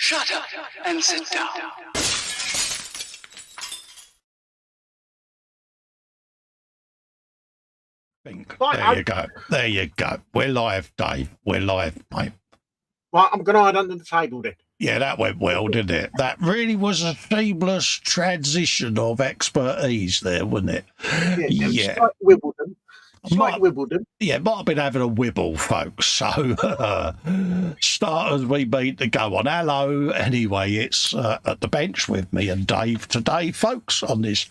Shut up and sit down. There you go. There you go. We're live, Dave. We're live, mate. Right, I'm going to hide under the table then. Yeah, that went well, didn't it? That really was a seamless transition of expertise there, wasn't it? Yeah. Slight Wimbledon. Yeah, might have been having a wibble, folks. So, start as we mean to go on. Hello, anyway, it's at the bench with me and Dave today, folks, on this.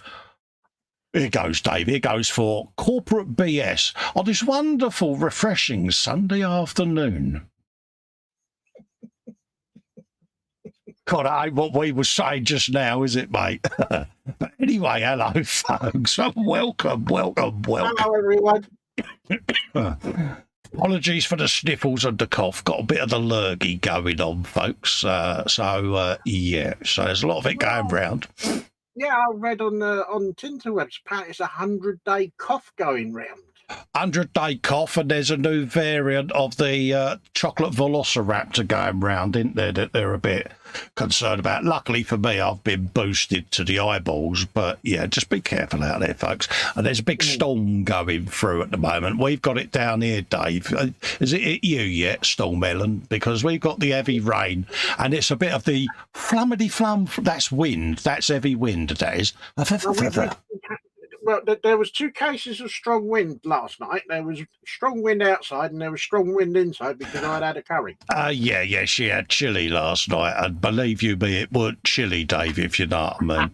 Here goes, Dave. Here goes for Corporate BS on this wonderful, refreshing Sunday afternoon. God, that ain't what we were saying just now, is it, mate? But anyway, hello, folks. Welcome. Hello, everyone. Apologies for the sniffles and the cough. Got a bit of the lurgy going on, folks. So there's a lot of it going round. Yeah, I read on Tinterwebs, apparently it's 100-day cough going round. 100-day cough, and there's a new variant of the chocolate velociraptor going round, isn't there, that they're a bit concerned about. Luckily for me, I've been boosted to the eyeballs, but yeah, just be careful out there, folks. And there's a big storm going through at the moment. We've got it down here, Dave. Is it hit you yet, Storm Ellen? Because we've got the heavy rain, and it's a bit of the flummity-flum. That's wind. That's heavy wind, that is. Well, there was 2 cases of strong wind last night. There was strong wind outside and there was strong wind inside because I'd had a curry. Yeah, she had chilli last night, and believe you me, it weren't chilli, Dave, if you know what I mean.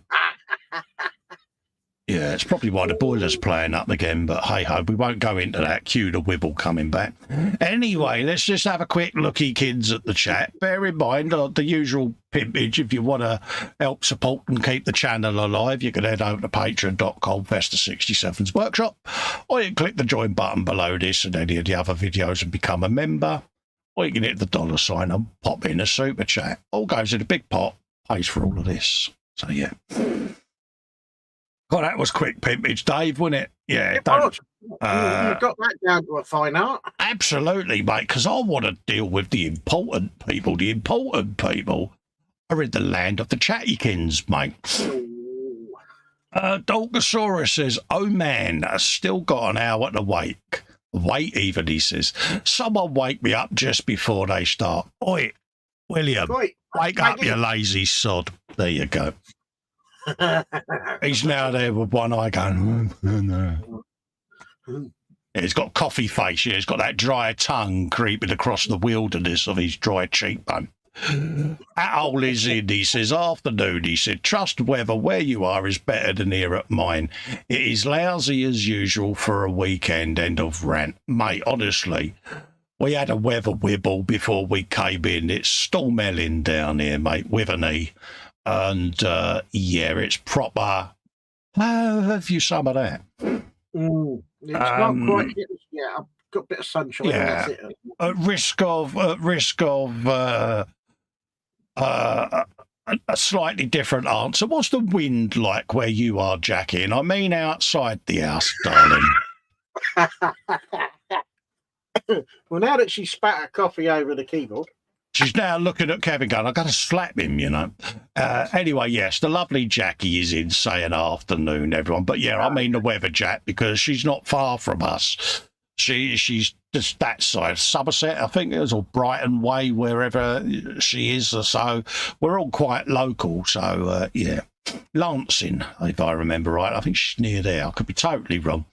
Yeah, it's probably why the boiler's playing up again, but hey-ho, we won't go into that. Cue the wibble coming back. Anyway, let's just have a quick looky, kids, at the chat. Bear in mind, the usual pimpage, if you want to help support and keep the channel alive, you can head over to patreon.com, Festa67's workshop, or you can click the join button below this and any of the other videos and become a member, or you can hit the $ and pop in a super chat. All goes in a big pot, pays for all of this. So, yeah. God, that was quick pimpage, Dave, wasn't it? Yeah. It was. You got that down to a fine art. Absolutely, mate, because I want to deal with the important people. The important people are in the land of the chattykins, mate. Dolgosaurus says, oh, man, I've still got an hour to wait. Wait, even, he says. Someone wake me up just before they start. Oi, William, wake up, you lazy sod. There you go. He's now there with one eye going. Yeah, he's got coffee face. Yeah, he's got that dry tongue creeping across the wilderness of his dry cheekbone. That hole is in, he says. Afternoon, he said. Trust weather where you are is better than here at mine. It is lousy as usual for a weekend. End of rant. Mate, honestly, we had a weather wibble before we came in. It's Storm Ellen down here, mate, with an E. And, yeah, it's proper. Have you some of that? It's not quite. Yeah, I've got a bit of sunshine. Yeah. At risk of a slightly different answer. What's the wind like where you are, Jackie? And I mean outside the house, darling. Well, now that she spat her coffee over the keyboard. She's now looking at Kevin going, I've got to slap him, you know. Anyway, yes, the lovely Jackie is in saying afternoon, everyone. But, yeah, I mean the weather, Jack, because she's not far from us. She's just that side, Somerset, I think it is, or Brighton Way, wherever she is. So we're all quite local. So, yeah, Lancing, if I remember right. I think she's near there. I could be totally wrong.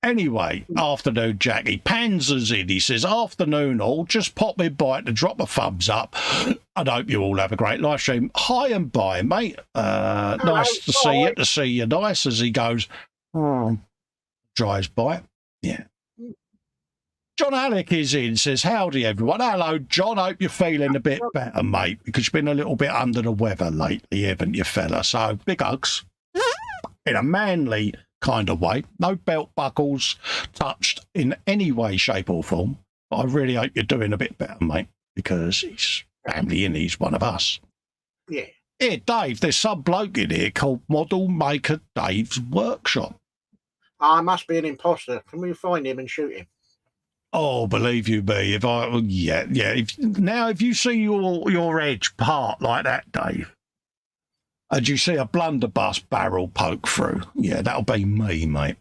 Anyway, afternoon, Jackie. Panzer's in. He says, afternoon all. Just pop me by to drop a thumbs up. I hope you all have a great live stream. Hi and bye, mate. Nice to see you. To see you nice as he goes, drives by. Yeah. John Alec is in. Says, howdy, everyone. Hello, John. Hope you're feeling a bit better, mate, because you've been a little bit under the weather lately, haven't you, fella? So, big hugs. In a manly kind of way. No belt buckles touched in any way, shape or form. But I really hope you're doing a bit better, mate, because he's family and he's one of us. Yeah. Here, Dave, there's some bloke in here called Model Maker Dave's Workshop. I must be an imposter. Can we find him and shoot him? Oh, believe you me, if you see your edge part like that, Dave, and you see a blunderbuss barrel poke through, yeah, that'll be me, mate.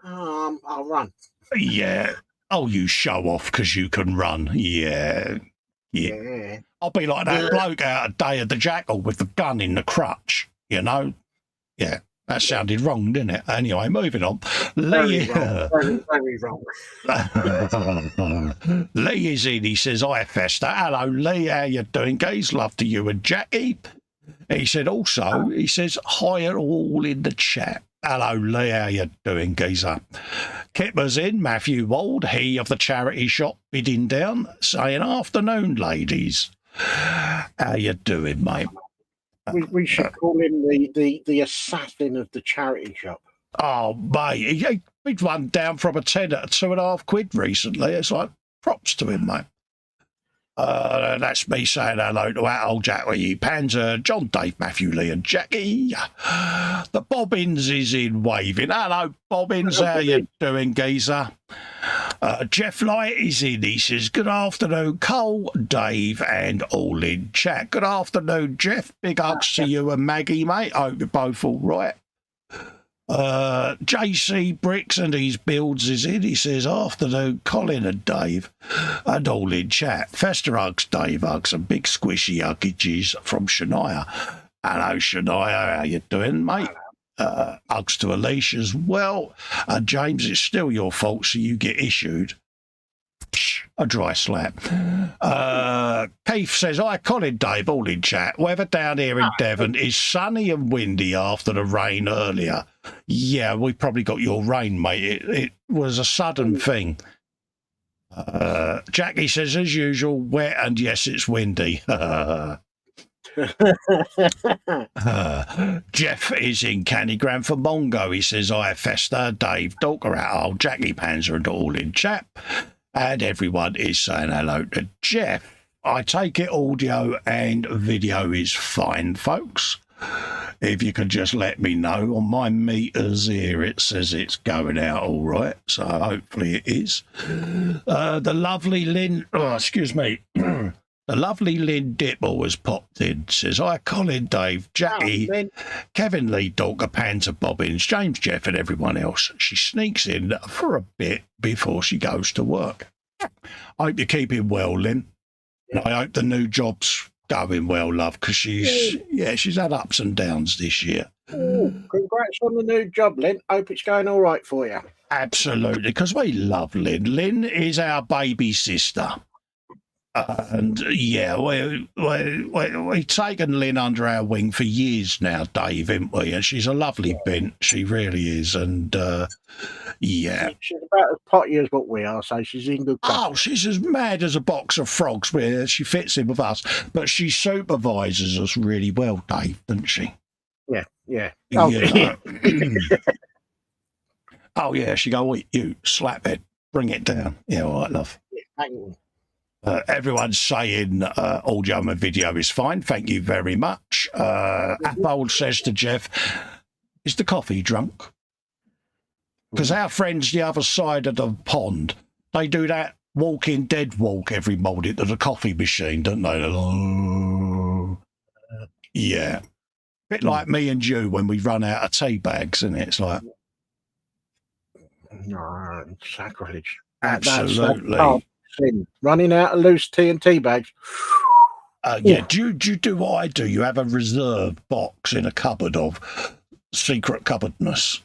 I'll run. Yeah. Oh, you show off because you can run. Yeah. I'll be like that bloke out of Day of the Jackal with the gun in the crutch, you know? Yeah. That sounded wrong, didn't it? Anyway, moving on. Very wrong. Very wrong. Lee is in. He says, "Hi, Festa. Hello, Lee. How you doing, guys? Love to you and Jackie." He said also, he says, "Hi all in the chat. Hello, Lee. How you doing, geezer?" Kipper's in. Matthew Wald, he of the charity shop, bidding down, saying, "Afternoon, ladies. How you doing, mate?" We should call him the assassin of the charity shop. Oh, mate, he bid one down from a tenner to £2.50 recently. It's like, props to him, mate. That's me saying hello to that old Jackie, Panzer, John, Dave, Matthew, Lee and Jackie. The Bobbins is in waving. Hello, Bobbins. How you doing, geezer? Jeff Light is in. He says, "Good afternoon, Cole, Dave and all in chat." Good afternoon, Jeff. Big hugs to you and Maggie, mate. Hope you're both all right. JC Bricks and his builds is in. He says, "Afternoon, Colin and Dave and all in chat. Festa hugs, Dave hugs and big squishy huggages from Shania." Hello, Shania. How you doing, mate? Hugs to Alicia as well. James, it's still your fault, so you get issued a dry slap. Keith says, "Hi, Colin, Dave, all in chat. Weather down here in Devon is sunny and windy after the rain earlier." Yeah, we probably got your rain, mate. It was a sudden thing. Jackie says, "As usual, wet and yes, it's windy." Jeff is in Cannygram for Mongo. He says, "Hi, Festa, Dave, Dalker out, old Jackie Panzer and all in chat." And everyone is saying hello to Jeff. I take it audio and video is fine, folks. If you could just let me know. On my meters here, it says it's going out all right. So hopefully it is. The lovely Lynn, the lovely Lynn Dipple has popped in. Says, "Hi, Colin, Dave, Jackie, Kevin Lee, Dalker, Panzer, Bobbins, James, Jeff and everyone else." She sneaks in for a bit before she goes to work. I hope you're keeping well, Lynn. Yeah. I hope the new job's going well, love, because she's had ups and downs this year. Ooh, congrats on the new job, Lynn. Hope it's going all right for you. Absolutely, because we love Lynn. Lynn is our baby sister. And yeah, we've taken Lynn under our wing for years now, Dave, haven't we? And she's a lovely bint. She really is. And yeah. She's about as potty as what we are, so she's in good company. Oh, she's as mad as a box of frogs where she fits in with us. But she supervises us really well, Dave, doesn't she? Yeah. Oh, yeah. Oh, yeah, she go, "You, slap it, bring it down." Yeah, all right, love. Yeah, thank you. Everyone's saying audio and video is fine. Thank you very much. Apple says to Jeff, "Is the coffee drunk?" Because our friends the other side of the pond, they do that Walking Dead walk every morning to the coffee machine, don't they? Yeah. Bit like me and you when we run out of tea bags, isn't it? It's like... No, sacrilege. Absolutely. Running out of loose tea and tea bags. Yeah, do you do what I do? You have a reserve box in a cupboard of secret cupboardness.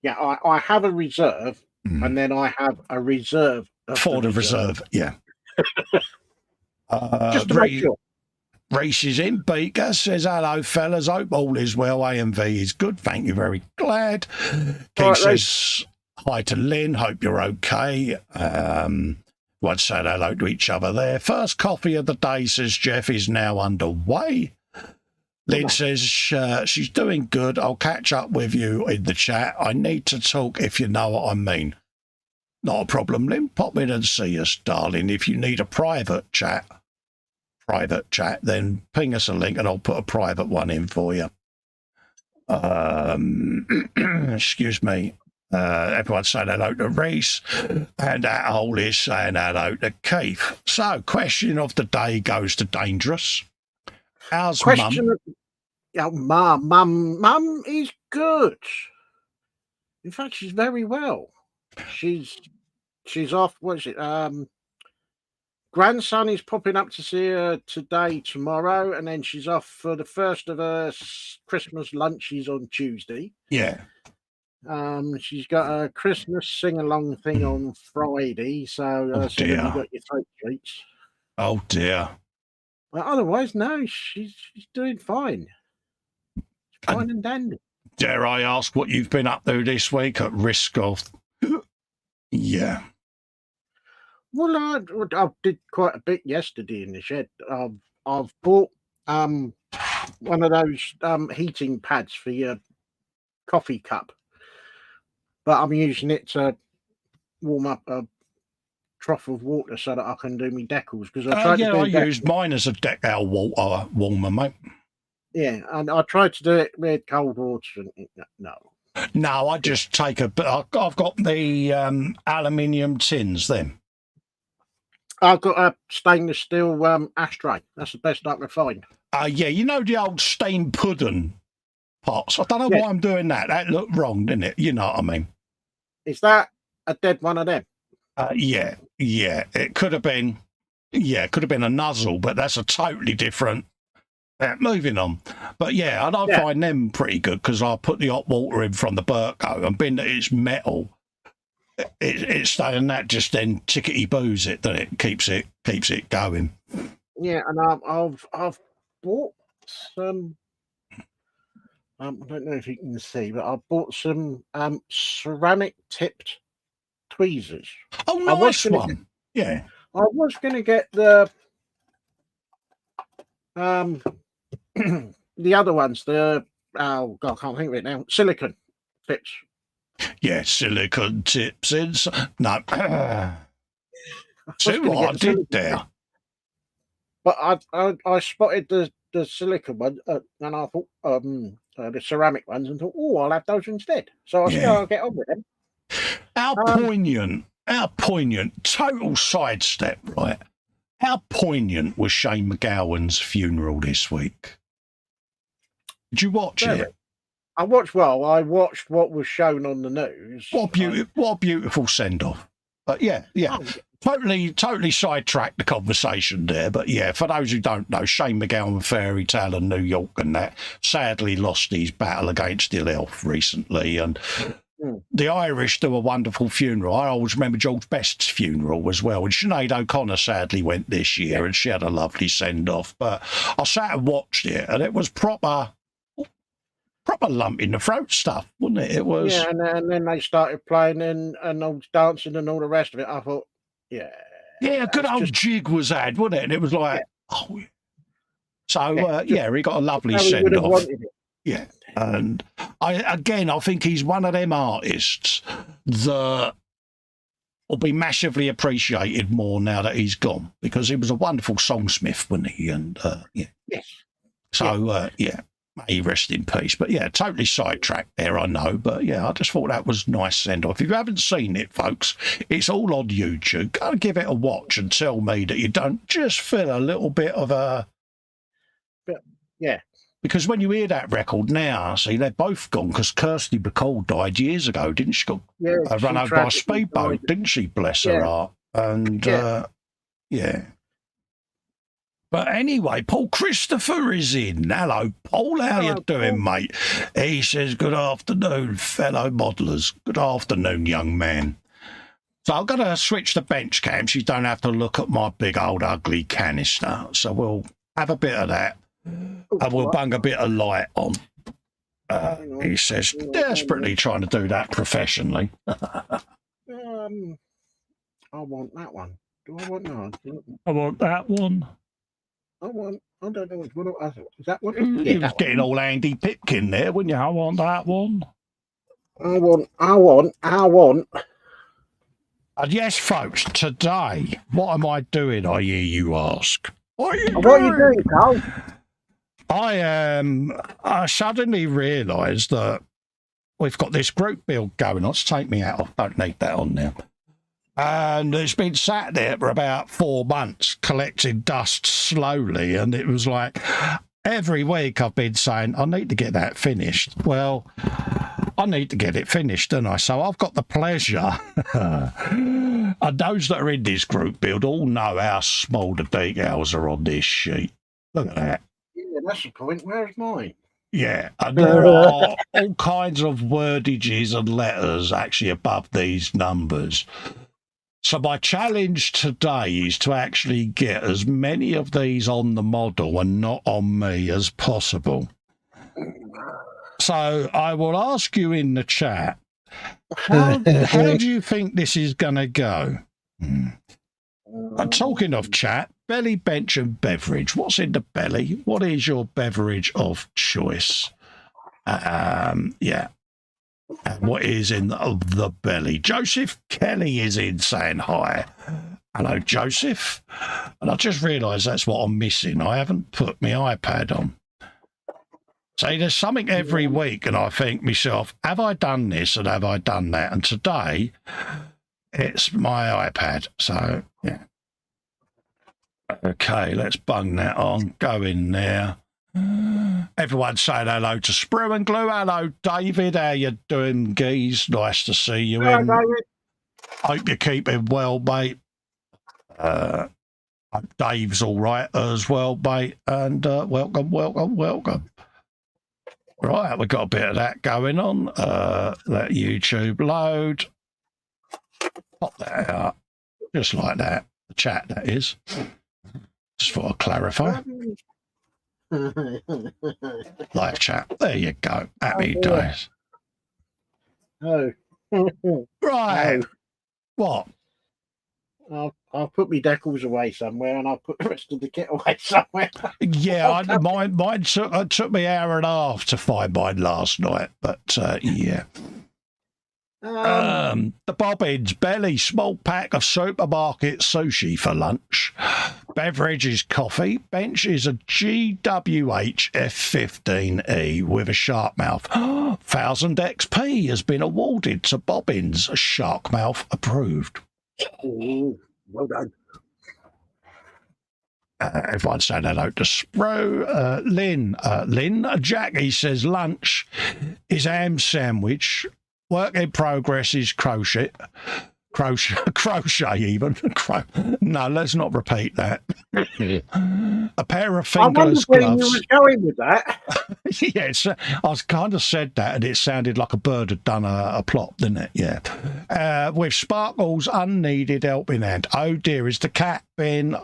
Yeah, I have a reserve, and then I have a reserve for the reserve. Yeah. Just to make sure. Reese is in. Beaker says, "Hello, fellas. Hope all is well. AMV is good. Thank you. Very glad." Keith says, "Hi to Lynn. Hope you're okay." One said hello to each other there. First coffee of the day, says Jeff, is now underway. Lynn says she's doing good. I'll catch up with you in the chat. I need to talk, if you know what I mean. Not a problem, Lynn. Pop in and see us, darling. If you need a private chat, then ping us a link and I'll put a private one in for you. Excuse me. Everyone's saying hello to Reese, and that hole is saying hello to Keith. So, question of the day goes to Dangerous. How's Question. Mum? Oh, mum is good. In fact, she's very well. She's off. What is it? Grandson is popping up to see her today, tomorrow, and then she's off for the first of her Christmas lunches on Tuesday. Yeah. She's got a Christmas sing-along thing on Friday, so Oh, said, have you dear. got your throat treats? Oh, dear. But otherwise, no, she's doing fine. Fine and dandy. Dare I ask what you've been up to this week at risk of... Yeah. Well, I did quite a bit yesterday in the shed. I've bought one of those heating pads for your coffee cup, but I'm using it to warm up a trough of water so that I can do my decals. Because I tried to do I used mine as a decal water warmer, mate. Yeah, and I tried to do it with cold water, and no. No, I just take I've got the aluminium tins then. I've got a stainless steel ashtray. That's the best I can find. Yeah, you know the old steamed pudding pots. I don't know why I'm doing that. That looked wrong, didn't it? You know what I mean? Is that a dead one of them? Yeah. It could have been. Yeah, it could have been a nuzzle, but that's a totally different. Moving on, but yeah, and I find them pretty good because I put the hot water in from the Burko, and being that it's metal, it's staying that just then tickety boos it, that it keeps it going. Yeah, and I've bought some. I don't know if you can see, but I bought some ceramic tipped tweezers. Oh, nice one! Yeah, I was going to get the the other ones. The oh god, I can't think of it now. Silicon tips. Yeah, silicon tips inside. No, see what I did there. But I spotted the silicon one, and I thought the ceramic ones, and thought, oh, I'll have those instead. So I said, I'll get on with them. How poignant, total sidestep, right? How poignant was Shane McGowan's funeral this week? Did you watch it? I watched what was shown on the news. What a beautiful send-off. But yeah. Totally sidetracked the conversation there. But yeah, for those who don't know, Shane McGowan, Fairy Tale and New York and that, sadly lost his battle against ill health recently. And the Irish do a wonderful funeral. I always remember George Best's funeral as well. And Sinead O'Connor sadly went this year and she had a lovely send-off. But I sat and watched it and it was proper lump in the throat stuff, wasn't it? It was. Yeah, and then they started playing and all dancing and all the rest of it. I thought, yeah, a good old jig was had, wasn't it? And it was like, So he got a lovely send off. Yeah, and I think he's one of them artists that will be massively appreciated more now that he's gone, because he was a wonderful songsmith, wasn't he? And may he rest in peace. But yeah, totally sidetracked there, I know. But yeah, I just thought that was nice send off. If you haven't seen it, folks, it's all on YouTube. Go and give it a watch and tell me that you don't just feel a little bit of a. Yeah. Because when you hear that record now, see, they're both gone because Kirsty MacColl died years ago, didn't she? Got run over by a speedboat, didn't she? Bless her heart. And But anyway, Paul Christopher is in. Hello, Paul. How you doing, mate? He says, good afternoon, fellow modelers. Good afternoon, young man. So I'm going to switch to bench cams. You don't have to look at my big old ugly canister. So we'll have a bit of that. And we'll bung a bit of light on. He says, desperately trying to do that professionally. I want that one. Do I want that? I want that one. I don't know which one. Is that one? You was getting all Andy Pipkin there, wouldn't you? I want that one. I want. And yes, folks, today, what am I doing, I hear you ask? What are you doing, Carl? I suddenly realised that we've got this group build going on. Let's take me out. I don't need that on now. And it's been sat there for about 4 months, collecting dust slowly. And it was like every week I've been saying, I need to get that finished. Well, I need to get it finished, don't I? So I've got the pleasure. And those that are in this group build all know how small the details are on this sheet. Look at that. Yeah, that's the point. Where's mine? Yeah, and there are all kinds of wordages and letters actually above these numbers. So my challenge today is to actually get as many of these on the model and not on me as possible. So I will ask you in the chat, how do you think this is going to go? Talking of chat, belly, bench and beverage. What's in the belly? What is your beverage of choice? Yeah. And what is in the belly? Joseph Kelly is in saying hi. Hello, Joseph. And I just realised that's what I'm missing. I haven't put my iPad on. See, there's something every week, and I think myself, have I done this and have I done that? And today, it's my iPad. So, yeah. Okay, let's bung that on. Go in there. Everyone saying hello to Sprue and Glue. Hello, David. How you doing, geez? Nice to see you. Hello, David. Hope you're keeping well, mate. Hope Dave's all right as well, mate. And welcome. Right, we've got a bit of that going on. Let YouTube load. Pop that out. Just like that. The chat, that is. Just thought I'd clarify. Live chat. There you go. Happy days. Oh. Right. No. What? I'll put my decals away somewhere, and I'll put the rest of the kit away somewhere. Yeah, mine took me an hour and a half to find mine last night, but yeah. The Bobbins Belly small pack of supermarket sushi for lunch. Beverage is coffee. Bench is a GWH F15E with a shark mouth. 1000 XP has been awarded to Bobbins, shark mouth approved. Oh, well done. Everyone saying hello to Sprue. Lynn, Jackie says lunch is ham sandwich. Work in progress is crochet even. No, let's not repeat that. A pair of fingerless where gloves. you were going with that. Yes, I kind of said that, and it sounded like a bird had done a plop, didn't it? Yeah. With Sparkle's unneeded helping hand. Oh dear, is the cat been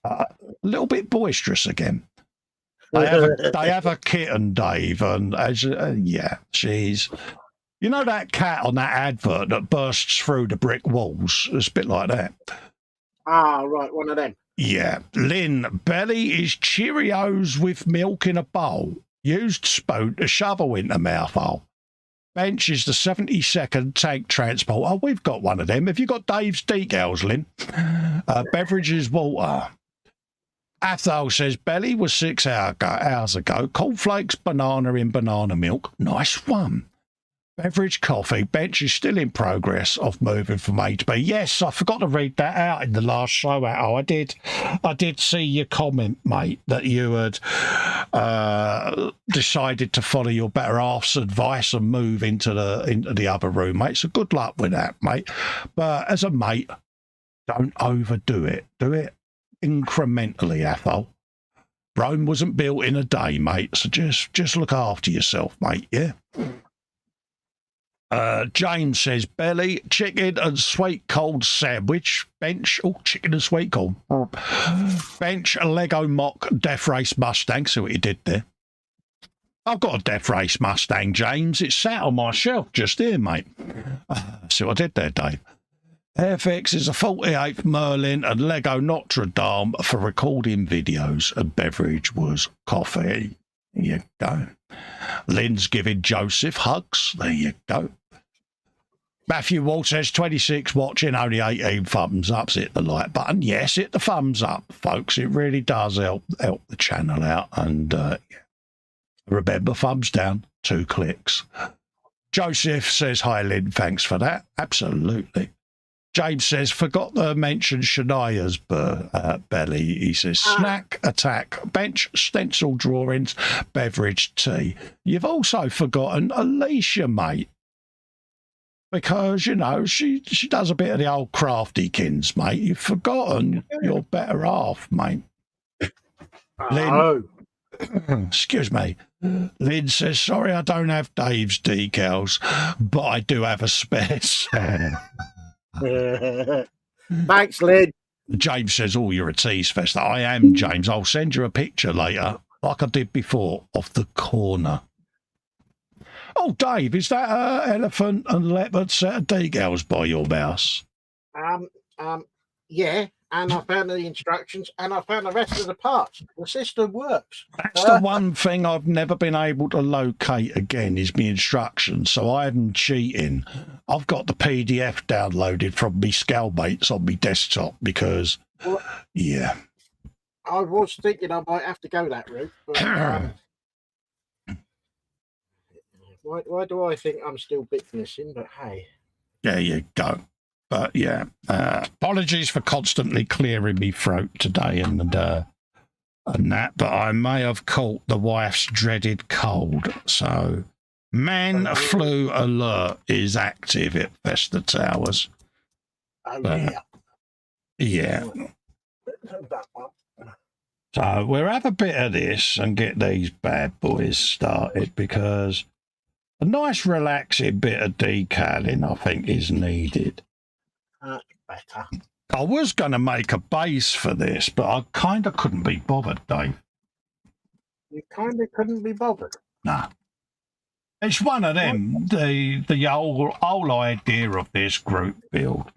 a little bit boisterous again? They have a kitten, Dave, and yeah, she's. You know that cat on that advert that bursts through the brick walls? It's a bit like that. Ah, right, one of them. Yeah. Lynn, belly is Cheerios with milk in a bowl. Used spoon to shovel in the mouth hole. Bench is the 72nd tank transport. Oh, we've got one of them. Have you got Dave's decals, Lynn? Beverage is water. Athol says belly was 6 hours ago. Cornflakes, banana in banana milk. Nice one. Beverage coffee. Bench is still in progress of moving from A to B. Yes, I forgot to read that out in the last show. Oh, I did see your comment, mate, that you had decided to follow your better half's advice and move into the other room, mate. So good luck with that, mate. But as a mate, don't overdo it. Do it incrementally, Athol. Rome wasn't built in a day, mate. So just look after yourself, mate. Yeah. James says belly, chicken and sweet corn sandwich. Bench, chicken and sweet corn. Bench, a Lego mock Death Race Mustang. See what you did there. I've got a Death Race Mustang, James. It's sat on my shelf just here, mate. See what I did there, Dave. FX is a 48th Merlin and Lego Notre Dame for recording videos, and beverage was coffee. There you go. Lynn's giving Joseph hugs. There you go. Matthew Wall says 26 watching, only 18 thumbs ups. Hit the like button. Yes, hit the thumbs up, folks. It really does help the channel out. And remember, thumbs down, 2 clicks. Joseph says, hi, Lynn. Thanks for that. Absolutely. James says, forgot to mention Shania's belly. He says, snack, attack, bench, stencil drawings, beverage, tea. You've also forgotten Alicia, mate. Because, you know, she does a bit of the old craftykins, mate. You've forgotten your better half, mate. Lynn, excuse me. Lynn says, sorry, I don't have Dave's decals, but I do have a spare set. Thanks, Lynn. James says, oh, you're a tease, Festa. I am, James. I'll send you a picture later, like I did before, of the corner. Oh, Dave, is that elephant and leopard set of decals by your mouse? Yeah, and I found the instructions and I found the rest of the parts. The system works. That's the one thing I've never been able to locate again is my instructions, so I'm cheating. I've got the PDF downloaded from me Scalmates on my desktop because, yeah. I was thinking I might have to go that route, but why do I think I'm still bits missing? But hey. There you go. But yeah, apologies for constantly clearing me throat today and that, but I may have caught the wife's dreaded cold. So, man flu alert is active at Festa Towers. Yeah. So we'll have a bit of this and get these bad boys started because a nice relaxing bit of decaling, I think, is needed. That's better. I was going to make a base for this, but I kind of couldn't be bothered, Dave. You kind of couldn't be bothered? Nah. It's one of them, the whole idea of this group build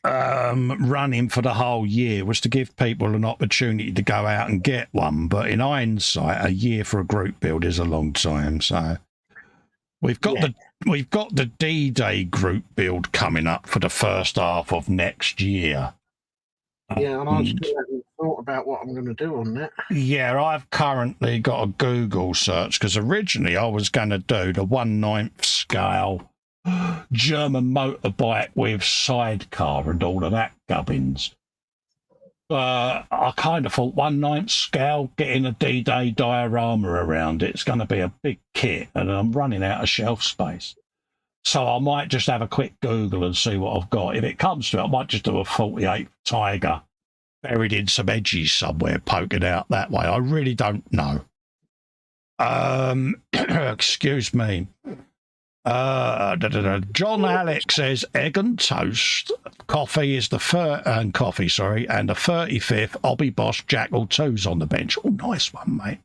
running for the whole year was to give people an opportunity to go out and get one. But in hindsight, a year for a group build is a long time. So we've got the D-Day group build coming up for the first half of next year. Yeah, and I still haven't thought about what I'm going to do on that. Yeah, I've currently got a Google search because originally I was going to do the 1/9 scale German motorbike with sidecar and all of that gubbins. I kind of thought 1/9 scale, getting a D-Day diorama around it's going to be a big kit and I'm running out of shelf space. So I might just have a quick Google and see what I've got. If it comes to it, I might just do a 48 Tiger buried in some edges somewhere, poking out that way. I really don't know. Excuse me. John Alex says egg and toast. Coffee is the and the 35th Hobby Boss Jackal 2's on the bench. Oh, nice one, mate.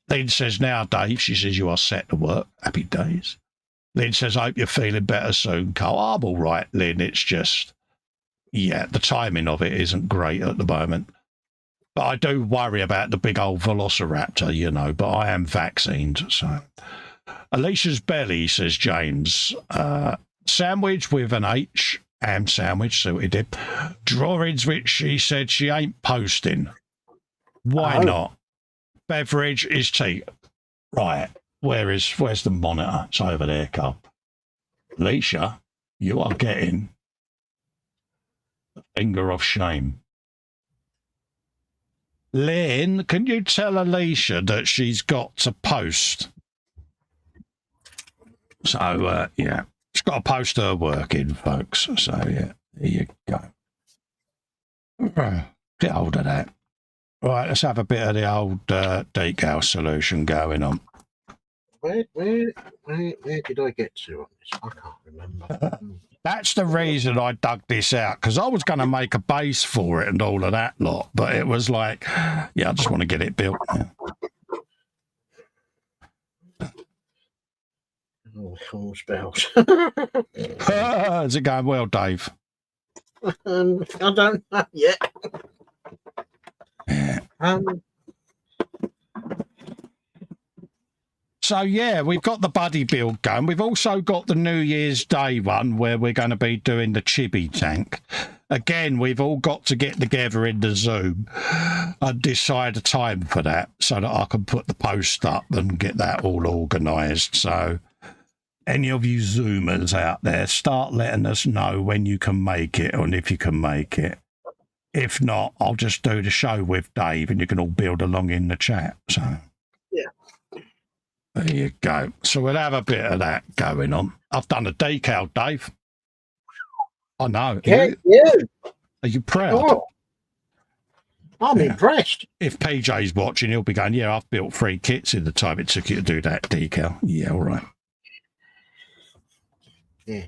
Lynn says, now, Dave, she says, you are set to work. Happy days. Lynn says, hope you're feeling better soon, Cole. I'm all right, Lynn. It's just, yeah, the timing of it isn't great at the moment. But I do worry about the big old velociraptor, you know, but I am vaccinated, so. Alicia's belly, says James. Sandwich with an H. Ham sandwich, see what he did. Drawings, which she said she ain't posting. Why not? Beverage is tea. Right. Where's the monitor? It's over there, Carl. Alicia, you are getting the finger of shame. Lynn, can you tell Alicia that she's got to post? So, yeah, she's got to post her work in, folks. So, yeah, there you go. Get hold of that. Right, let's have a bit of the old decal solution going on. Where did I get to on this? I can't remember. That's the reason I dug this out, because I was going to make a base for it and all of that lot, but it was like, yeah, I just want to get it built. Yeah. All spells. Is it going well, Dave? I don't know yet. Yeah. So, yeah, we've got the buddy build going. We've also got the New Year's Day one where we're going to be doing the chibi tank. Again, we've all got to get together in the Zoom. I'd decide a time for that so that I can put the post up and get that all organised. So any of you Zoomers out there, start letting us know when you can make it and if you can make it. If not, I'll just do the show with Dave and you can all build along in the chat. So Yeah. There you go. So we'll have a bit of that going on. I've done a decal, Dave. I know. Are you proud? Oh, I'm impressed. If PJ's watching, he'll be going, yeah, I've built 3 kits in the time it took you to do that decal. Yeah, all right. Yeah.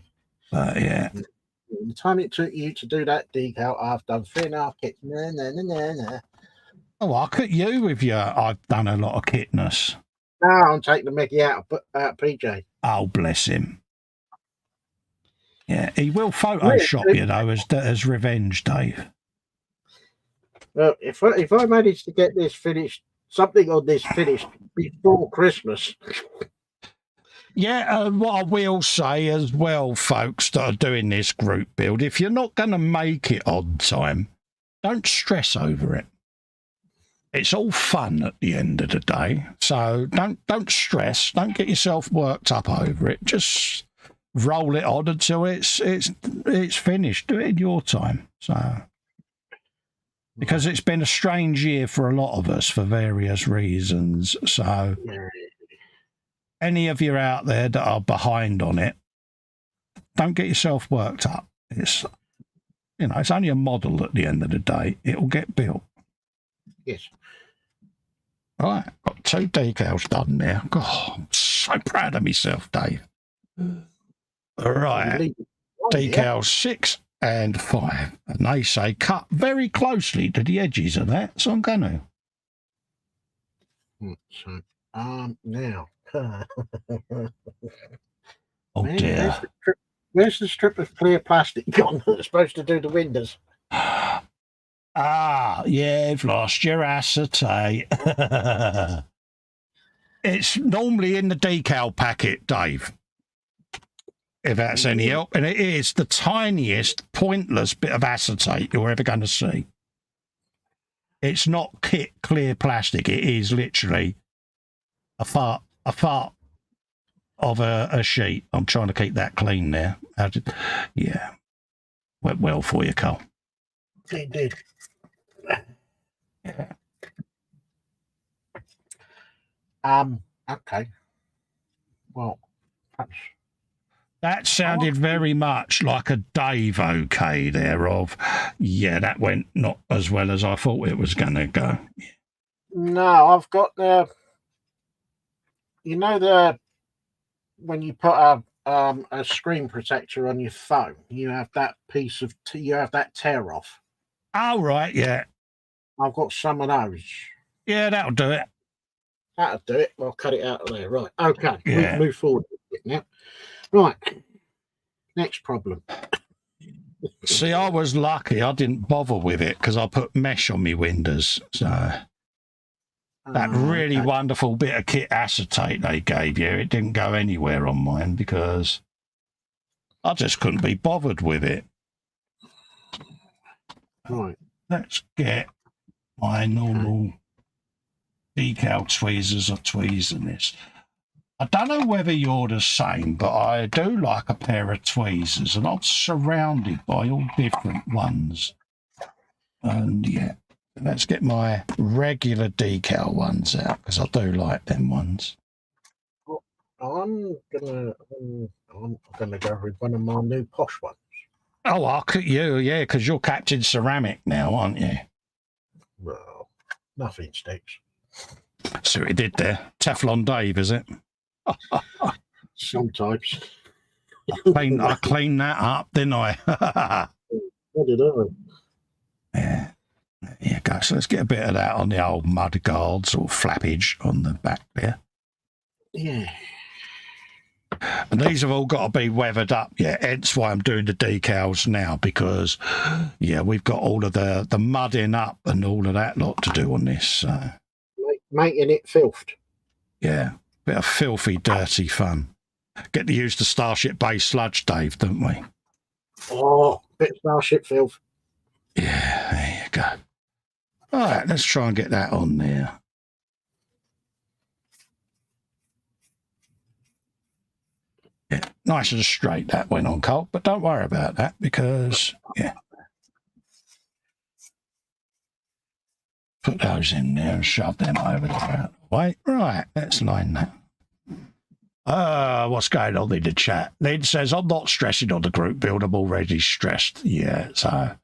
Yeah. The time it took you to do that decal, I've done 3.5 kits. No. Oh, I could you with you. I've done a lot of kitness. No, I'm taking the Mickey out of PJ. Oh, bless him. Yeah, he will Photoshop you, though, as revenge, Dave. Well, if I manage to get this finished, something on this finished before Christmas. Yeah, what I will say as well, folks that are doing this group build, if you're not going to make it on time, don't stress over it. It's all fun at the end of the day, so don't stress. Don't get yourself worked up over it. Just roll it on until it's finished. Do it in your time. So, because it's been a strange year for a lot of us for various reasons. So, any of you out there that are behind on it, don't get yourself worked up. It's it's only a model at the end of the day. It will get built. Yes. All right, got 2 decals done now. God, I'm so proud of myself, Dave. All right, decals 6 and 5. And they say cut very closely to the edges of that, so I'm going to. So, now. Oh, dear. Where's the strip of clear plastic gone that's supposed to do the windows? Ah, yeah, you've lost your acetate. It's normally in the decal packet, Dave, if that's any help. And it is the tiniest, pointless bit of acetate you're ever going to see. It's not kit clear plastic. It is literally a fart of a sheet. I'm trying to keep that clean there. Yeah. Went well for you, Cole. It did. Yeah. Okay. Well, that sounded very much like a Dave okay there of, yeah, that went not as well as I thought it was going to go. No, I've got when you put a screen protector on your phone, you have that piece of, you have that tear off. Oh, right, yeah. I've got some of those. Yeah, that'll do it. That'll do it. I'll cut it out of there. Right. Okay. Yeah. Move forward now. Right. Next problem. See, I was lucky. I didn't bother with it because I put mesh on my windows. So that really wonderful bit of kit acetate they gave you, it didn't go anywhere on mine because I just couldn't be bothered with it. Right. Let's get my normal decal tweezers or tweezing this. I don't know whether you're the same, but I do like a pair of tweezers, and I'm surrounded by all different ones. And yeah, let's get my regular decal ones out because I do like them ones. I'm gonna go with one of my new posh ones. Oh, I'll cut you, yeah, because you're Captain Ceramic now, aren't you? Well, nothing sticks. See what he did there? Teflon Dave, is it? Sometimes. I cleaned that up, didn't I? What did I? Yeah. There you go. So let's get a bit of that on the old mud guards or flappage on the back there. Yeah. And these have all got to be weathered up. Yeah, hence why I'm doing the decals now because, yeah, we've got all of the mudding up and all of that lot to do on this. So. Making it filthed. Yeah, bit of filthy, dirty fun. Get to use the Starship Bay sludge, Dave, don't we? Oh, bit of Starship filth. Yeah, there you go. All right, let's try and get that on there. Yeah, nice and straight that went on, Colt, but don't worry about that because, yeah. Put those in there and shove them over there out of the way. Right, let's line that. What's going on in the chat? Lynn says, I'm not stressing on the group build. I'm already stressed. Yeah, so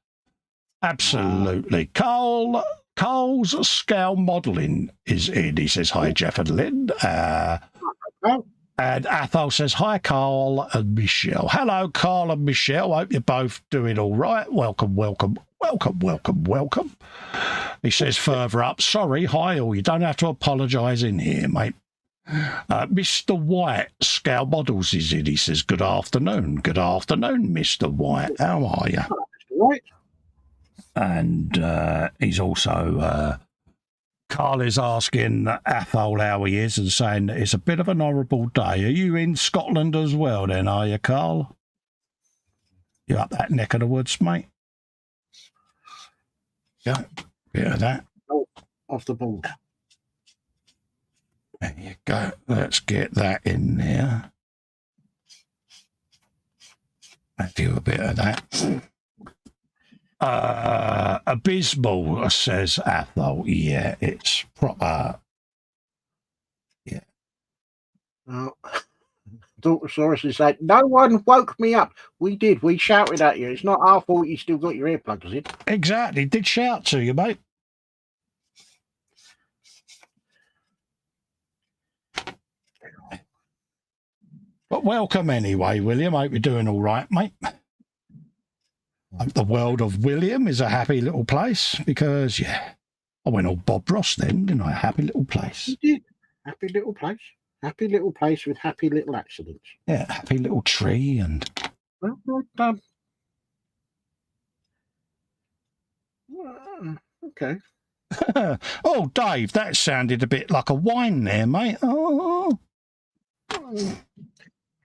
absolutely. Cole's scale modelling is in. He says, hi, Jeff and Lynn. And Athol says, hi, Carl and Michelle. Hello, Carl and Michelle. Hope you're both doing all right. Welcome, welcome, welcome, welcome, welcome. He says further up, sorry, hi all. You don't have to apologise in here, mate. Mr. White, Scale Models is in. He says, good afternoon. Good afternoon, Mr. White. How are you? Mr. White. And he's also... Carl is asking Athol how he is and saying that it's a bit of an horrible day. Are you in Scotland as well then, are you, Carl? You up that neck of the woods, mate? Yeah, bit of that. Oh, off the board. There you go. Let's get that in there. I'll do a bit of that. Abysmal, says Athol. Yeah, it's proper. Yeah. Dr. Soros is like, no one woke me up. We did. We shouted at you. It's not our fault you still got your earplugs in. Exactly. Did shout to you, mate. But welcome anyway, William. Hope you're doing all right, mate. Hope the world of William is a happy little place because, yeah, I went all Bob Ross then, didn't I? A happy little place. You did. Happy little place. Happy little place with happy little accidents. Yeah, happy little tree and... Well done. Okay. Oh, Dave, that sounded a bit like a whine there, mate. Oh.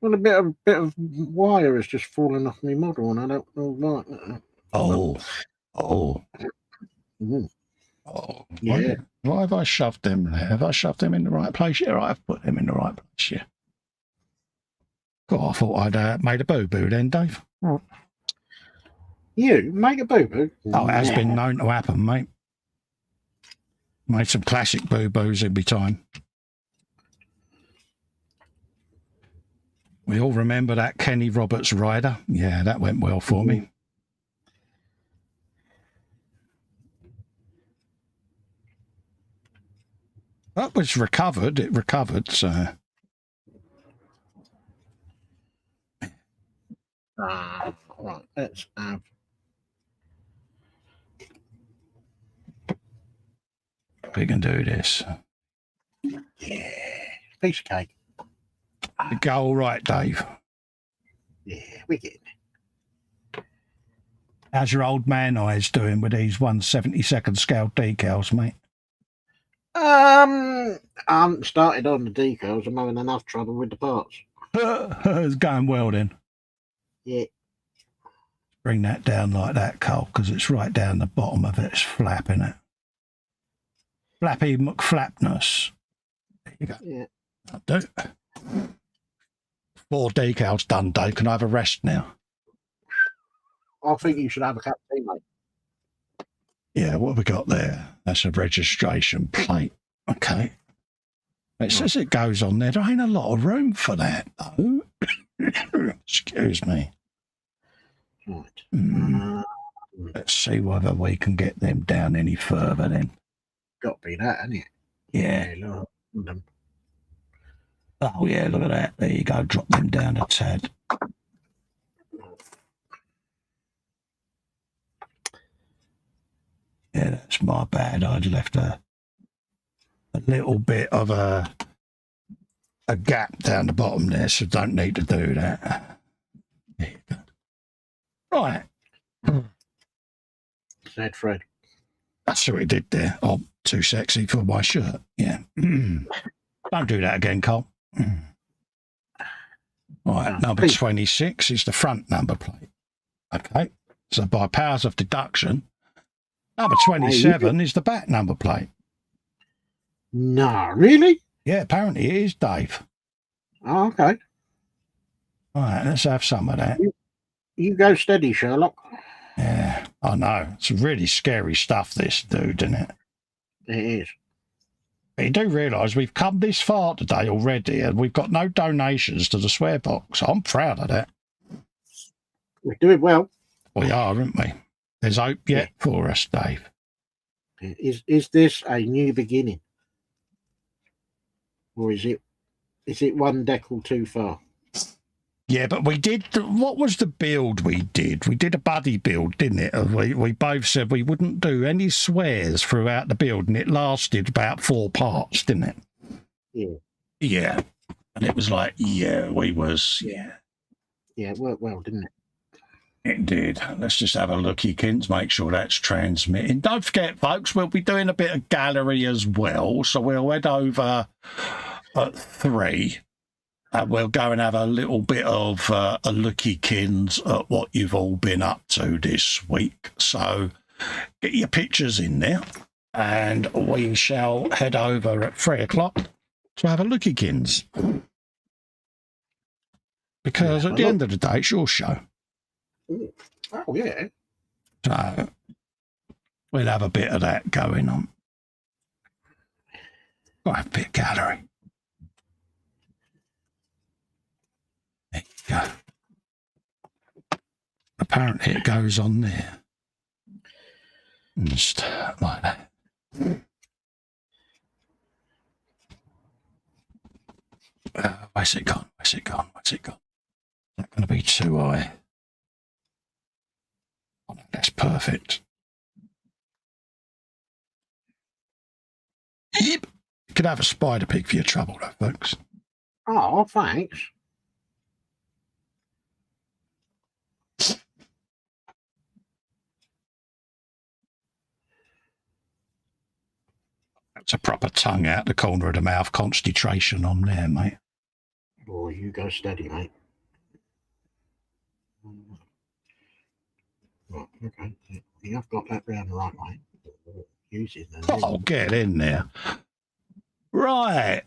Well, a bit of wire has just fallen off my model, and I don't know why. Oh. Yeah. Why have I shoved them there? Have I shoved them in the right place? Yeah, I've put them in the right place, yeah. God, I thought I'd made a boo-boo then, Dave. You make a boo-boo? Oh, it has been known to happen, mate. Made some classic boo-boos every time. We all remember that Kenny Roberts rider. Yeah, that went well for me. That was recovered. It recovered, so... Right, let's have... We can do this. Yeah, piece of cake. Go all right, Dave. Yeah, we're getting it. How's your old man eyes doing with these 1/72 scale decals, mate? I haven't started on the decals. I'm having enough trouble with the parts. It's going well then. Yeah. Bring that down like that, Cole, because it's right down the bottom of it. It's flapping it. Flappy McFlapness. There you go. Yeah. I'll do it. 4 decals done, Dave. Can I have a rest now? I think you should have a cup of tea, mate. Yeah, what have we got there? That's a registration plate. Okay. It says it goes on there. There ain't a lot of room for that, though. Excuse me. Right. Let's see whether we can get them down any further then. Got to be that, hasn't it? Yeah. Look. Oh, yeah, look at that. There you go. Drop them down a tad. Yeah, that's my bad. I'd left a little bit of a gap down the bottom there, so don't need to do that. There you go. Right. Said Fred. That's what he did there. Oh, too sexy for my shirt. Yeah. Don't do that again, Cole. Right, number 26 is the front number plate. Okay. So by powers of deduction, Number 27 is the back number plate. No, really? Yeah, apparently it is, Dave. Oh, okay. All right, let's have some of that. You go steady, Sherlock. Yeah, I know. It's really scary stuff, this, dude, isn't it? It is. But you do realise we've come this far today already and we've got no donations to the swear box. I'm proud of that. We're doing well. We are, aren't we? There's hope yet for us, Dave. Is this a new beginning? Or is it one decal too far? Yeah, but we did. What was the build we did? We did a buddy build, didn't it? We both said we wouldn't do any swears throughout the build, and it lasted about 4 parts, didn't it? Yeah. Yeah. And it was like, yeah, we was, yeah. Yeah, it worked well, didn't it? It did. Let's just have a looky, Kins, make sure that's transmitting. Don't forget, folks, we'll be doing a bit of gallery as well, so we'll head over at 3. We'll go and have a little bit of a looky, Kins, at what you've all been up to this week. So get your pictures in there, and we shall head over at 3 o'clock to have a looky, Kins. Because at the end of the day, it's your show. Oh, yeah. So we'll have a bit of that going on. Got to have a bit of gallery. There you go. Apparently it goes on there. Just like that. Where's it gone? Where's it gone? Where's it gone? Not going to be too high. Oh, no, that's perfect. Yep. You could have a spider pig for your trouble, though, folks. Oh, thanks. That's a proper tongue out the corner of the mouth concentration on there, mate. Oh, you go steady, mate. Right, okay. You have got that round the right way. Use it then. Oh, get in there. Right.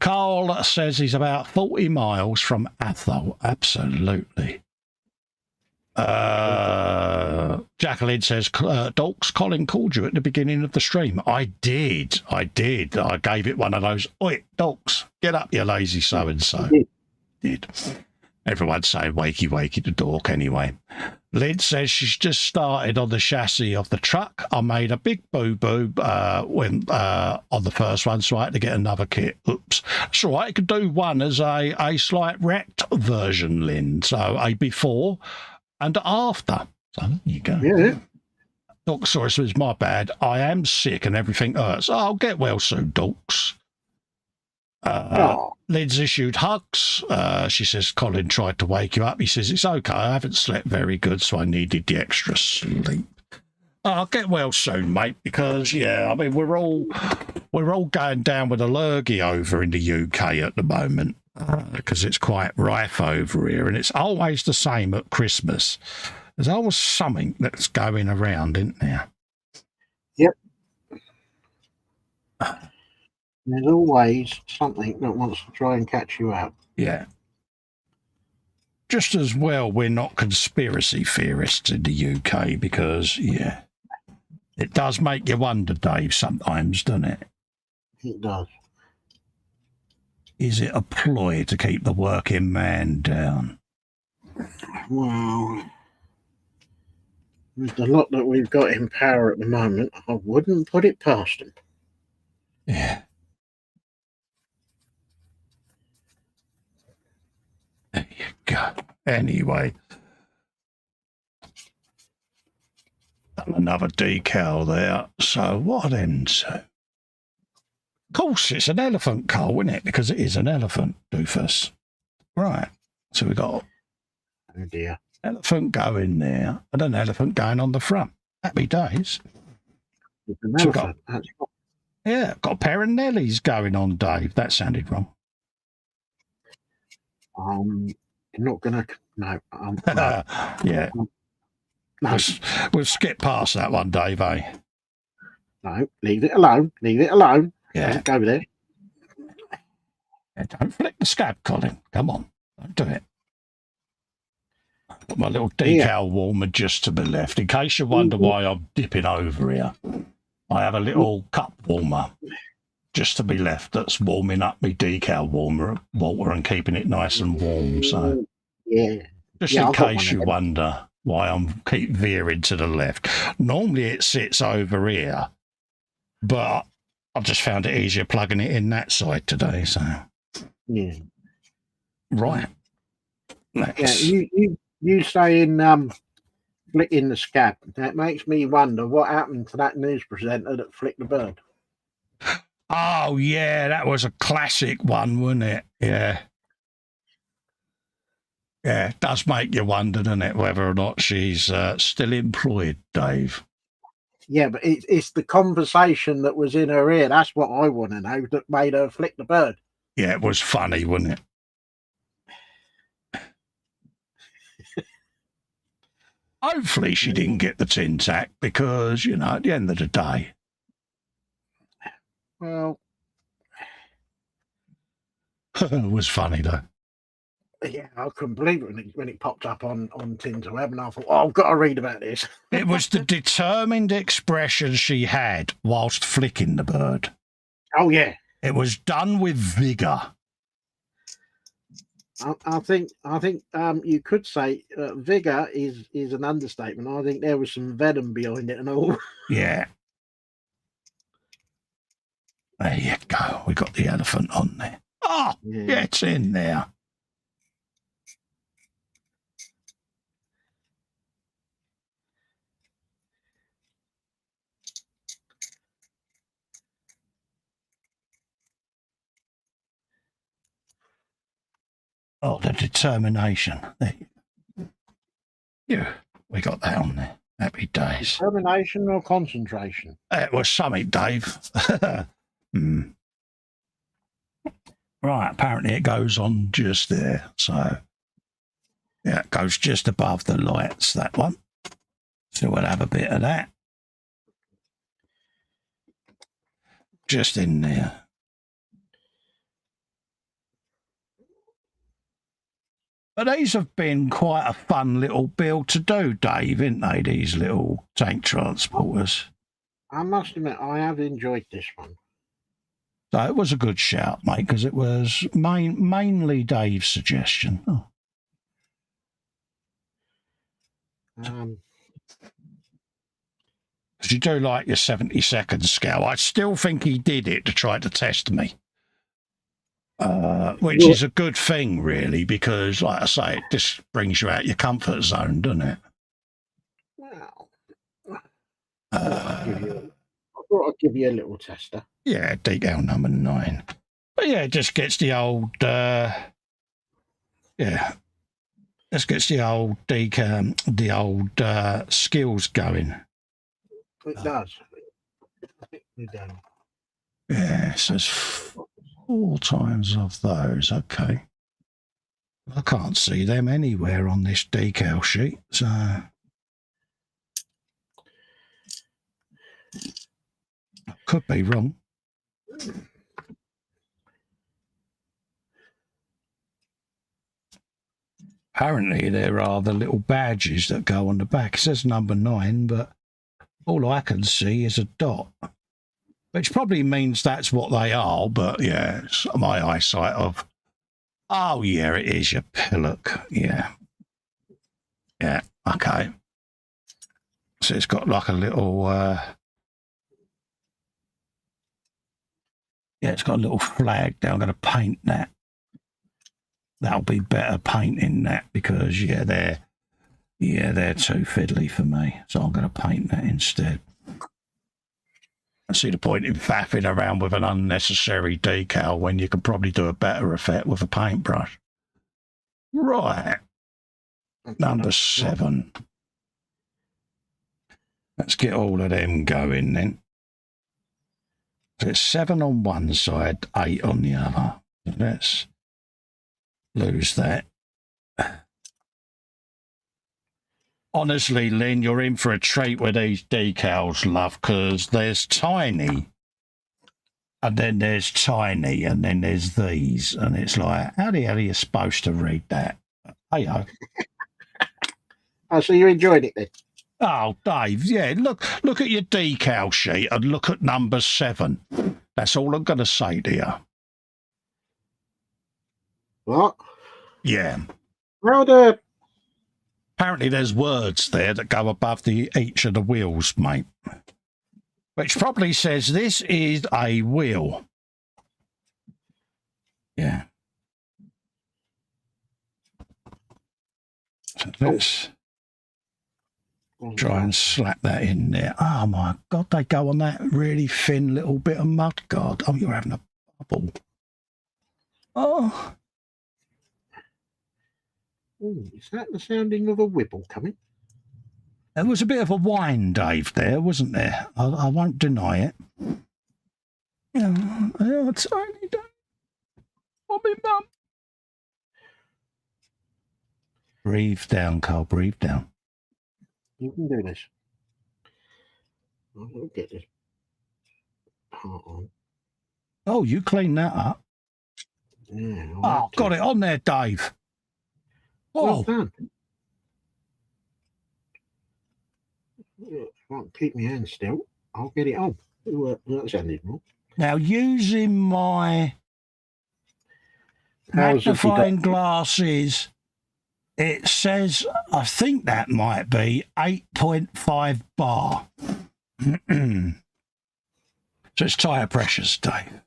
Carl says he's about 40 miles from Athol. Absolutely. Jacqueline says, Dolks, Colin called you at the beginning of the stream. I did. I gave it one of those, oi, Dolks, get up, you lazy so-and-so. Did. Everyone's saying wakey, wakey to Dork anyway. Lynn says she's just started on the chassis of the truck. I made a big boo-boo when on the first one, so I had to get another kit. Oops. That's all right. I could do one as a slight wrecked version, Lynn. So a before and after. So there you go. Yeah. Dork, sorry, so it's my bad. I am sick and everything hurts. I'll get well soon, Dorks. Lynn's issued hugs. She says Colin tried to wake you up. He says it's okay. I haven't slept very good, so I needed the extra sleep. I'll get well soon, mate. Because I mean we're all going down with a lurgy over in the UK at the moment because it's quite rife over here, and it's always the same at Christmas. There's always something that's going around, isn't there? Yep. There's always something that wants to try and catch you out. Yeah. Just as well we're not conspiracy theorists in the UK because, it does make you wonder, Dave, sometimes, doesn't it? It does. Is it a ploy to keep the working man down? Well, with the lot that we've got in power at the moment, I wouldn't put it past them. Yeah. There you go. Anyway. Done another decal there. So what then? So, of course, it's an elephant coal, isn't it? Because it is an elephant, doofus. Right. So we got Oh dear. elephant going there and an elephant going on the front. Happy days. It's an So elephant. That's Yeah, got a pair of Nellies going on, Dave. That sounded wrong. not gonna. No. Yeah. No, We'll skip past that one, Dave, eh? no, leave it alone. Leave it alone. Yeah. Don't go there. Yeah, don't flick the scab, Colin. Come on. Don't do it. Got my little decal warmer just to my left. In case you wonder why I'm dipping over here, I have a little cup warmer just to be left that's warming up my decal warmer water and keeping it nice and warm. So, yeah, just in case you wonder why I'm keep veering to the left. Normally it sits over here, but I've just found it easier plugging it in that side today. So, yeah, right. Let's... Yeah, you saying flicking the scab. That makes me wonder what happened to that news presenter that flicked the bird. Oh, yeah, that was a classic one, wasn't it? Yeah. Yeah, it does make you wonder, doesn't it, whether or not she's still employed, Dave. Yeah, but it's the conversation that was in her ear. That's what I want to know that made her flick the bird. Yeah, it was funny, wasn't it? Hopefully she didn't get the tin tack because, you know, at the end of the day. Well, it was funny, though. Yeah, I couldn't believe it when it popped up on Tin to Web, and I thought, oh, I've got to read about this. It was the determined expression she had whilst flicking the bird. Oh, yeah. It was done with vigour. I think you could say vigour is an understatement. I think there was some venom behind it and all. Yeah. There you go. We got the elephant on there. Oh, yeah. Get in there. Oh, the determination. Yeah, we got that on there. Happy days. Determination or concentration? It was something, Dave. Right, apparently it goes on just there. So, yeah, it goes just above the lights, that one. So we'll have a bit of that. Just in there. But these have been quite a fun little build to do, Dave, haven't they, these little tank transporters? I must admit, I have enjoyed this one. So it was a good shout, mate, because it was mainly Dave's suggestion. Oh. Because you do like your 70-second scale. I still think he did it to try to test me. Which is a good thing, really, because, like I say, it just brings you out your comfort zone, doesn't it? Well, I thought I'd give you a little tester. Yeah, decal number 9. But yeah, it just gets the old, just gets the old skills going. It does. It does. Yeah, so it's 4 times of those. Okay. I can't see them anywhere on this decal sheet, so I could be wrong. Apparently there are the little badges that go on the back. It says number 9, but all I can see is a dot, which probably means that's what they are, but yeah, it's my eyesight of, oh yeah, it is your pillock. Yeah. Yeah, okay. So it's got like a little, it's got a little flag there. I'm going to paint that. That'll be better painting that because, they're too fiddly for me. So I'm going to paint that instead. I see the point in faffing around with an unnecessary decal when you can probably do a better effect with a paintbrush. Right. Number 7. Let's get all of them going then. So it's 7 on one side, 8 on the other. So let's lose that. Honestly, Lynn, you're in for a treat with these decals, love, because there's tiny, and then there's tiny, and then there's these, and it's like, how the hell are you supposed to read that? Hey-ho. Oh, so you enjoyed it then? Oh, Dave, yeah, look at your decal sheet and look at number 7. That's all I'm going to say to you. What? Yeah. How the... Apparently there's words there that go above each of the wheels, mate. Which probably says this is a wheel. Yeah. So let's try and slap that in there. Oh, my God, they go on that really thin little bit of mud guard. Oh, you're having a bubble. Oh. Ooh, is that the sounding of a whibble coming? There was a bit of a whine, Dave, there, wasn't there? I won't deny it. Oh, tiny Dave. Oh, my mum. Breathe down, Carl, breathe down. You can do this. I'll get this part on. Oh, you clean that up. Yeah, Oh, got it on there, Dave. Well Oh, done. Yeah, can't keep my hand still. I'll get it on. That sounded wrong. now using my How's it magnifying glasses, it says, I think that might be 8.5 bar. So it's tire pressures, Dave.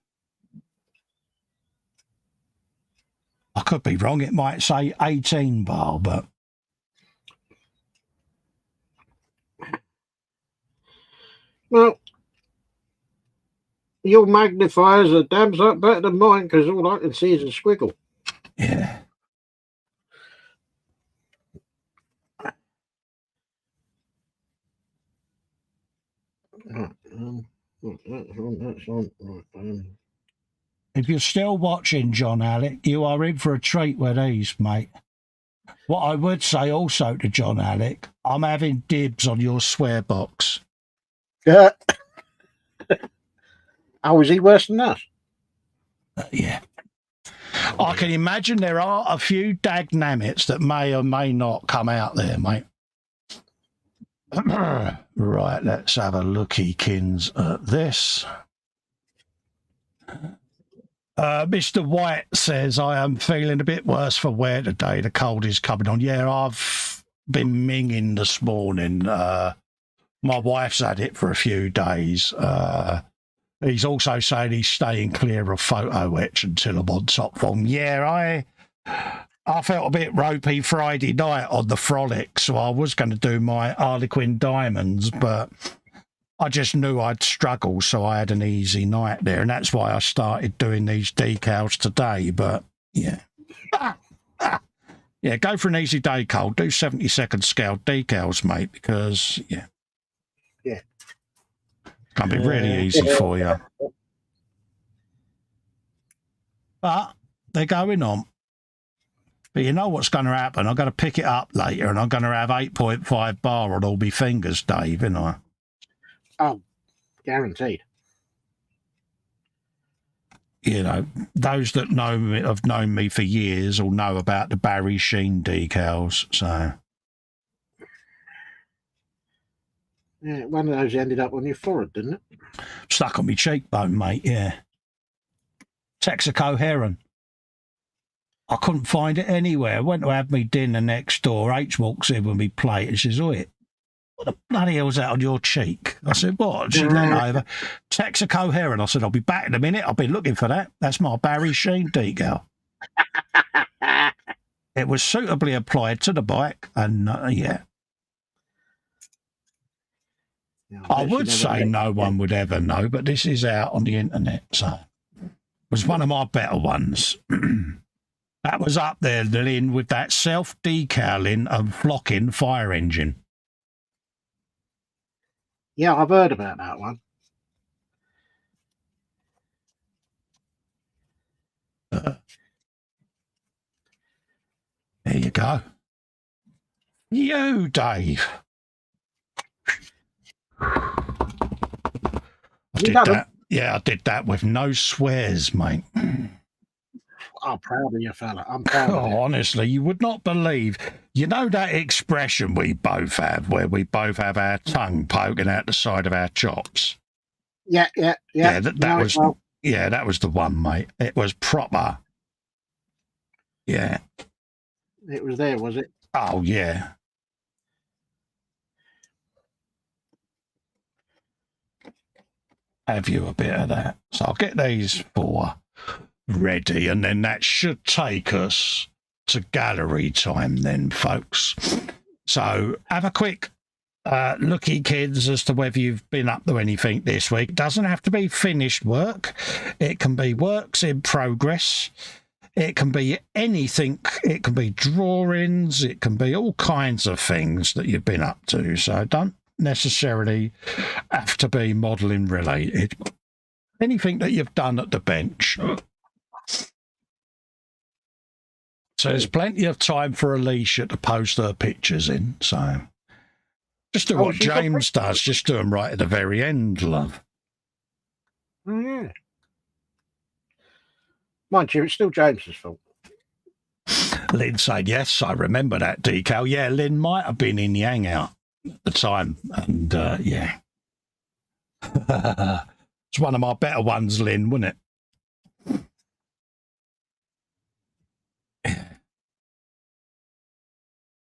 I could be wrong. It might say 18 bar, but Well, your magnifiers are damn sight better than mine because all I can see is a squiggle. yeah. That's on. Right, If you're still watching, John Alec, you are in for a treat with these, mate. What I would say also to John Alec, I'm having dibs on your swear box. Oh, is he worse than us? Yeah. I can imagine there are a few dagnammits that may or may not come out there, mate. Right, let's have a lookykins at this. Mr. White says, I am feeling a bit worse for wear today. The cold is coming on. Yeah, I've been minging this morning. My wife's had it for a few days. He's also saying he's staying clear of photo etch until I'm on top form. Yeah, I felt a bit ropey Friday night on the Frolic, so I was going to do my Harlequin Diamonds, but I just knew I'd struggle, so I had an easy night there, and that's why I started doing these decals today, but yeah. Yeah, go for an easy day, Cole. Do 70-second scale decals, mate, because, yeah. Yeah. It's going to be really easy for you. But they're going on. But you know what's going to happen? I'm going to pick it up later, and I'm going to have 8.5 bar on all my fingers, Dave, ain't I? Oh, guaranteed. You know, those that know me, have known me for years will know about the Barry Sheen decals. So, Yeah, one of those ended up on your forehead, didn't it? stuck on my cheekbone, mate. Yeah. Texaco Heron. I couldn't find it anywhere. I went to have me dinner next door. H walks in with me plate and says, "Oi, what the bloody hell's that on your cheek?" I said, "What?" She leant over. Texaco Heron. I said, "I'll be back in a minute. I've been looking for that. That's my Barry Sheen decal." It was suitably applied to the bike, and yeah. I would say no one would ever know, but this is out on the internet, so it was one of my better ones. That was up there, Lynn, with that self-decaling and flocking fire engine. Yeah, I've heard about that one. There you go. You, Dave. I did that. Yeah, I did that with no swears, mate. I'm proud of you, fella. I'm proud of you. Honestly, you would not believe. You know that expression we both have, where we both have our tongue poking out the side of our chops? Yeah. That was that was the one, mate. It was proper. Yeah. It was there, was it? Oh, yeah. Have you a bit of that? So I'll get these 4 ready, and then that should take us to gallery time then, folks. So have a quick looky, kids, as to whether you've been up to anything this week. It doesn't have to be finished work. It can be works in progress. It can be anything. It can be drawings. It can be all kinds of things that you've been up to. So don't necessarily have to be modelling related. Anything that you've done at the bench. So there's plenty of time for Alicia to post her pictures in. So just do what James does. Just do them right at the very end, love. Oh, yeah. Mind you, it's still James's fault. Lynn said, yes, I remember that decal. Yeah, Lynn might have been in the hangout at the time. And, yeah. It's one of my better ones, Lynn, wasn't it?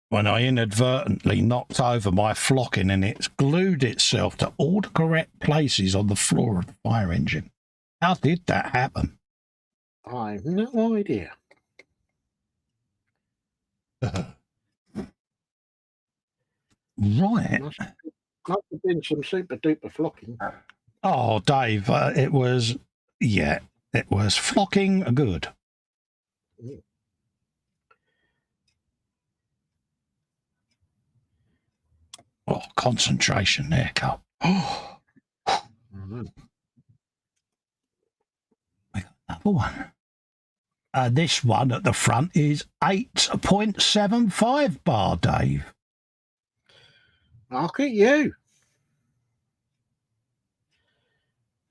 When I inadvertently knocked over my flocking and it's glued itself to all the correct places on the floor of the fire engine. How did that happen? I've no idea. Right. Must have been some super duper flocking. Oh, Dave, it was flocking good. Oh, concentration there, Carl. Oh. We got another one. This one at the front is 8.75 bar, Dave. Look at you.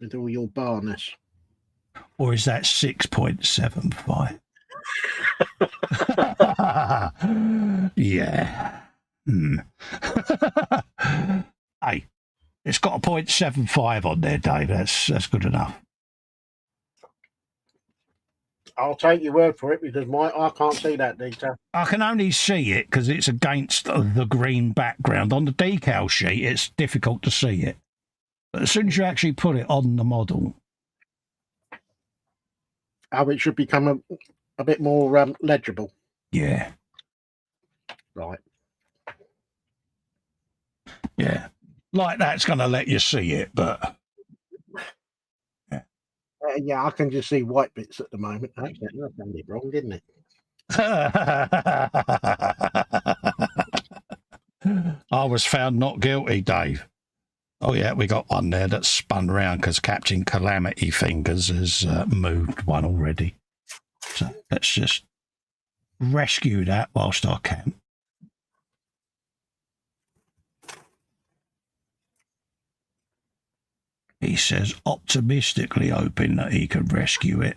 With all your barness. Or is that 6.75? Yeah. Hey, it's got a 0.75 on there, Dave. That's good enough. I'll take your word for it because I can't see that detail. I can only see it because it's against the green background. On the decal sheet, it's difficult to see it. But as soon as you actually put it on the model... Oh, it should become a bit more legible. Yeah. Right. Yeah. Like that's going to let you see it, but... Yeah, I can just see white bits at the moment. That sounded wrong, didn't it? I was found not guilty, Dave. Oh, yeah, we got one there that's spun round because Captain Calamity Fingers has moved one already. So let's just rescue that whilst I can. He says optimistically hoping that he can rescue it.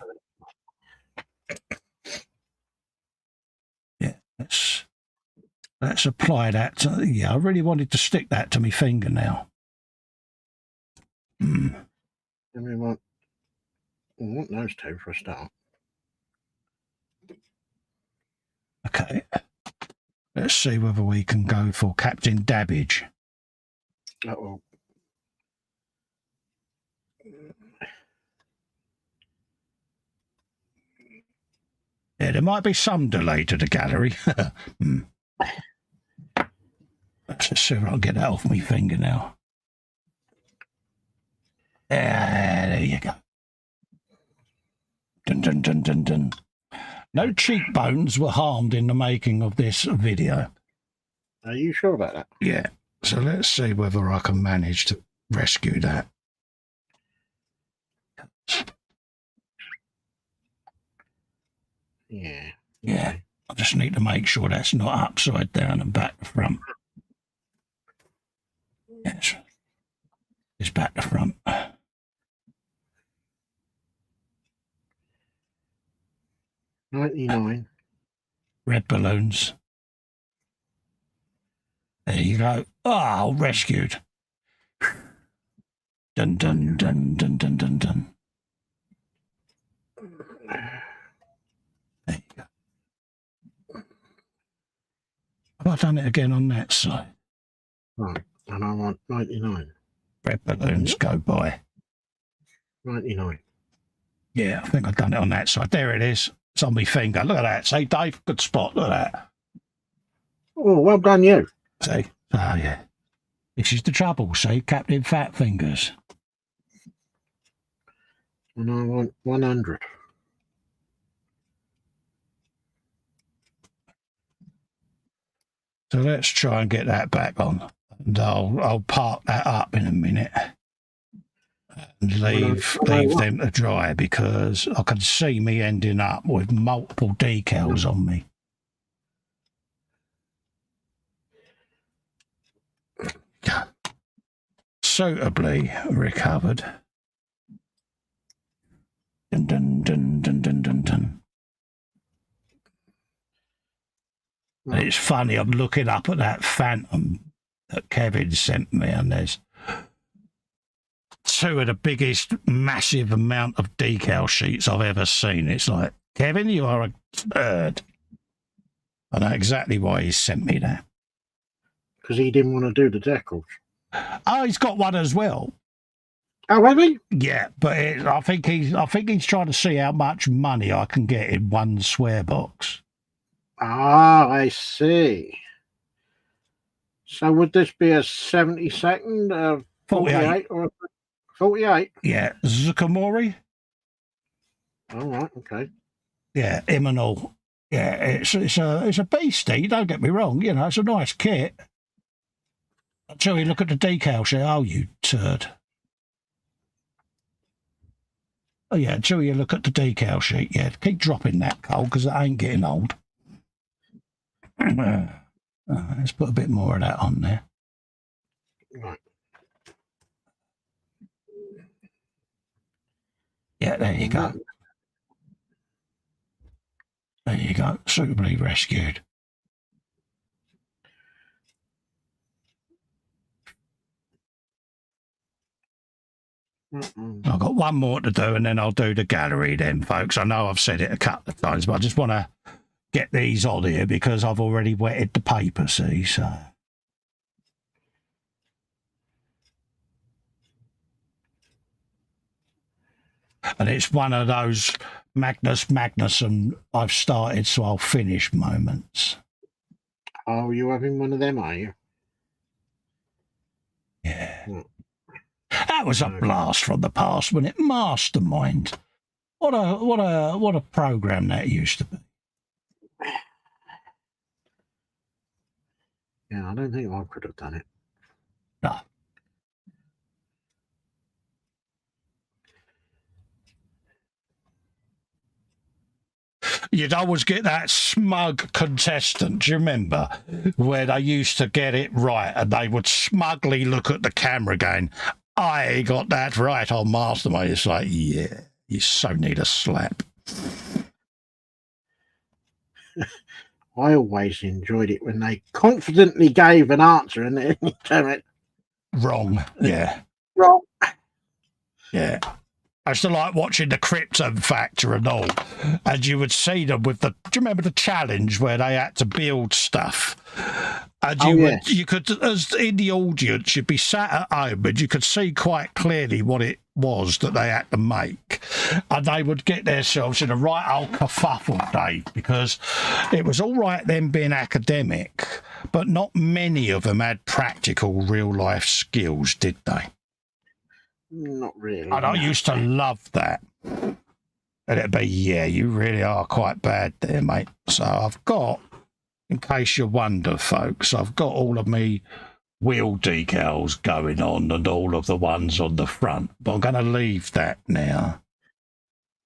Yeah, let's apply that to... Yeah, I really wanted to stick that to my finger now. And we want those two for a start. Okay. Let's see whether we can go for Captain Dabbage. Uh-oh. Yeah, there might be some delay to the gallery. Let's just see if I can get that off my finger now. There you go. Dun, dun, dun, dun, dun. No cheekbones were harmed in the making of this video. Are you sure about that? Yeah. So let's see whether I can manage to rescue that. Yeah. Yeah. I'll just just need to make sure that's not upside down and back to front. Yes, it's back to front. 99. Red balloons. There you go. Oh, rescued. Dun dun dun dun dun dun dun. There you go. Have I done it again on that side? Right, and I want 99. Red balloons go by. 99. Yeah, I think I've done it on that side. There it is. It's on my finger. Look at that. See, Dave? Good spot. Look at that. Oh, well done, you. See? Oh, yeah. This is the trouble, see? Captain Fat Fingers. And I want 100. So let's try and get that back on. And I'll park that up in a minute. And leave them to dry because I can see me ending up with multiple decals on me. Suitably recovered. Dun dun dun dun dun dun dun. And it's funny, I'm looking up at that Phantom that Kevin sent me, and there's two of the biggest massive amount of decal sheets I've ever seen. It's like, Kevin, you are a turd. I know exactly why he sent me that. Because he didn't want to do the decals. Oh, he's got one as well. Oh, have he? Yeah, but I think he's trying to see how much money I can get in one swear box. Ah, I see. So would this be a 72nd, 48 or 48? Yeah, Zucamori. All right, okay. Yeah, Imanol. Yeah, it's a beastie. Don't get me wrong. You know, it's a nice kit. Until you look at the decal sheet. Oh, you turd. Oh yeah, until you look at the decal sheet. Yeah, keep dropping that, Cole, because it ain't getting old. Let's put a bit more of that on there. Right. Yeah, there you go. There you go. Suitably rescued. I've got one more to do and then I'll do the gallery then, folks. I know I've said it a couple of times, but I just want to get these on here because I've already wetted the paper, see, so. And it's one of those Magnus and I've started so I'll finish moments. Oh, you having one of them, are you? Yeah. That was a blast from the past, wasn't it? Mastermind. What a program that used to be. Yeah, I don't think I could have done it. No. You'd always get that smug contestant, do you remember? Where they used to get it right and they would smugly look at the camera going, I got that right on Mastermind. It's like, yeah, you so need a slap. I always enjoyed it when they confidently gave an answer and then you tell it wrong. Yeah. Wrong. Yeah. I used to like watching the Crypto Factor and all, and you would see them with the. Do you remember the challenge where they had to build stuff? And you could, as in the audience, you'd be sat at home and you could see quite clearly what it was that they had to make, and they would get themselves in a right old kerfuffle, Dave, because it was all right them being academic, but not many of them had practical real life skills, did they? Not really. And I used to love that. And it'd be, yeah, you really are quite bad there, mate. So I've got, in case you wonder, folks, I've got all of me wheel decals going on and all of the ones on the front. But I'm going to leave that now.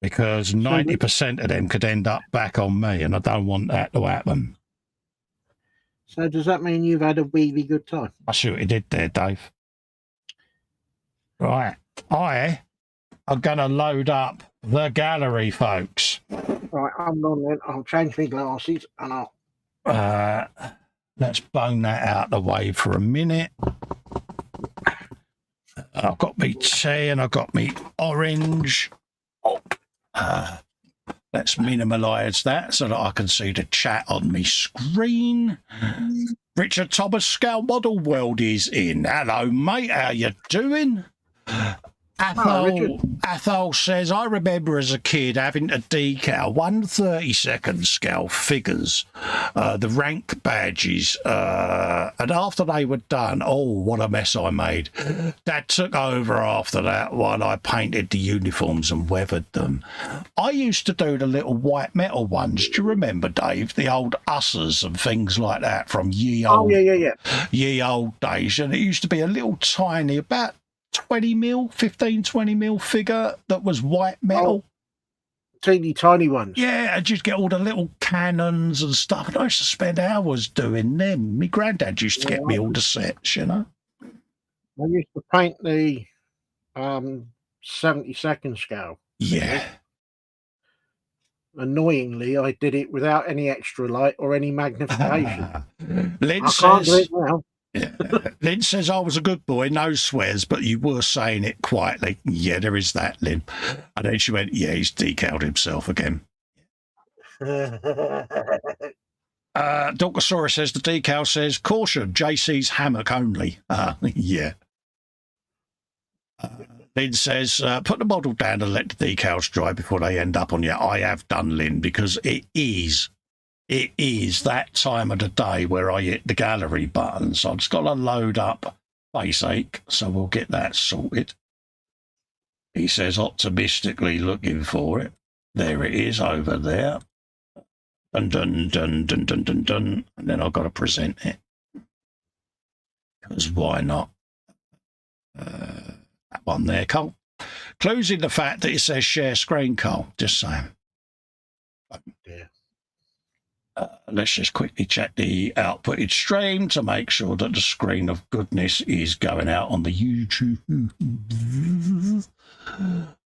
because 90% of them could end up back on me, and I don't want that to happen. So does that mean you've had a really good time? I see what you did there, Dave. Right. I am going to load up the gallery, folks. Right, I'm on then. I'll change my glasses and I'll... Let's bone that out the way for a minute. I've got me tea and I've got me orange. Let's minimalise that so that I can see the chat on my screen. Richard Thomas Scale Model World is in. Hello, mate. How you doing? Athol says, I remember as a kid having to decal 1/32 scale figures, the rank badges, and after they were done, oh, what a mess I made. Dad took over after that while I painted the uniforms and weathered them. I used to do the little white metal ones. Do you remember, Dave? The old ussers and things like that from ye old days. And it used to be a little tiny, about 20 mil, 15, 20 mil figure that was white metal. Teeny tiny ones. Yeah, and you'd get all the little cannons and stuff. And I used to spend hours doing them. My granddad used to get me all the sets, you know. I used to paint the 72nd scale. Yeah. Annoyingly, I did it without any extra light or any magnification. Lynn says, Lynn says, I was a good boy, no swears, but you were saying it quietly. Yeah, there is that, Lynn. And then she went, yeah, he's decaled himself again. Dorkosaurus says, the decal says, caution, JC's hammock only. Yeah. Lynn says, put the model down and let the decals dry before they end up on you. I have done, Lynn, because it is that time of the day where I hit the gallery button. So I've just got to load up Face Ache, so we'll get that sorted. He says, optimistically looking for it. There it is over there. Dun, dun, dun, dun, dun, dun, dun. And then I've got to present it. Because why not? That one there, Cole. Clues in the fact that it says share screen, Cole. Just saying. Yeah. Let's just quickly check the outputted stream to make sure that the screen of goodness is going out on the YouTube.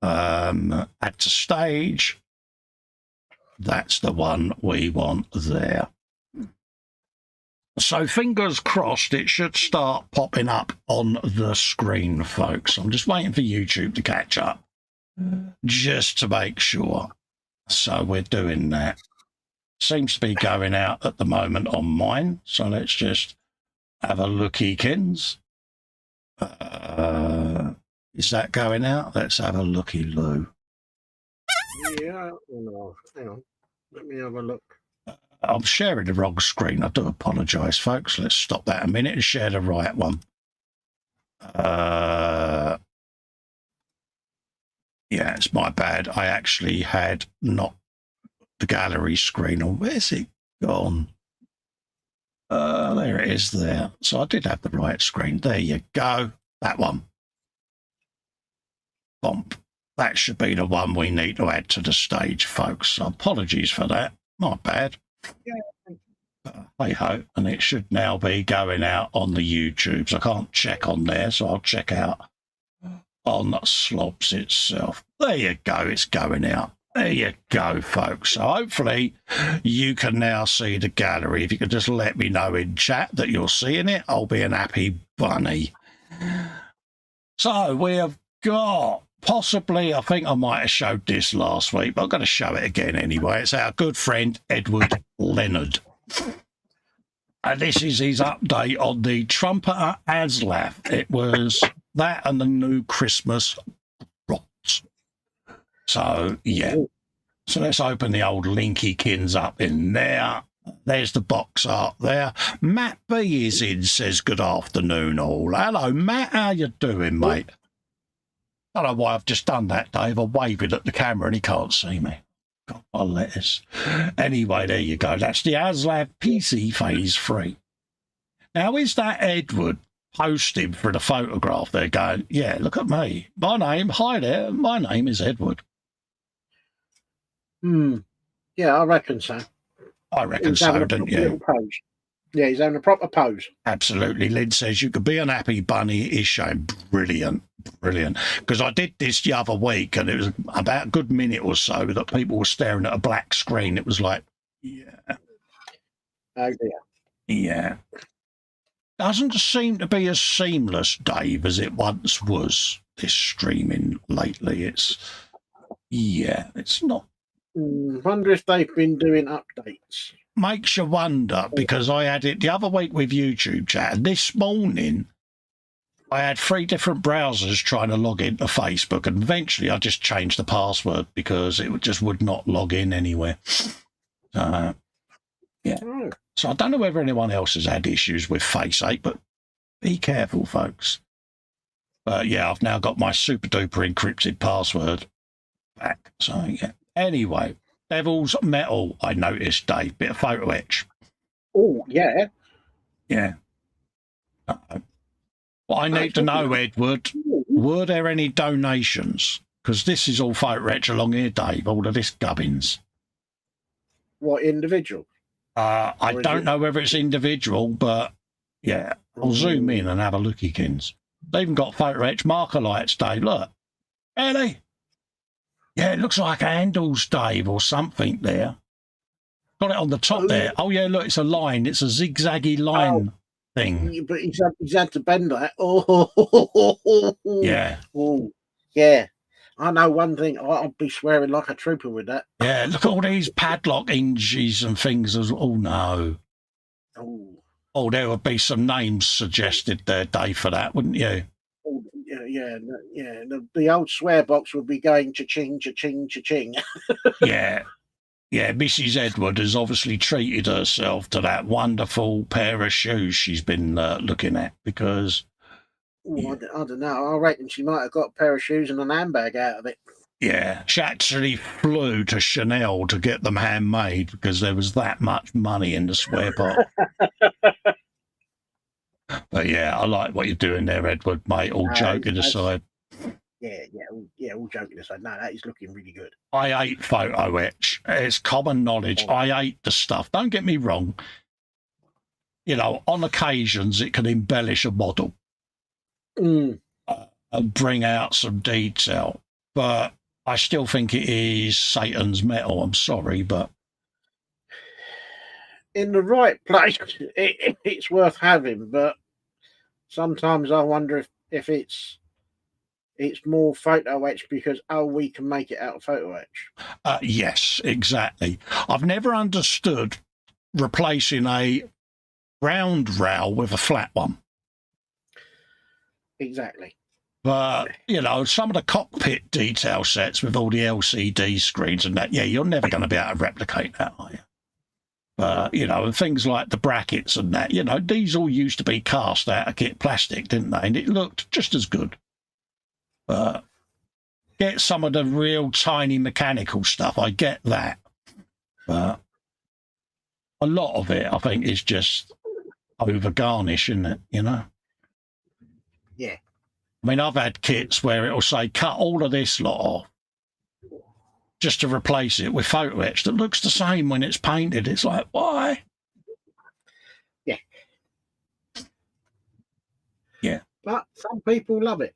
Add to stage. That's the one we want there. So fingers crossed it should start popping up on the screen, folks. I'm just waiting for YouTube to catch up just to make sure. So we're doing that. Seems to be going out at the moment on mine. So let's just have a looky, Kins. Is that going out? Let's have a looky, Lou. Yeah, hang on. Let me have a look. I'm sharing the wrong screen. I do apologise, folks. Let's stop that a minute and share the right one. Yeah, it's my bad. I actually had not the gallery screen on. Where's it gone? There it is there. So I did have the right screen. There you go. That one. Bump. That should be the one we need to add to the stage, folks. So apologies for that. My bad. Yeah. Hey ho. And it should now be going out on the YouTubes. I can't check on there, so I'll check out on Slobs itself. There you go. It's going out. There you go, folks. So hopefully you can now see the gallery. If you could just let me know in chat that you're seeing it, I'll be an happy bunny. So we have got possibly, I think I might have showed this last week, but I'm going to show it again anyway. It's our good friend Edward Leonard. And this is his update on the trumpeter Aslaf. It was that and the new Christmas rots. So, yeah. So let's open the old Linkykins up in there. There's the box art there. Matt B is in, says good afternoon all. Hello, Matt. How you doing, mate? I don't know why I've just done that, Dave. I'm waving at the camera and he can't see me. Got my letters. Anyway, there you go. That's the Aslaf PC Phase 3. Now, is that Edward posting for the photograph there going, yeah, look at me. My name, hi there, my name is Edward. Yeah, I reckon so. I reckon He's having so, a don't proper little you? pose. Yeah, he's having a proper pose. Absolutely. Lynn says you could be an happy bunny. It is showing. Brilliant. Brilliant. Because I did this the other week and it was about a good minute or so that people were staring at a black screen. It was like, yeah. Oh dear. Yeah. Doesn't seem to be as seamless, Dave, as it once was, this streaming lately. It's not. Wonder if they've been doing updates. Makes you wonder, because I had it the other week with YouTube chat, and this morning I had 3 different browsers trying to log into Facebook, and eventually I just changed the password because it just would not log in anywhere. Yeah. Oh. So I don't know whether anyone else has had issues with Face 8, but be careful, folks. But yeah, I've now got my super duper encrypted password back. So yeah. Anyway, Devil's Metal, I noticed, Dave. Bit of photo etch. Oh, yeah. Yeah. What I need to know, Edward, were there any donations? Because this is all photo etch along here, Dave, all of this gubbins. What, individual? I don't know whether it's individual, but yeah, I'll zoom in and have a looky, kins. They even got photo etch marker lights, Dave. Look. Ellie. Yeah, it looks like handles, Dave, or something there. Got it on the top there. Oh, yeah, look, it's a line. It's a zigzaggy line thing. But he's had to bend that. Oh, yeah. Oh, yeah. I know one thing. I'd be swearing like a trooper with that. Yeah, look at all these padlock hinges and things. Oh, no. Oh, there would be some names suggested there, Dave, for that, wouldn't you? Oh, yeah. The old swear box would be going cha-ching, cha-ching, cha-ching. Yeah. Yeah, Mrs. Edward has obviously treated herself to that wonderful pair of shoes she's been looking at because... I don't know. I reckon she might have got a pair of shoes and an handbag out of it. Yeah, she actually flew to Chanel to get them handmade because there was that much money in the swear pot. But yeah, I like what you're doing there, Edward, mate, all joking aside. Yeah, all joking aside. No, that is looking really good. I hate photo etch. It's common knowledge. I hate the stuff. Don't get me wrong. You know, on occasions it can embellish a model and bring out some detail. But I still think it is Satan's metal. I'm sorry, but... In the right place, it's worth having. But sometimes I wonder if it's more photo etch because, we can make it out of photo etch. Yes, exactly. I've never understood replacing a round rail with a flat one. Exactly. But, you know, some of the cockpit detail sets with all the LCD screens and that, yeah, you're never going to be able to replicate that, are you? But, you know, and things like the brackets and that, you know, these all used to be cast out of kit plastic, didn't they? And it looked just as good. But get some of the real tiny mechanical stuff. I get that. But a lot of it, I think, is just over garnish, isn't it? You know? Yeah. I mean, I've had kits where it'll say, cut all of this lot off just to replace it with photo etch that looks the same when it's painted. It's like, why? Yeah. Yeah. But some people love it.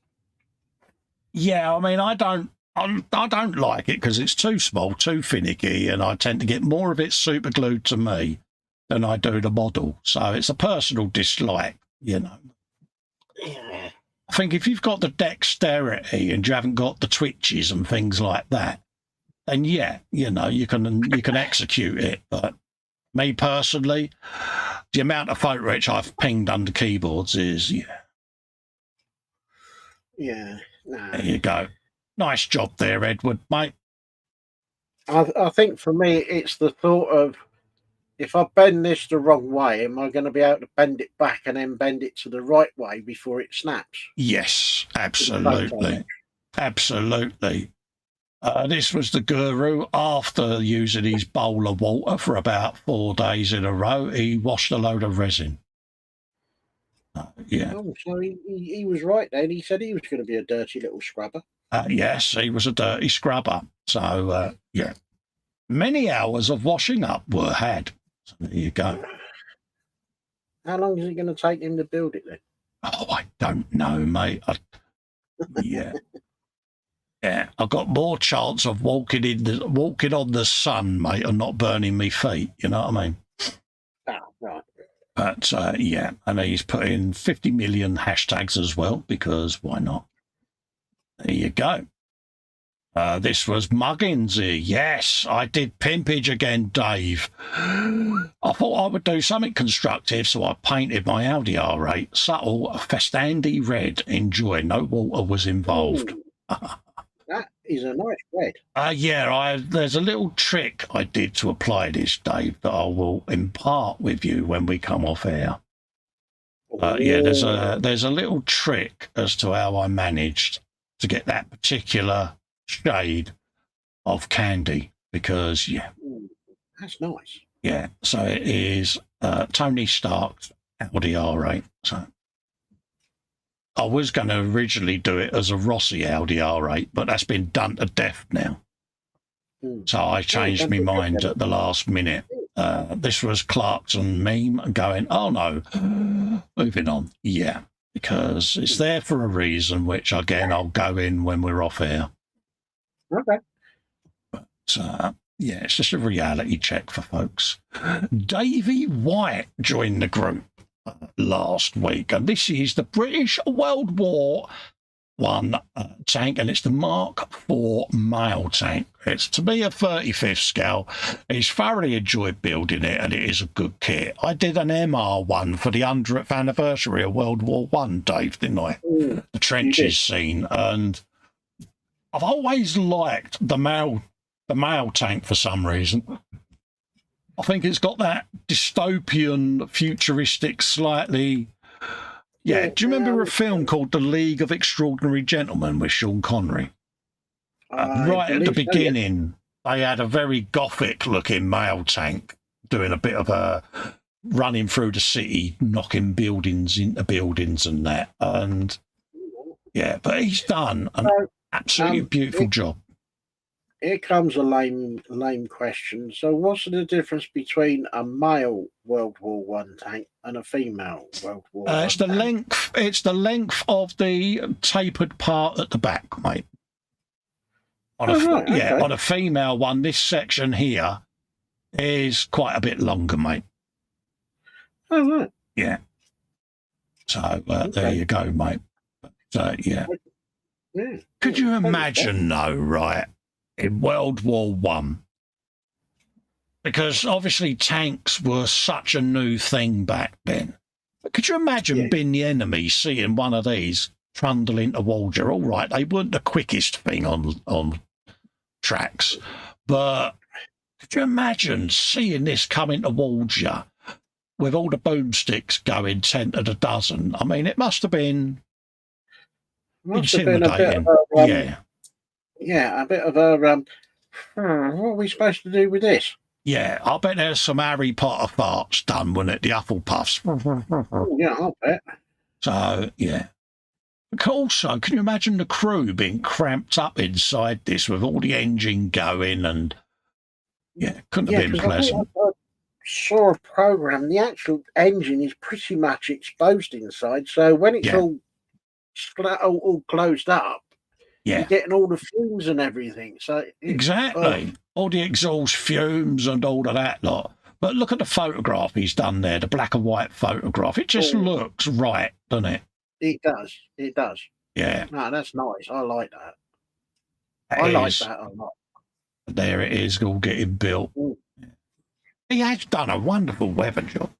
Yeah, I mean, I don't like it because it's too small, too finicky, and I tend to get more of it super glued to me than I do the model. So it's a personal dislike, you know. Yeah. I think if you've got the dexterity and you haven't got the twitches and things like that, then yeah, you know, you can execute it. But me personally, the amount of photo etch I've pinged under keyboards is Yeah. Nah. There you go. Nice job there, Edward, mate. I think for me, it's the thought of, if I bend this the wrong way, am I going to be able to bend it back and then bend it to the right way before it snaps? Yes, absolutely. Absolutely. This was the guru. After using his bowl of water for about 4 days in a row, he washed a load of resin. Yeah. Oh, so he was right then. He said he was going to be a dirty little scrubber. Yes, he was a dirty scrubber. So, yeah. Many hours of washing up were had. So there you go. How long is it going to take him to build it then? Oh, I don't know, mate. Yeah. Yeah, I've got more chance of walking on the sun, mate, and not burning me feet. You know what I mean? Oh, right. But yeah, and he's put in 50 million hashtags as well, because why not? There you go. This was Mugginsy. Yes, I did pimpage again, Dave. I thought I would do something constructive, so I painted my Audi R8 subtle Festandy red. Enjoy. No water was involved. That is a nice red. Yeah, there's a little trick I did to apply this, Dave, that I will impart with you when we come off air. Yeah, there's a little trick as to how I managed to get that particular shade of candy, because yeah, that's nice. Yeah, so it is Tony Stark's Audi R8. So I was going to originally do it as a Rossi Audi R8, but that's been done to death now. So I changed my mind at the last minute. This was Clarkson meme going, oh no, moving on. Yeah, because it's there for a reason, which again, I'll go in when we're off air. Okay. But yeah, it's just a reality check for folks. Davey White joined the group last week, and this is the British World War I tank, and it's the Mark IV mail tank. It's to be a 35th scale. He's thoroughly enjoyed building it, and it is a good kit. I did an MR1 for the 100th anniversary of World War I, Dave, didn't I? The trenches scene, and I've always liked the mail tank for some reason. I think it's got that dystopian, futuristic, slightly... Yeah, do you remember a film called The League of Extraordinary Gentlemen with Sean Connery? Right at the beginning, they had a very gothic-looking mail tank doing a bit of a running through the city, knocking buildings into buildings and that. And yeah, but he's done an absolutely beautiful job. Here comes a lame question. So what's the difference between a male World War I tank and a female World War I it's the tank? It's the length of the tapered part at the back, mate. On a female one, this section here is quite a bit longer, mate. Oh, right. Yeah. So there you go, mate. Yeah. Could you imagine, though, right? In World War I, because obviously tanks were such a new thing back then. But could you imagine being the enemy, seeing one of these trundle into towards you? All right, they weren't the quickest thing on tracks, but could you imagine seeing this coming towards you with all the boomsticks going 10 to the dozen? I mean, it must have been intimidating. Yeah, a bit of a, what are we supposed to do with this? Yeah, I bet there's some Harry Potter farts done, wasn't it? The Hufflepuffs. Yeah, I'll bet. So, yeah. Also, can you imagine the crew being cramped up inside this with all the engine going and, yeah, couldn't have been pleasant. I saw a program, the actual engine is pretty much exposed inside, so when it's all closed up, you're getting all the fumes and everything. So exactly. All the exhaust fumes and all of that lot. But look at the photograph he's done there, the black and white photograph. It just looks right, doesn't it? It does. It does. Yeah. No, that's nice. I like that. I like that a lot. There it is, all getting built. He has done a wonderful weather job.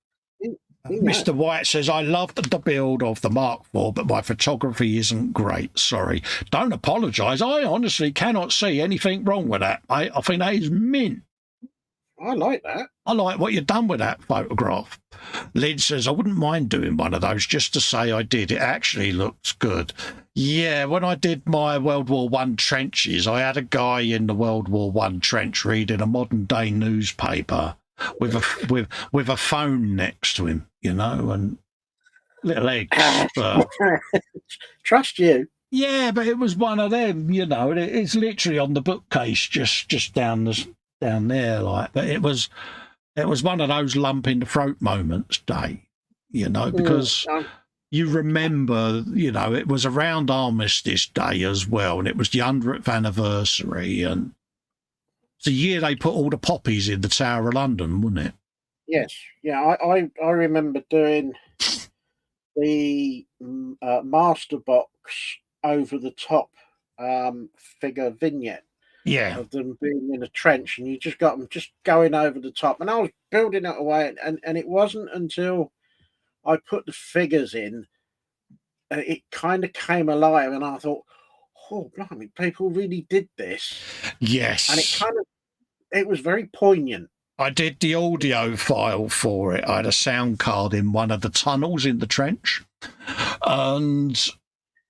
Mr. White says, I loved the build of the Mark IV, but my photography isn't great. Sorry. Don't apologise. I honestly cannot see anything wrong with that. I think that is mint. I like that. I like what you've done with that photograph. Lynn says, I wouldn't mind doing one of those just to say I did. It actually looks good. Yeah, when I did my World War I trenches, I had a guy in the World War I trench reading a modern-day newspaper with a phone next to him, you know, and little eggs. Trust you. Yeah, but it was one of them, you know. It's literally on the bookcase, just down down there, like. But it was one of those lump in the throat moments, Dave. You know, because you remember, you know, it was around Armistice Day as well, and it was the 100th anniversary, and it's the year they put all the poppies in the Tower of London, wasn't it? Yes, yeah. I remember doing the master box over the top figure vignette. Yeah. Of them being in a trench, and you just got them just going over the top. And I was building it away, and it wasn't until I put the figures in, it kind of came alive, and I thought, oh, blimey, people really did this. Yes. And it was very poignant. I did the audio file for it. I had a sound card in one of the tunnels in the trench, and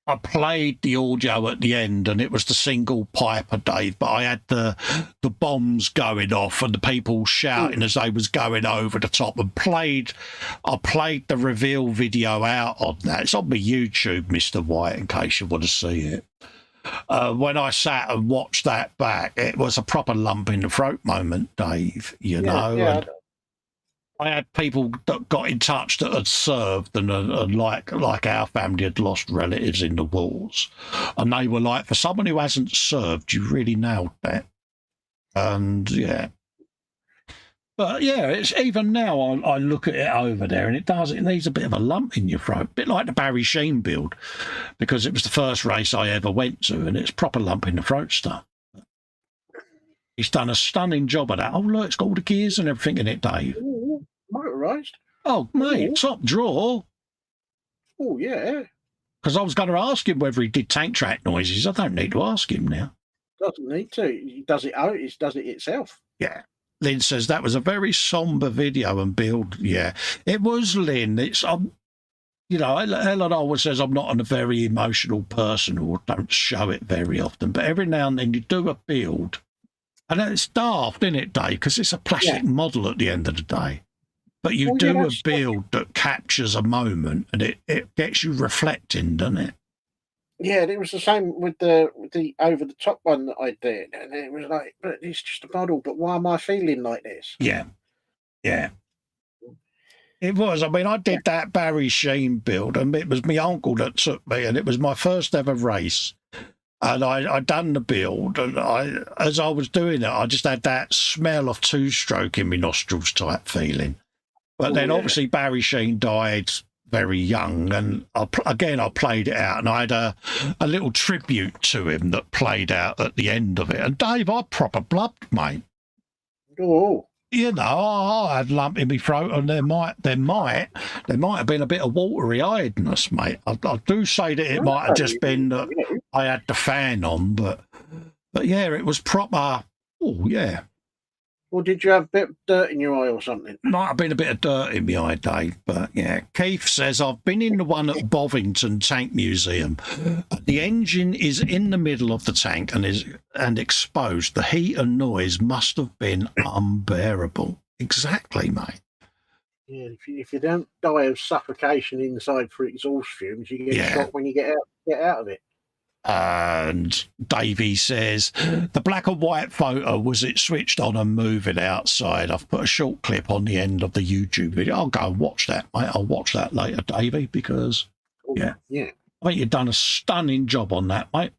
I played the audio at the end, and it was the single Piper, Dave, but I had the bombs going off and the people shouting as they was going over the top, and I played the reveal video out on that. It's on my YouTube, Mr. White, in case you want to see it. When I sat and watched that back, it was a proper lump in the throat moment, Dave, you know. Yeah. And I had people that got in touch that had served, and like our family had lost relatives in the wars, and they were like, for someone who hasn't served, you really nailed that. And yeah, but yeah, it's even now I look at it over there, and it needs a bit of a lump in your throat, a bit like the Barry Sheen build, because it was the first race I ever went to, and it's proper lump in the throat stuff. He's done a stunning job of that. Oh, look, it's got all the gears and everything in it, Dave. Ooh, motorised. Oh, mate, top draw. Oh, yeah. Because I was going to ask him whether he did tank track noises. I don't need to ask him now. Doesn't need to. He does it out. He does it itself. Yeah. Lynn says that was a very sombre video and build. Yeah, it was, Lynn. It's, you know, Ellen always says I'm not a very emotional person or don't show it very often. But every now and then you do a build. And it's daft, isn't it, Dave? Because it's a plastic model at the end of the day. But you do a build that captures a moment, and it gets you reflecting, doesn't it? Yeah, it was the same with the over the top one that I did, and it was like, but it's just a model. But why am I feeling like this? Yeah, yeah. It was. I mean, I did that Barry Sheen build, and it was my uncle that took me, and it was my first ever race. And I done the build, and as I was doing it, I just had that smell of two-stroke in my nostrils type feeling. But then obviously Barry Sheen died very young, and I played it out, and I had a little tribute to him that played out at the end of it. And Dave, I proper blubbed, mate. Oh. You know, I had lump in my throat, and there might have been a bit of watery eyedness, mate. I do say that it might have just been that I had the fan on, but yeah, it was proper. Oh yeah. Or did you have a bit of dirt in your eye or something? Might have been a bit of dirt in my eye, Dave, but yeah. Keith says, I've been in the one at Bovington Tank Museum. The engine is in the middle of the tank and exposed. The heat and noise must have been unbearable. Exactly, mate. Yeah, if you don't die of suffocation inside for exhaust fumes, you get shot when you get out of it. And Davey says, the black and white photo, was it switched on and moving outside? I've put a short clip on the end of the YouTube video. I'll go and watch that, mate. I'll watch that later, Davey, because, yeah. I think you've done a stunning job on that, mate.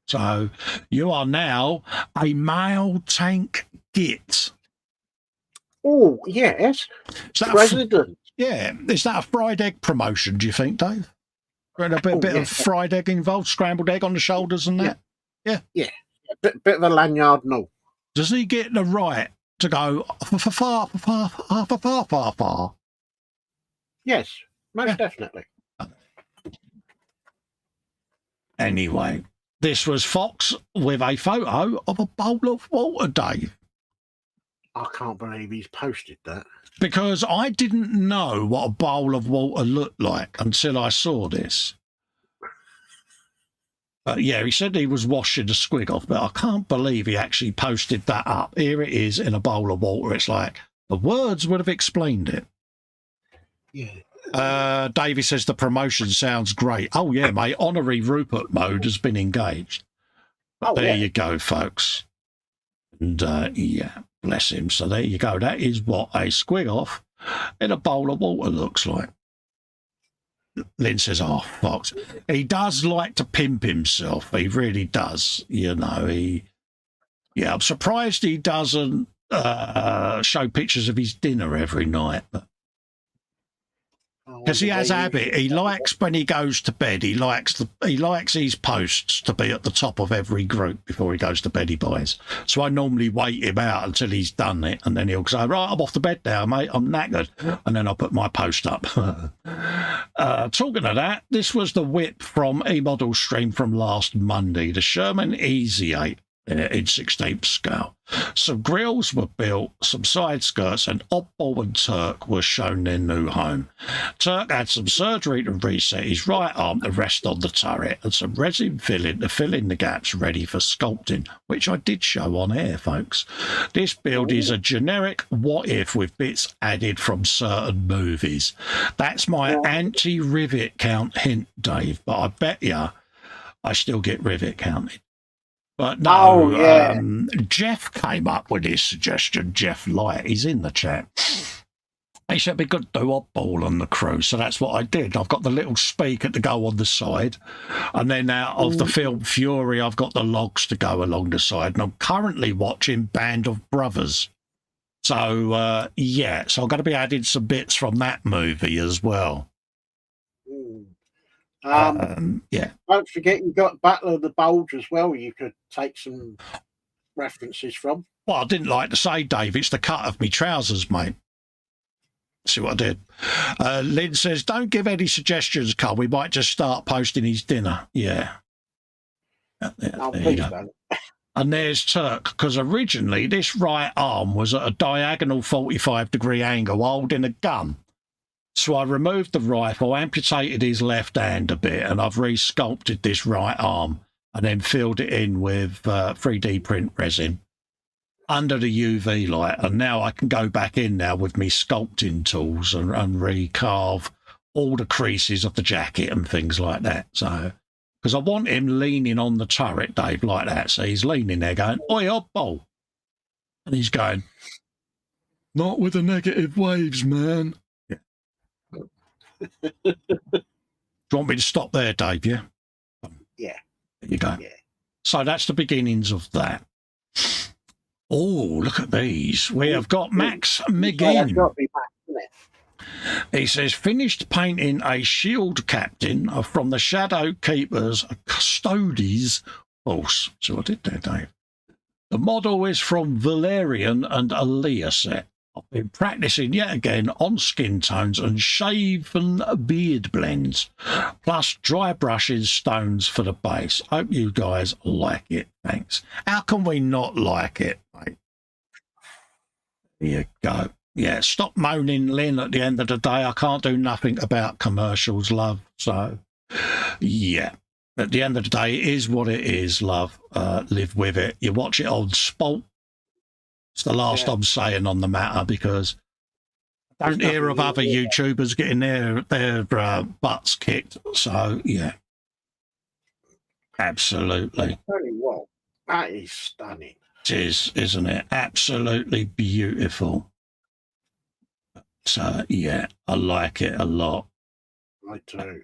So you are now a male tank git. Oh, yes. President. Is that a fried egg promotion, do you think, Dave? A bit of fried egg involved, scrambled egg on the shoulders and that? Yeah. Bit of a lanyard, no. Does he get the right to go far? Yes, most definitely. Anyway, this was Fox with a photo of a bowl of water, Dave. I can't believe he's posted that. Because I didn't know what a bowl of water looked like until I saw this. But yeah, he said he was washing the squig off, but I can't believe he actually posted that up. Here it is in a bowl of water. It's like, the words would have explained it. Yeah. Davey says the promotion sounds great. Oh, yeah, mate, honorary Rupert mode has been engaged. But there you go, folks. And, yeah. bless him. So there you go. That is what a squig off in a bowl of water looks like. Lynn says, oh, Fox. He does like to pimp himself. He really does. You know, I'm surprised he doesn't show pictures of his dinner every night. Because he has a habit. He likes when he goes to bed, he likes his posts to be at the top of every group before he goes to bed, he buys. So I normally wait him out until he's done it, and then he'll say, right, I'm off to bed now, mate, I'm knackered. And then I'll put my post up. Talking of that, this was the whip from E-Model stream from last Monday, the Sherman Easy 8 in 16th scale. Some grills were built, some side skirts, and Oddball and Turk were shown their new home. Turk had some surgery to reset his right arm to rest on the turret, and some resin filling to fill in the gaps ready for sculpting, which I did show on air, folks. This build is a generic what-if with bits added from certain movies. That's my anti-rivet count hint, Dave, but I bet you I still get rivet counted. But no, Jeff came up with his suggestion. Jeff Light, he's in the chat. He said, it'd be good to do Oddball on the crew. So that's what I did. I've got the little speaker to go on the side. And then out of the film Fury, I've got the logs to go along the side. And I'm currently watching Band of Brothers. So, so I'm going to be adding some bits from that movie as well. Don't forget you've got Battle of the Bulge as well. You could take some references from. Well, I didn't like to say, Dave, it's the cut of me trousers, mate. See what I did? Lynn says, don't give any suggestions, Carl. We might just start posting his dinner. Yeah. Please don't. And there's Turk, because originally this right arm was at a diagonal 45-degree angle holding a gun. So I removed the rifle, amputated his left hand a bit, and I've re-sculpted this right arm and then filled it in with 3D print resin under the UV light. And now I can go back in now with me sculpting tools and recarve all the creases of the jacket and things like that. So, because I want him leaning on the turret, Dave, like that. So he's leaning there going, oi, Oddball. And he's going, not with the negative waves, man. Do you want me to stop there, Dave? Yeah? Yeah. There you go. Yeah. So that's the beginnings of that. Oh, look at these. We have got Max McGinn. He says, finished painting a shield captain from the Shadow Keeper's Custodes Force. So what did there, Dave? The model is from Valerian and Aaliyah set. I've been practicing yet again on skin tones and shaven beard blends, plus dry brushing stones for the base. Hope you guys like it. Thanks. How can we not like it, mate? There you go. Yeah, stop moaning, Lynn. At the end of the day, I can't do nothing about commercials, love. So, yeah. At the end of the day, it is what it is, love. Live with it. You watch it on Sport. It's the last I'm saying on the matter, because I don't hear of other YouTubers getting their butts kicked. So, yeah. Absolutely. Very well. That is stunning. It is, isn't it? Absolutely beautiful. So, yeah, I like it a lot. I do.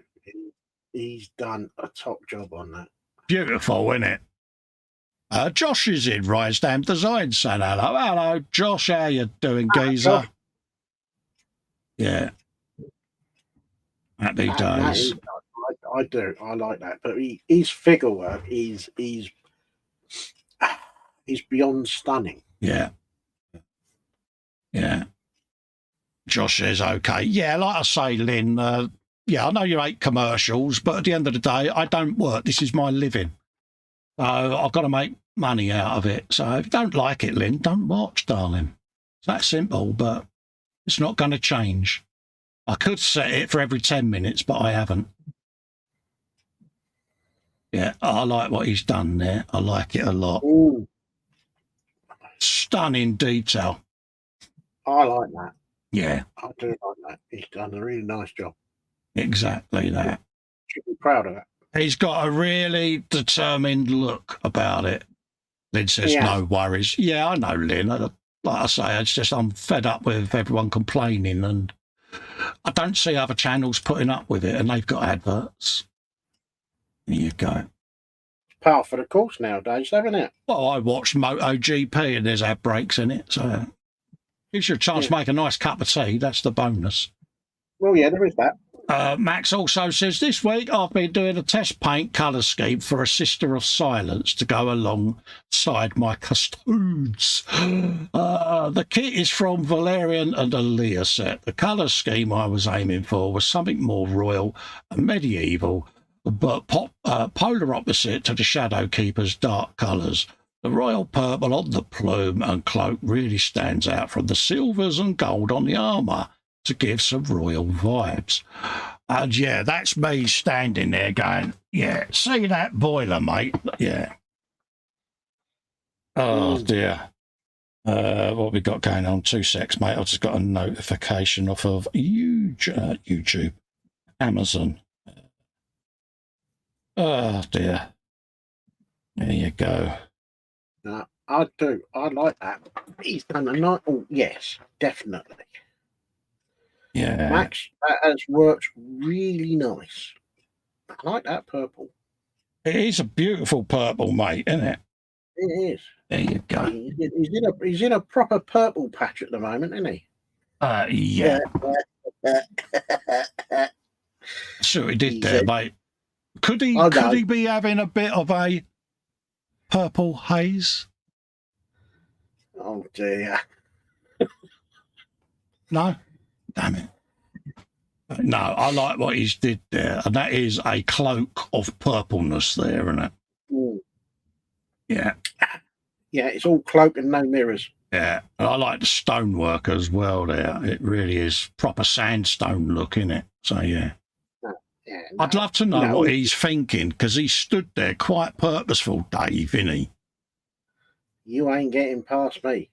He's done a top job on that. Beautiful, isn't it? Josh is in Rise Dam Design, saying hello. Hello, Josh. How you doing, geezer? Yeah. Happy days. I do. I like that. But his figure work is beyond stunning. Yeah. Yeah. Josh says, okay. Yeah, like I say, Lynn, I know you hate commercials, but at the end of the day, I don't work. This is my living. So I've got to make money out of it. So if you don't like it, Lynn, don't watch, darling. It's that simple, but it's not going to change. I could set it for every 10 minutes, but I haven't. Yeah, I like what he's done there. I like it a lot. Ooh. Stunning detail. I like that. Yeah. I do like that. He's done a really nice job. Exactly that. Should be proud of it. He's got a really determined look about it. Lynn says, no worries. Yeah, I know, Lynn. like I say, it's just I'm fed up with everyone complaining, and I don't see other channels putting up with it, and they've got adverts. There you go. Par for the course nowadays, haven't it? Well, I watched MotoGP and there's ad breaks in it, so gives you a chance to make a nice cup of tea. That's the bonus. Well, yeah, there is that. Max also says, this week I've been doing a test paint colour scheme for a Sister of Silence to go alongside my custodes. The kit is from Valerian and Aaliyah set. The colour scheme I was aiming for was something more royal and medieval, but polar opposite to the Shadow Keeper's dark colours. The royal purple on the plume and cloak really stands out from the silvers and gold on the armour to give some royal vibes. And yeah, that's me standing there going, yeah, see that boiler, mate? Yeah. Oh, dear. What we got going on? 2 secs, mate. I've just got a notification off of YouTube, Amazon. Oh, dear. There you go. I do. I like that. He's done a nice... Oh, yes, definitely. Yeah. Max, that has worked really nice. I like that purple. It is a beautiful purple, mate, isn't it? It is. There you go. He's in a proper purple patch at the moment, isn't he? Yeah. See what he did there, mate. Could he be having a bit of a purple haze? Oh dear. No? Damn it. No, I like what he's did there, and that is a cloak of purpleness there, isn't it? Mm. Yeah. Yeah, it's all cloak and no mirrors. Yeah, and I like the stonework as well there. It really is proper sandstone look, isn't it? So, yeah. Yeah, I'd love to know what he's thinking, because he stood there quite purposeful, Dave, isn't he? You ain't getting past me.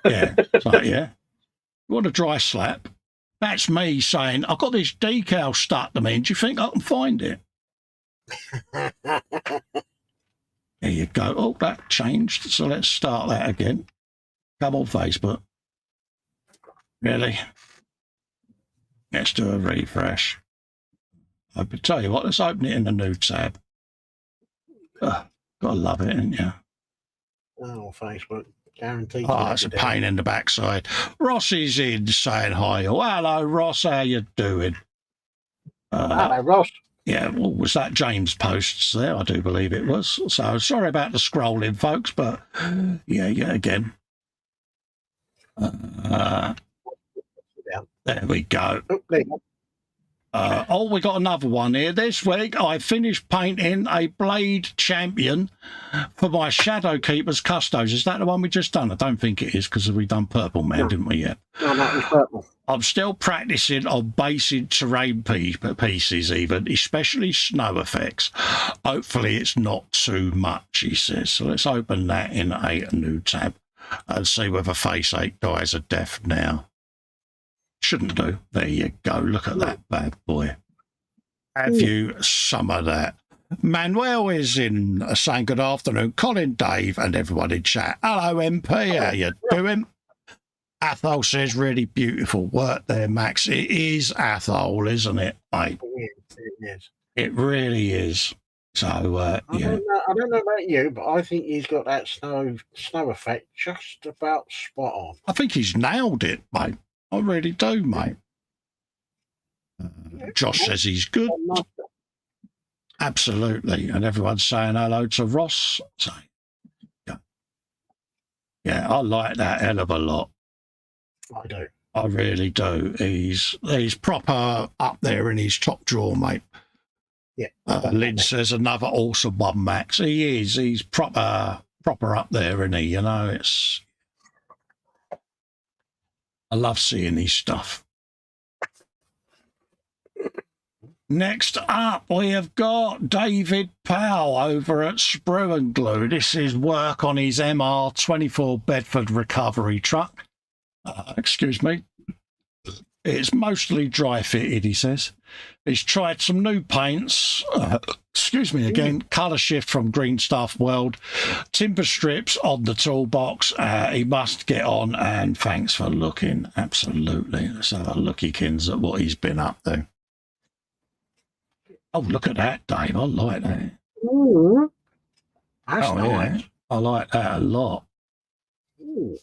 Yeah, so, yeah. You want a dry slap? That's me saying, I've got this decal stuck to me. Do you think I can find it? There you go. Oh, that changed. So let's start that again. Come on, Facebook. Really? Let's do a refresh. I could tell you what, let's open it in a new tab. Gotta love it, ain't you? Oh, Facebook. Guaranteed. Oh, it's a pain in the backside. Ross is in saying hi. Oh, hello, Ross. How you doing? Hello, Ross. Yeah, well, was that James' posts there? I do believe it was. So sorry about the scrolling, folks, but yeah, again. There we go. Oh, there you go. We got another one here. This week, I finished painting a Blade Champion for my Shadow Keeper's Custodes. Is that the one we just done? I don't think it is, because we done Purple Man, didn't we, yet? No, that was purple. I'm still practicing on basic terrain pieces even, especially snow effects. Hopefully it's not too much, he says. So let's open that in a new tab and see whether Face 8 dies a death now. Shouldn't do. There you go. Look at that bad boy. Have you some of that? Manuel is in saying good afternoon. Colin, Dave, and everyone in chat. Hello, MP. How you doing? Athol says really beautiful work there, Max. It is Athol, isn't it, mate? It is. It really is. So, yeah. I don't know about you, but I think he's got that snow effect just about spot on. I think he's nailed it, mate. I really do, mate. Josh says he's good. Absolutely. And everyone's saying hello to Ross. So, yeah, I like that hell of a lot. I do. I really do. He's proper up there in his top drawer, mate. Yeah. Lynn says another awesome one, Max. He is. He's proper up there, isn't he? You know, I love seeing his stuff. Next up, we have got David Powell over at Sprue and Glue. This is work on his MR24 Bedford recovery truck. Excuse me. It's mostly dry fitted, he says. He's tried some new paints. Excuse me again. Colour shift from Green Stuff World. Timber strips on the toolbox. He must get on, and thanks for looking. Absolutely. Let's have a lookykins at what he's been up to. Oh, look at that, Dave. I like that. Ooh, that's nice. Yeah. I like that a lot. Ooh.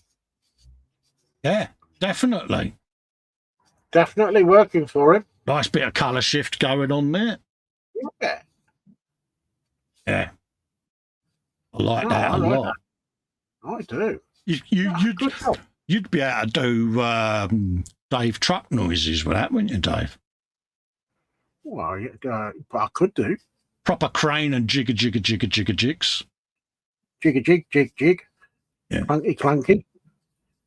Yeah, definitely. Definitely working for him. Nice bit of colour shift going on there. Yeah. Yeah. I like that a lot. I do. You'd be able to do Dave truck noises with that, wouldn't you, Dave? Well, I could do. Proper crane and jigs. Jigga jig, jig jig. Yeah. Clunky clunky.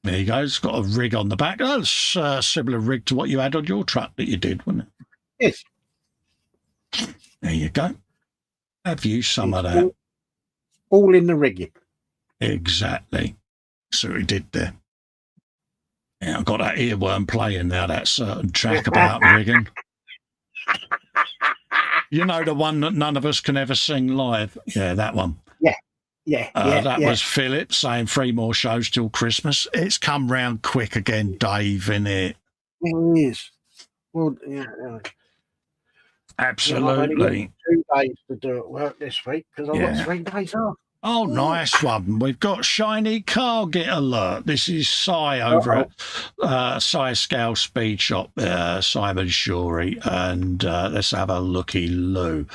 There you go. It's got a rig on the back. That's a similar rig to what you had on your truck that you did, wasn't it? Yes. There you go. Have you some of that? All in the rigging. Exactly. So what he did there. Yeah, I've got that earworm playing now, that certain track about rigging. You know, the one that none of us can ever sing live? Yeah, that one. Yeah. That was Philip saying 3 more shows till Christmas. It's come round quick again, Dave, innit? It is. Well, yeah. Absolutely. 2 days to do at work this week because I've got 3 days off. Oh, nice one. We've got Shiny Car Get Alert. This is Si over at Si Scale Speed Shop, Simon Shorey, and let's have a looky-loo.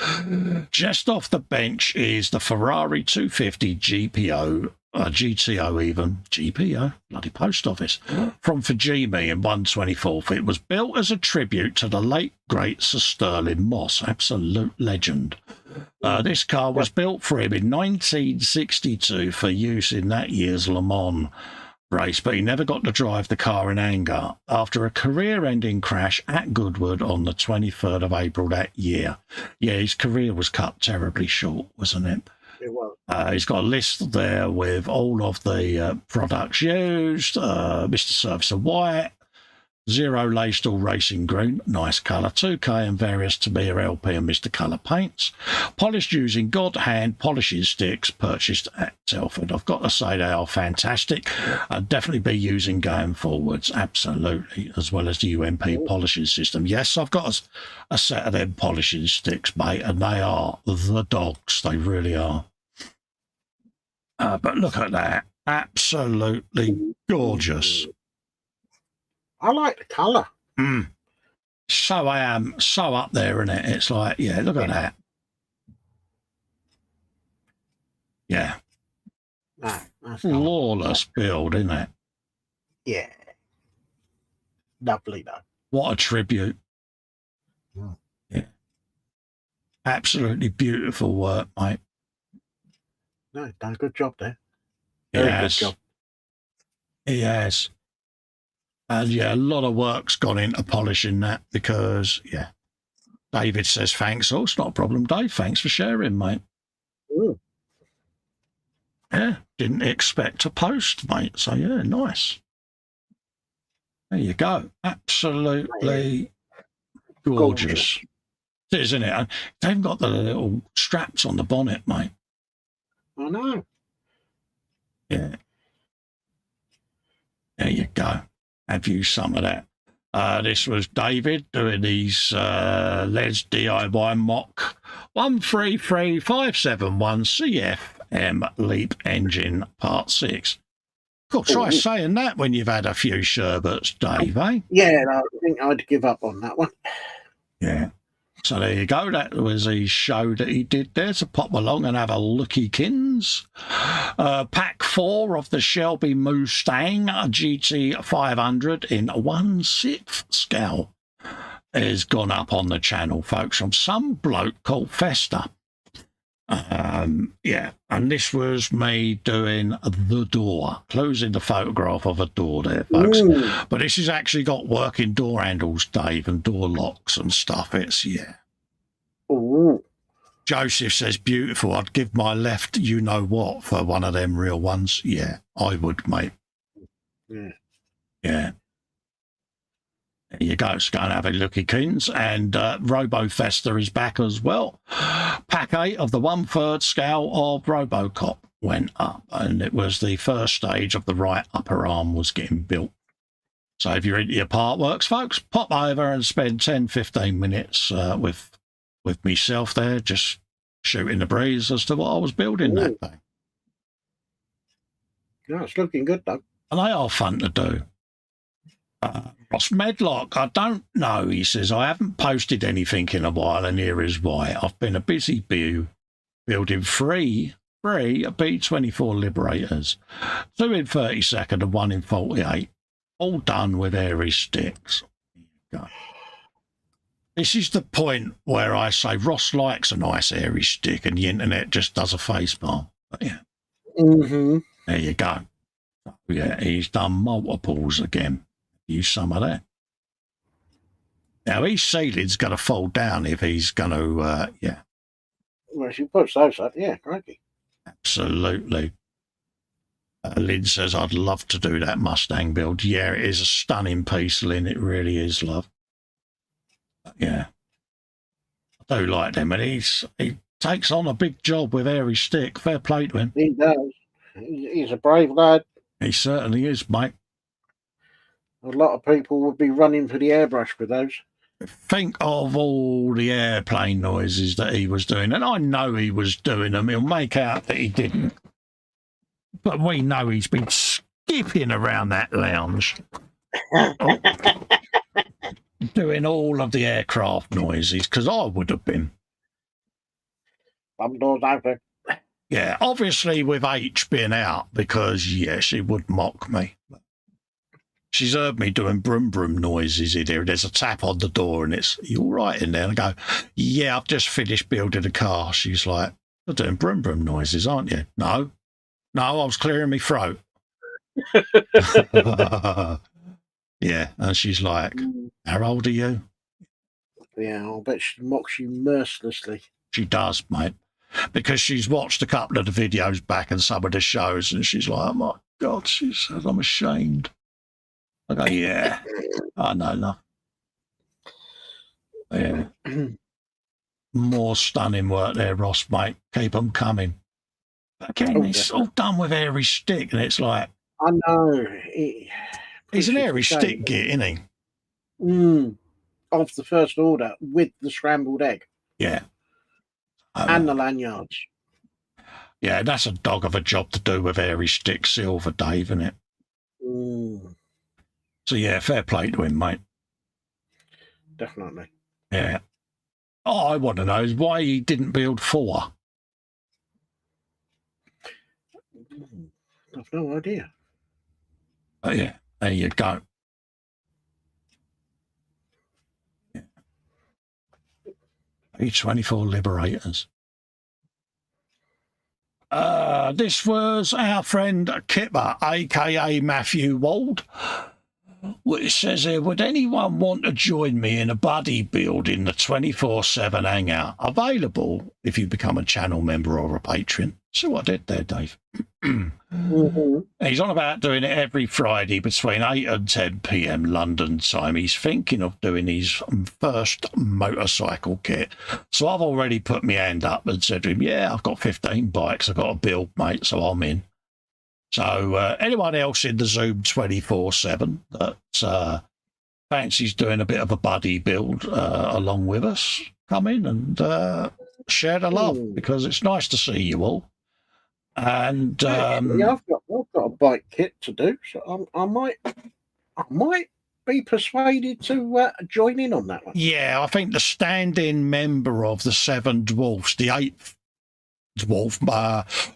Just off the bench is the Ferrari 250 GPO, GTO even, GPO, bloody post office, from Fujimi in 124th. It was built as a tribute to the late, great Sir Sterling Moss, absolute legend. This car was built for him in 1962 for use in that year's Le Mans race, but he never got to drive the car in anger after a career-ending crash at Goodwood on the 23rd of April that year. Yeah, his career was cut terribly short, wasn't it? It was. He's got a list there with all of the products used. Mr. Servicer White, Zero Laced All Racing Green, nice colour, 2K and various Tamiya LP and Mr. Colour paints. Polished using God Hand polishing sticks purchased at Telford. I've got to say they are fantastic. I'll definitely be using going forwards, absolutely, as well as the UMP polishing system. Yes, I've got a set of them polishing sticks, mate, and they are the dogs. They really are. But look at that. Absolutely gorgeous. I like the colour. So I am so up there, isn't it? It's like, yeah, look at that. Yeah. That's flawless build, isn't it? Yeah. Lovely, though. What a tribute. Yeah. Absolutely beautiful work, mate. No, done a good job there. Very good job. He has. And yeah, a lot of work's gone into polishing that because, yeah, David says thanks. Oh, it's not a problem, Dave. Thanks for sharing, mate. Ooh. Yeah, didn't expect a post, mate. So, yeah, nice. There you go. Absolutely gorgeous. It is, isn't it? And they've got the little straps on the bonnet, mate. I know. Yeah. There you go. Have you some of that? This was David doing these Les DIY mock 133571 CFM Leap Engine Part 6. God, try saying that when you've had a few sherbets, Dave, eh? Yeah, I think I'd give up on that one. Yeah. So there you go. That was his show that he did there. So pop along and have a lookykins. Pack 4 of the Shelby Mustang GT 500 in 1/6 scale has gone up on the channel, folks, from some bloke called Festa. Yeah, and this was me doing the door, closing the photograph of a door there, folks. But this has actually got working door handles, Dave, and door locks and stuff. It's, yeah. Ooh. Joseph says, beautiful. I'd give my left you-know-what for one of them real ones. Yeah, I would, mate. Yeah. Yeah. There you go. So go and have a looky, Kins. And Robo Festa is back as well. Pack 8 of the 1/3 scale of Robocop went up, and it was the first stage of the right upper arm was getting built. So if you're into your part works, folks, pop over and spend 10-15 minutes with myself there, just shooting the breeze as to what I was building that day. No, it's looking good, though. And they are fun to do. Ross Medlock, I don't know, he says, I haven't posted anything in a while, and here is why. I've been a busy building three B-24 Liberators, 2 in 32nd and 1 in 48, all done with airy sticks. This is the point where I say Ross likes a nice airy stick and the internet just does a facepalm. But yeah. Mm-hmm. There you go. Yeah, he's done multiples again. Use some of that. Now, his ceiling's going to fall down if he's going to, yeah. Well, she puts those up, yeah, crikey. Absolutely. Lynn says, I'd love to do that Mustang build. Yeah, it is a stunning piece, Lynn. It really is, love. But yeah. I do like them. And he takes on a big job with airy stick. Fair play to him. He does. He's a brave lad. He certainly is, mate. A lot of people would be running for the airbrush for those. Think of all the airplane noises that he was doing. And I know he was doing them. He'll make out that he didn't. But we know he's been skipping around that lounge. Doing all of the aircraft noises, because I would have been. Some doors open. Yeah, obviously with H being out, because, yeah, she would mock me. She's heard me doing brum brum noises in here. There's a tap on the door and it's, you all right in there? And I go, yeah, I've just finished building a car. She's like, you're doing brum brum noises, aren't you? No, I was clearing my throat. Yeah, and she's like, how old are you? Yeah, I'll bet she mocks you mercilessly. She does, mate. Because she's watched a couple of the videos back and some of the shows and she's like, oh my God, she says, I'm ashamed. I go, yeah, I know, love. Yeah. More stunning work there, Ross, mate. Keep them coming. But again, it's all done with airy stick, and it's like... I know. He's an airy stick git, isn't he? Of the first order with the scrambled egg. Yeah. And the lanyards. Yeah, that's a dog of a job to do with airy stick silver, Dave, isn't it? So, yeah, fair play to him, mate. Definitely. Yeah. All I want to know is why he didn't build 4. I've no idea. Oh, yeah, there you go. Yeah. B-24 Liberators. This was our friend Kipper, a.k.a. Matthew Wald, which says here, would anyone want to join me in a buddy build in the 24/7 hangout? Available if you become a channel member or a patron. See what I did there, Dave? He's on about doing it every Friday between 8 and 10 p.m. London time. He's thinking of doing his first motorcycle kit. So I've already put my hand up and said to him, yeah, I've got 15 bikes I've got to build, mate, so I'm in. So anyone else in the Zoom 24/7 that fancies doing a bit of a buddy build along with us, come in and share the love, because it's nice to see you all. And yeah, I've got a bike kit to do, so I might be persuaded to join in on that one. Yeah, I think the standing member of the 7 Dwarfs, the 8th Dwarf,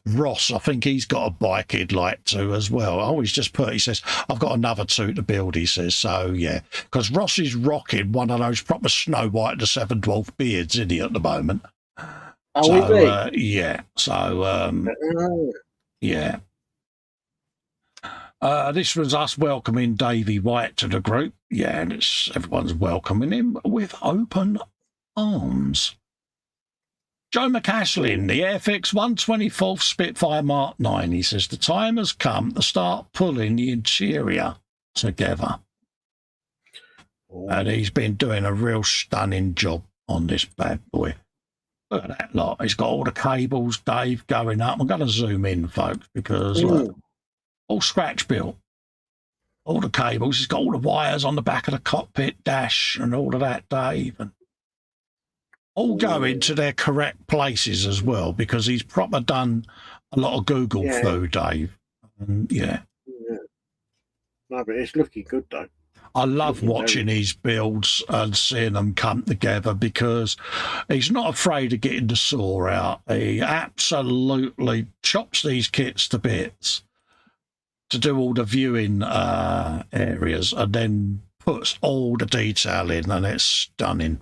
Ross, I think he's got a bike he'd like to as well. Oh, he's just put, he says, I've got another 2 to build, he says. So, yeah, because Ross is rocking one of those proper Snow White and the 7 Dwarf beards, isn't he, at the moment? Oh, so, yeah. So, yeah. This was us welcoming Davey White to the group. Yeah, and everyone's welcoming him with open arms. Joe McCaslin, the Airfix 124th Spitfire Mark 9. He says, the time has come to start pulling the interior together. And he's been doing a real stunning job on this bad boy. Look at that lot. He's got all the cables, Dave, going up. I'm going to zoom in, folks, because look, all scratch built. All the cables. He's got all the wires on the back of the cockpit dash and all of that, Dave. And all going to their correct places as well, because he's proper done a lot of Google through, Dave. And yeah. No, but it's looking good, though. I love watching his builds and seeing them come together, because he's not afraid of getting the saw out. He absolutely chops these kits to bits to do all the viewing areas, and then puts all the detail in, and it's stunning.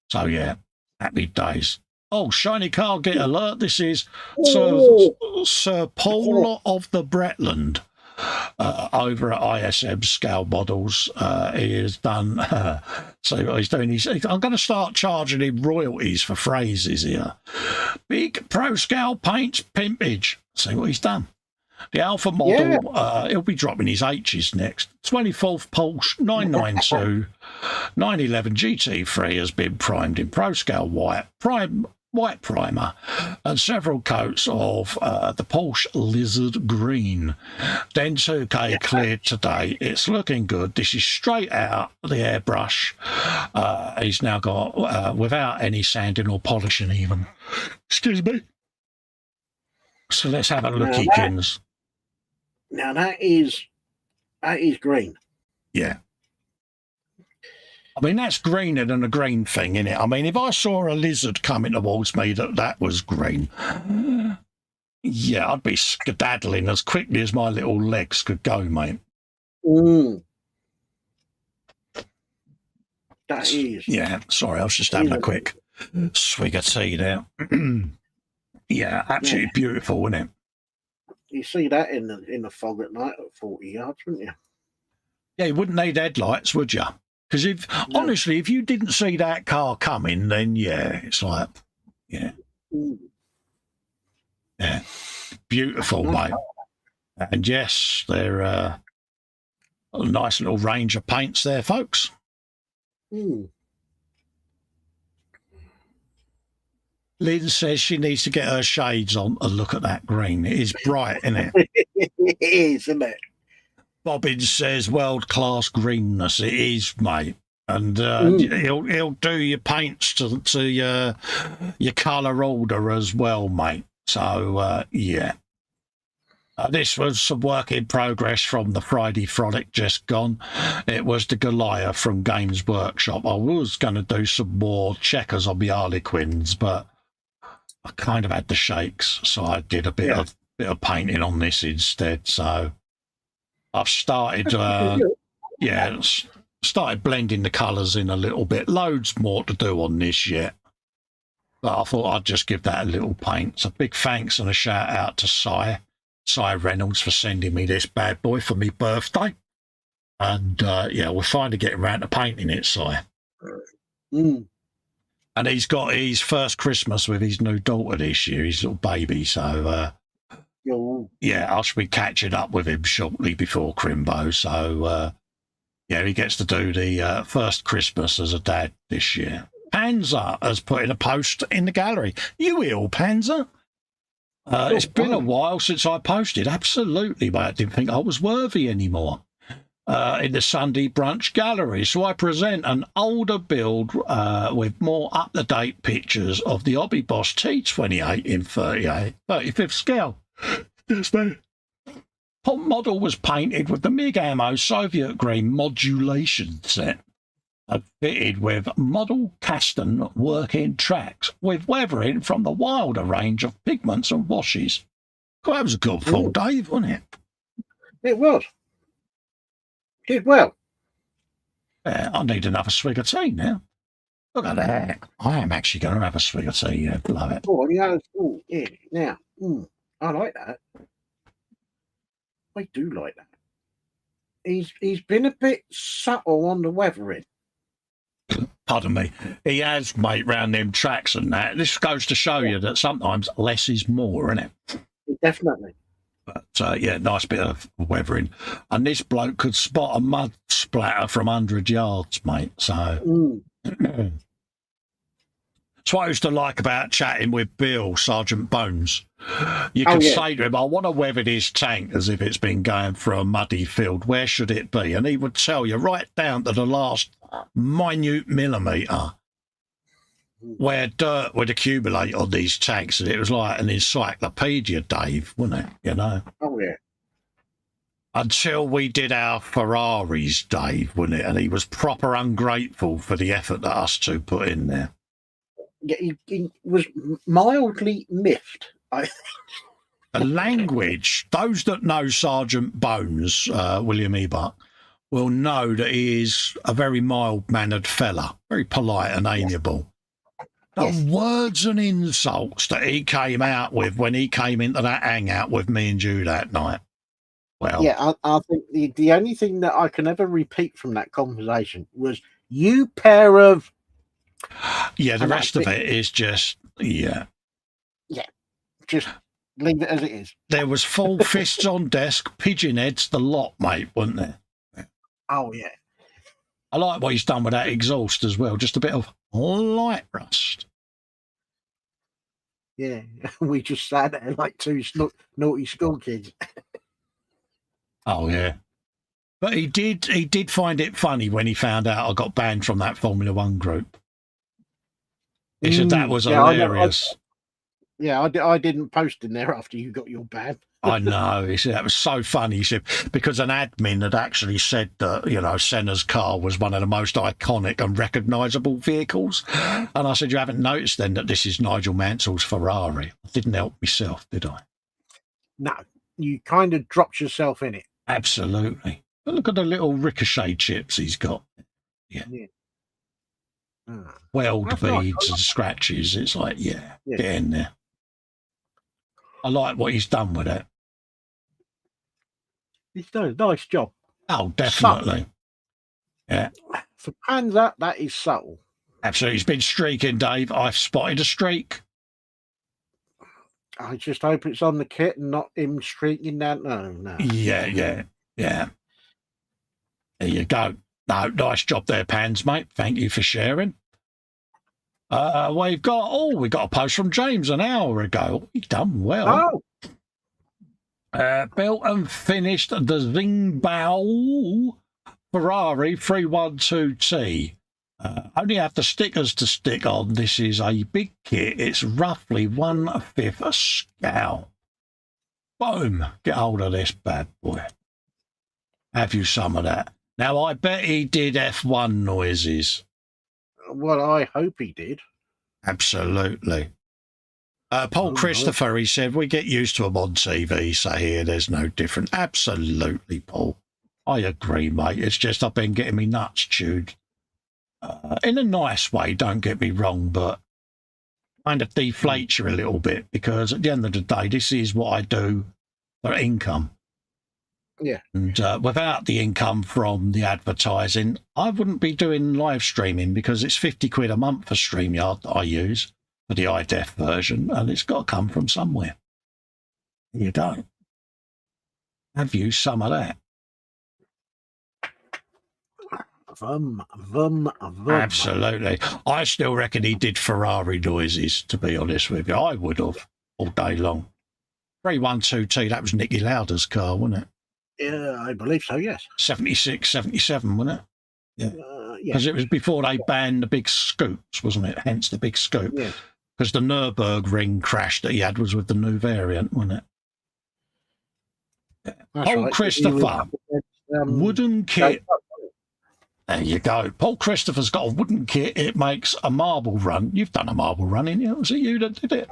So yeah, happy days. Oh, shiny car, get alert. This is Sir Paul of the Bretland. Over at ISM Scale Models. He has done, so what he's doing, I'm going to start charging him royalties for phrases here. Big Pro Scale Paints Pimpage. See what he's done. The Alpha model, he'll be dropping his H's next. 24th Porsche 992 911 GT3 has been primed in Pro Scale white primer and several coats of the Porsche Lizard Green. Then 2K cleared today. It's looking good. This is straight out the airbrush. He's now got, without any sanding or polishing even. Excuse me. So let's have a looky, Kins. Now that is green. Yeah. I mean, that's greener than a green thing, isn't it? I mean, if I saw a lizard coming towards me that was green, yeah, I'd be skedaddling as quickly as my little legs could go, mate. That is. Yeah, sorry, I was just having a quick swig of tea there. Yeah, absolutely beautiful, isn't it? You see that in the fog at night at 40 yards, wouldn't you? Yeah, you wouldn't need headlights, would you? Because honestly, if you didn't see that car coming, then yeah, it's like, yeah. Yeah. Beautiful, mate. And yes, they're a nice little range of paints there, folks. Lynn says she needs to get her shades on and look at that green. It is bright, isn't it? It is, isn't it? Bobbins says world-class greenness. It is, mate. And he'll do your paints to your colour order as well, mate. So, yeah. This was some work in progress from the Friday Frolic just gone. It was the Goliath from Games Workshop. I was going to do some more checkers on the Harlequins, but I kind of had the shakes, so I did a bit of painting on this instead. So I've started, started blending the colours in a little bit. Loads more to do on this yet, but I thought I'd just give that a little paint. So big thanks and a shout out to Cy Reynolds for sending me this bad boy for my birthday. And we're finally getting around to painting it, Cy. And he's got his first Christmas with his new daughter this year, his little baby. So, I should be catching up with him shortly before Crimbo. So, he gets to do the first Christmas as a dad this year. Panzer has put in a post in the gallery. You ill, Panzer? It's been a while since I posted. Absolutely, but I didn't think I was worthy anymore. In the Sunday Brunch Gallery. So I present an older build with more up-to-date pictures of the Hobby Boss T28 in 35th scale. Yes, mate. Top model was painted with the MiG Ammo Soviet green modulation set, fitted with model Kasten working tracks with weathering from the Wilder range of pigments and washes. Well, that was a good full Dave, wasn't it? It was. Did well. Yeah, I need another swig of tea now. Look at that. I am actually going to have a swig of tea. Yeah, love it. Now, I like that. I do like that. He's been a bit subtle on the weathering. Pardon me. He has, mate, round them tracks and that. This goes to show you that sometimes less is more, isn't it? Definitely. But yeah, nice bit of weathering. And this bloke could spot a mud splatter from 100 yards, mate. So that's what I used to like about chatting with Bill, Sergeant Bones. You could say to him, I want to weather this tank as if it's been going through a muddy field. Where should it be? And he would tell you right down to the last minute millimetre where dirt would accumulate on these tanks. And it was like an encyclopedia, Dave, wasn't it? You know? Oh, yeah. Until we did our Ferraris, Dave, wasn't it? And he was proper ungrateful for the effort that us two put in there. Yeah, he was mildly miffed, I think. The language, those that know Sergeant Bones, William Ebert, will know that he is a very mild-mannered fella, very polite and amiable. The words and insults that he came out with when he came into that hangout with me and you that night. Well, yeah, I think the only thing that I can ever repeat from that conversation was, you pair of... Yeah, the rest of it is just, yeah. Yeah, just leave it as it is. There was full fists on desk, pigeon heads, the lot, mate, wasn't there? Oh, yeah. I like what he's done with that exhaust as well, just a bit of light rust. Yeah, we just sat there like two naughty school kids. Oh, yeah. But he did find it funny when he found out I got banned from that Formula One group. He said that was hilarious. I didn't post in there after you got your ban. I know. He said that was so funny. He said because an admin had actually said that, you know, Senna's car was one of the most iconic and recognisable vehicles. And I said, you haven't noticed then that this is Nigel Mansell's Ferrari? I didn't help myself, did I? No, you kind of dropped yourself in it. Absolutely. But look at the little ricochet chips he's got. Yeah. Weld beads and scratches. It's like, yeah, get in there. I like what he's done with it. He's done a nice job. Oh, definitely. Yeah. For Panzer, that is subtle. Absolutely. He's been streaking, Dave. I've spotted a streak. I just hope it's on the kit and not him streaking down. No. Yeah. There you go. No, nice job there, Pans, mate. Thank you for sharing. We got a post from James an hour ago. He done well. Built and finished the Zingbao Ferrari 312T. Only have the stickers to stick on. This is a big kit. It's roughly 1/5 a scale. Boom. Get hold of this bad boy. Have you some of that? Now, I bet he did F1 noises. Well, I hope he did. Absolutely. Paul Christopher, he said, we get used to him on TV, so here there's no different. Absolutely, Paul. I agree, mate. It's just I've been getting me nuts chewed. In a nice way, don't get me wrong, but kind of deflates you a little bit because at the end of the day, this is what I do for income. Yeah. And without the income from the advertising, I wouldn't be doing live streaming because it's 50 quid a month for StreamYard that I use for the iDef version, and it's got to come from somewhere. You don't. Have you some of that? Vum. Absolutely. I still reckon he did Ferrari noises, to be honest with you. I would have all day long. 312T, that was Nicky Lauder's car, wasn't it? Yeah, I believe so, yes. 76, 77, wasn't it? Yeah. Because it was before they banned the big scoops, wasn't it? Hence the big scoop. Yeah. Because the Nürburgring crash that he had was with the new variant, wasn't it? Paul Christopher, wooden kit. There you go. Paul Christopher's got a wooden kit. It makes a marble run. You've done a marble run, in you? Was it you that did it?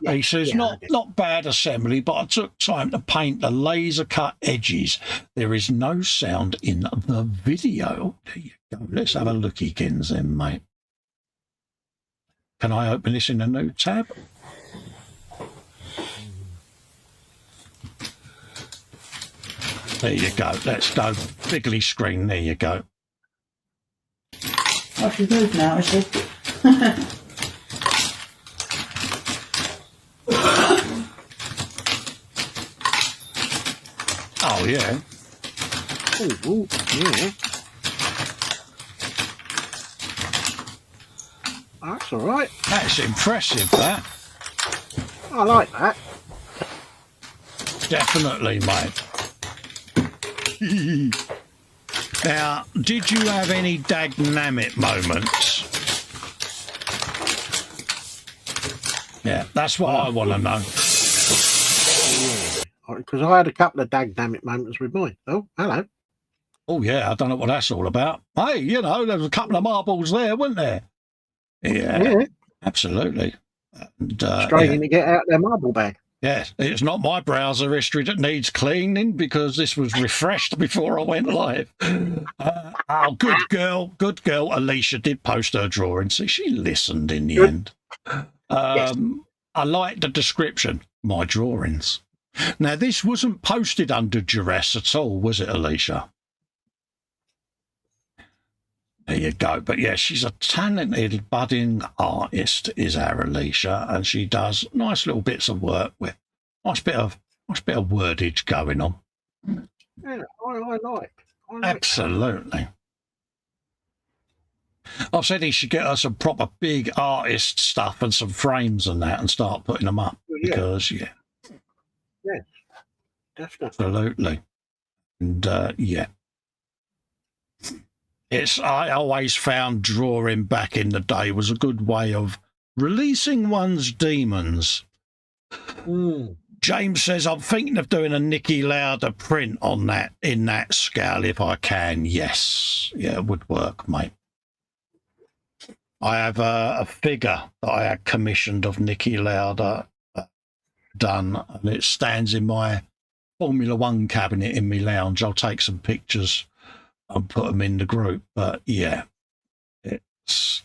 Yeah, he says, not bad assembly, but I took time to paint the laser cut edges. There is no sound in the video. There you go. Let's have a looky, Kins, then, mate. Can I open this in a new tab? There you go. Let's go. Biggly screen. There you go. Oh, she's moved now, is she? Oh, yeah. Ooh, yeah. That's all right. That's impressive, that. I like that. Definitely, mate. Now, did you have any dagnammit moments? Yeah, that's what I want to know. Because I had a couple of dagnammit moments with mine. Oh, hello. Oh, yeah, I don't know what that's all about. Hey, you know, there was a couple of marbles there, weren't there? Yeah. Absolutely. And, Straining to get out their marble bag. Yes, it's not my browser history that needs cleaning because this was refreshed before I went live. Oh, good girl. Alicia did post her drawing. See, she listened in the end. Yes. I like the description, my drawings. Now, this wasn't posted under duress at all, was it, Alicia? There you go. But yeah, she's a talented budding artist, is our Alicia, and she does nice little bits of work with nice bit of wordage going on. Yeah, I like. Absolutely. I've said he should get her some proper big artist stuff and some frames and that and start putting them up because, yes, definitely. Absolutely. And, I always found drawing back in the day was a good way of releasing one's demons. James says, I'm thinking of doing a Nicky Lauder print on that, in that scale if I can. Yes. Yeah, it would work, mate. I have a figure that I had commissioned of Nicky Lauder done, and it stands in my Formula One cabinet in my lounge. I'll take some pictures and put them in the group. But yeah, it's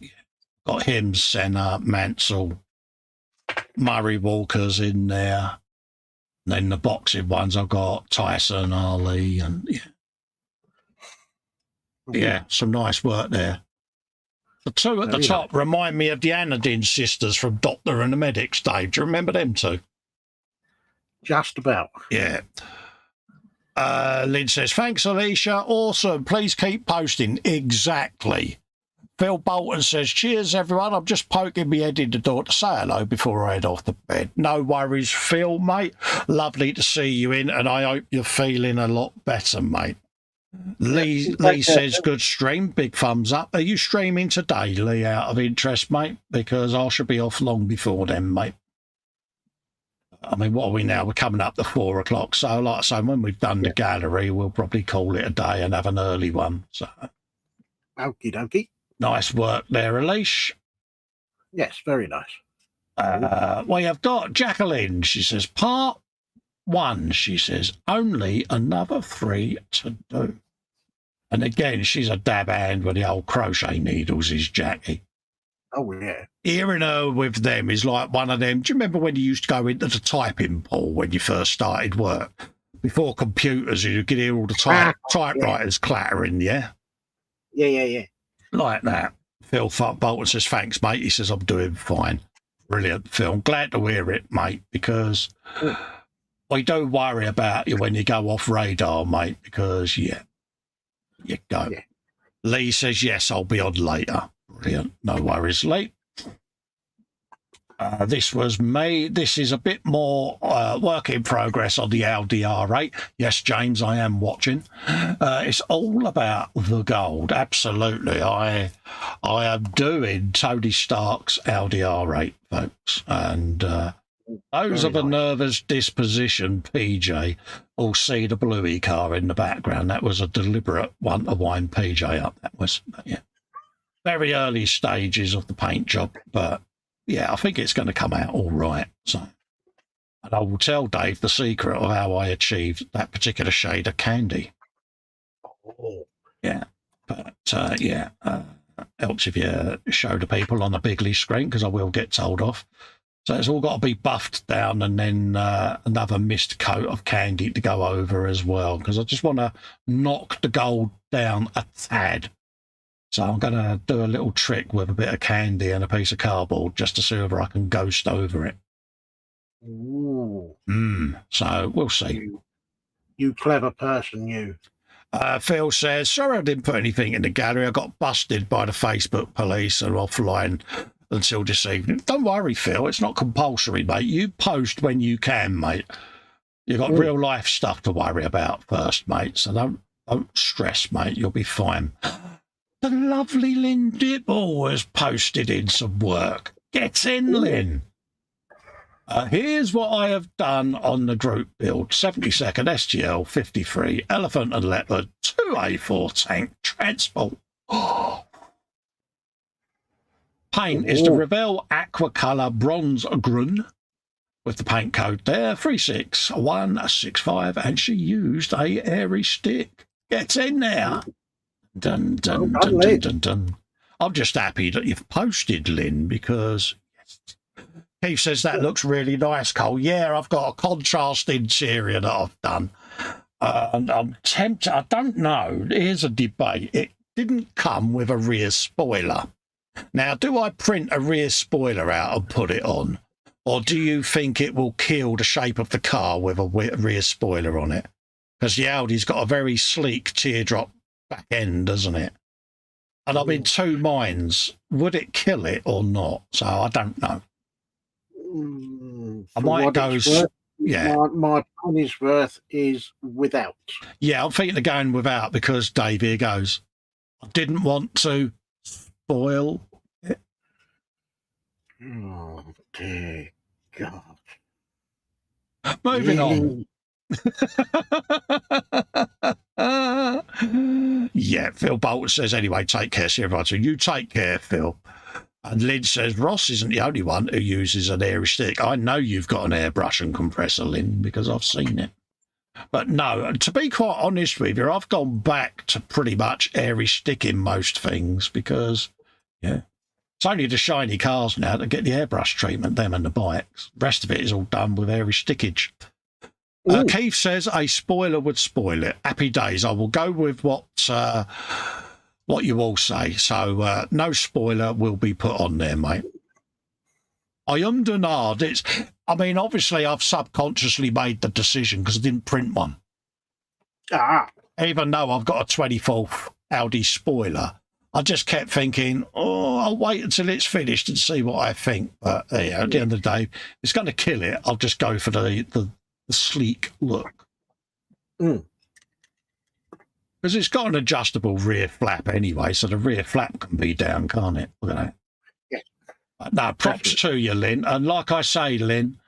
got him, Senna, Mansell, Murray Walker's in there. And then the boxing ones, I've got Tyson, Ali, and some nice work there. The two at the top remind me of the Anadin sisters from Doctor and the Medics, Dave. Do you remember them two? Just about. Yeah. Lynn says, thanks, Alicia. Awesome. Please keep posting. Exactly. Phil Bolton says, cheers, everyone. I'm just poking my head in the door to say hello before I head off to bed. No worries, Phil, mate. Lovely to see you in, and I hope you're feeling a lot better, mate. Lee says, good stream. Big thumbs up. Are you streaming today, Lee, out of interest, mate? Because I should be off long before then, mate. I mean, what are we now? We're coming up to 4 o'clock. So, like I say, when we've done the gallery, we'll probably call it a day and have an early one. So, okie dokie. Nice work there, Elise. Yes, very nice. We have got Jacqueline. She says, part 1, she says, only another 3 to do. And again, she's a dab hand with the old crochet needles, is Jackie. Oh, yeah. Hearing her with them is like one of them. Do you remember when you used to go into the typing pool when you first started work? Before computers, you could hear all the typewriters clattering, yeah? Yeah. Like that. Phil Bolton says, thanks, mate. He says, I'm doing fine. Brilliant, Phil. Glad to hear it, mate, because we do worry about you when you go off radar, mate, because, you go. Yeah. Lee says, yes, I'll be on later. Brilliant. No worries, Lee. This was me. This is a bit more work in progress on the LDR8. Yes, James, I am watching. It's all about the gold. Absolutely. I am doing Tony Stark's LDR8, folks. And those of a nervous disposition, PJ, will see the bluey car in the background. That was a deliberate one to wind PJ up. That was, very early stages of the paint job, but yeah, I think it's going to come out all right. So, and I will tell Dave the secret of how I achieved that particular shade of candy. Oh. Yeah, but helps if you show the people on the bigly screen, because I will get told off. So it's all got to be buffed down, and then another mist coat of candy to go over as well, because I just want to knock the gold down a tad. So I'm going to do a little trick with a bit of candy and a piece of cardboard just to see whether I can ghost over it. Ooh. So we'll see. You clever person, you. Phil says, sorry I didn't put anything in the gallery. I got busted by the Facebook police and offline until this evening. Don't worry, Phil. It's not compulsory, mate. You post when you can, mate. You've got real life stuff to worry about first, mate. So don't stress, mate. You'll be fine. The lovely Lynn Dibble has posted in some work. Get in, Lynn. Here's what I have done on the group build. 72nd SGL 53, Elephant and Leopard, 2A4 tank, transport. Paint is the Revell Aquacolor Bronze Grun, with the paint code there, 36165, and she used a airy stick. Get in there. Dun, dun, dun, dun, dun, dun. I'm just happy that you've posted, Lynn, because... Keith says that looks really nice, Cole. Yeah, I've got a contrast interior that I've done. And I'm tempted, I don't know, here's a debate. It didn't come with a rear spoiler. Now, do I print a rear spoiler out and put it on? Or do you think it will kill the shape of the car with a rear spoiler on it? Because the Audi's got a very sleek teardrop back end, doesn't it? And I'm in two minds. Would it kill it or not? So I don't know. I might go, yeah. My penny's worth is without. Yeah, I'm thinking of going without because, Dave, here goes. I didn't want to spoil it. Oh, dear God. Moving on. Yeah, Phil Bolton says, anyway, take care, see everyone. So you take care, Phil. And Lynn says, Ross isn't the only one who uses an airy stick. I know you've got an airbrush and compressor, Lynn, because I've seen it. But no, to be quite honest with you, I've gone back to pretty much airy stick in most things because, yeah, it's only the shiny cars now that get the airbrush treatment, them and the bikes. The rest of it is all done with airy stickage. Keith says a spoiler would spoil it. Happy days. I will go with what you all say. So no spoiler will be put on there, mate. I am denied. Obviously, I've subconsciously made the decision because I didn't print one. Even though I've got a 24th Audi spoiler, I just kept thinking, I'll wait until it's finished and see what I think. But at the end of the day, if it's going to kill it, I'll just go for the sleek look. Because it's got an adjustable rear flap anyway, so the rear flap can be down, can't it? Look at that. Yeah. No, props to you, Lynn. And like I say, Lynn,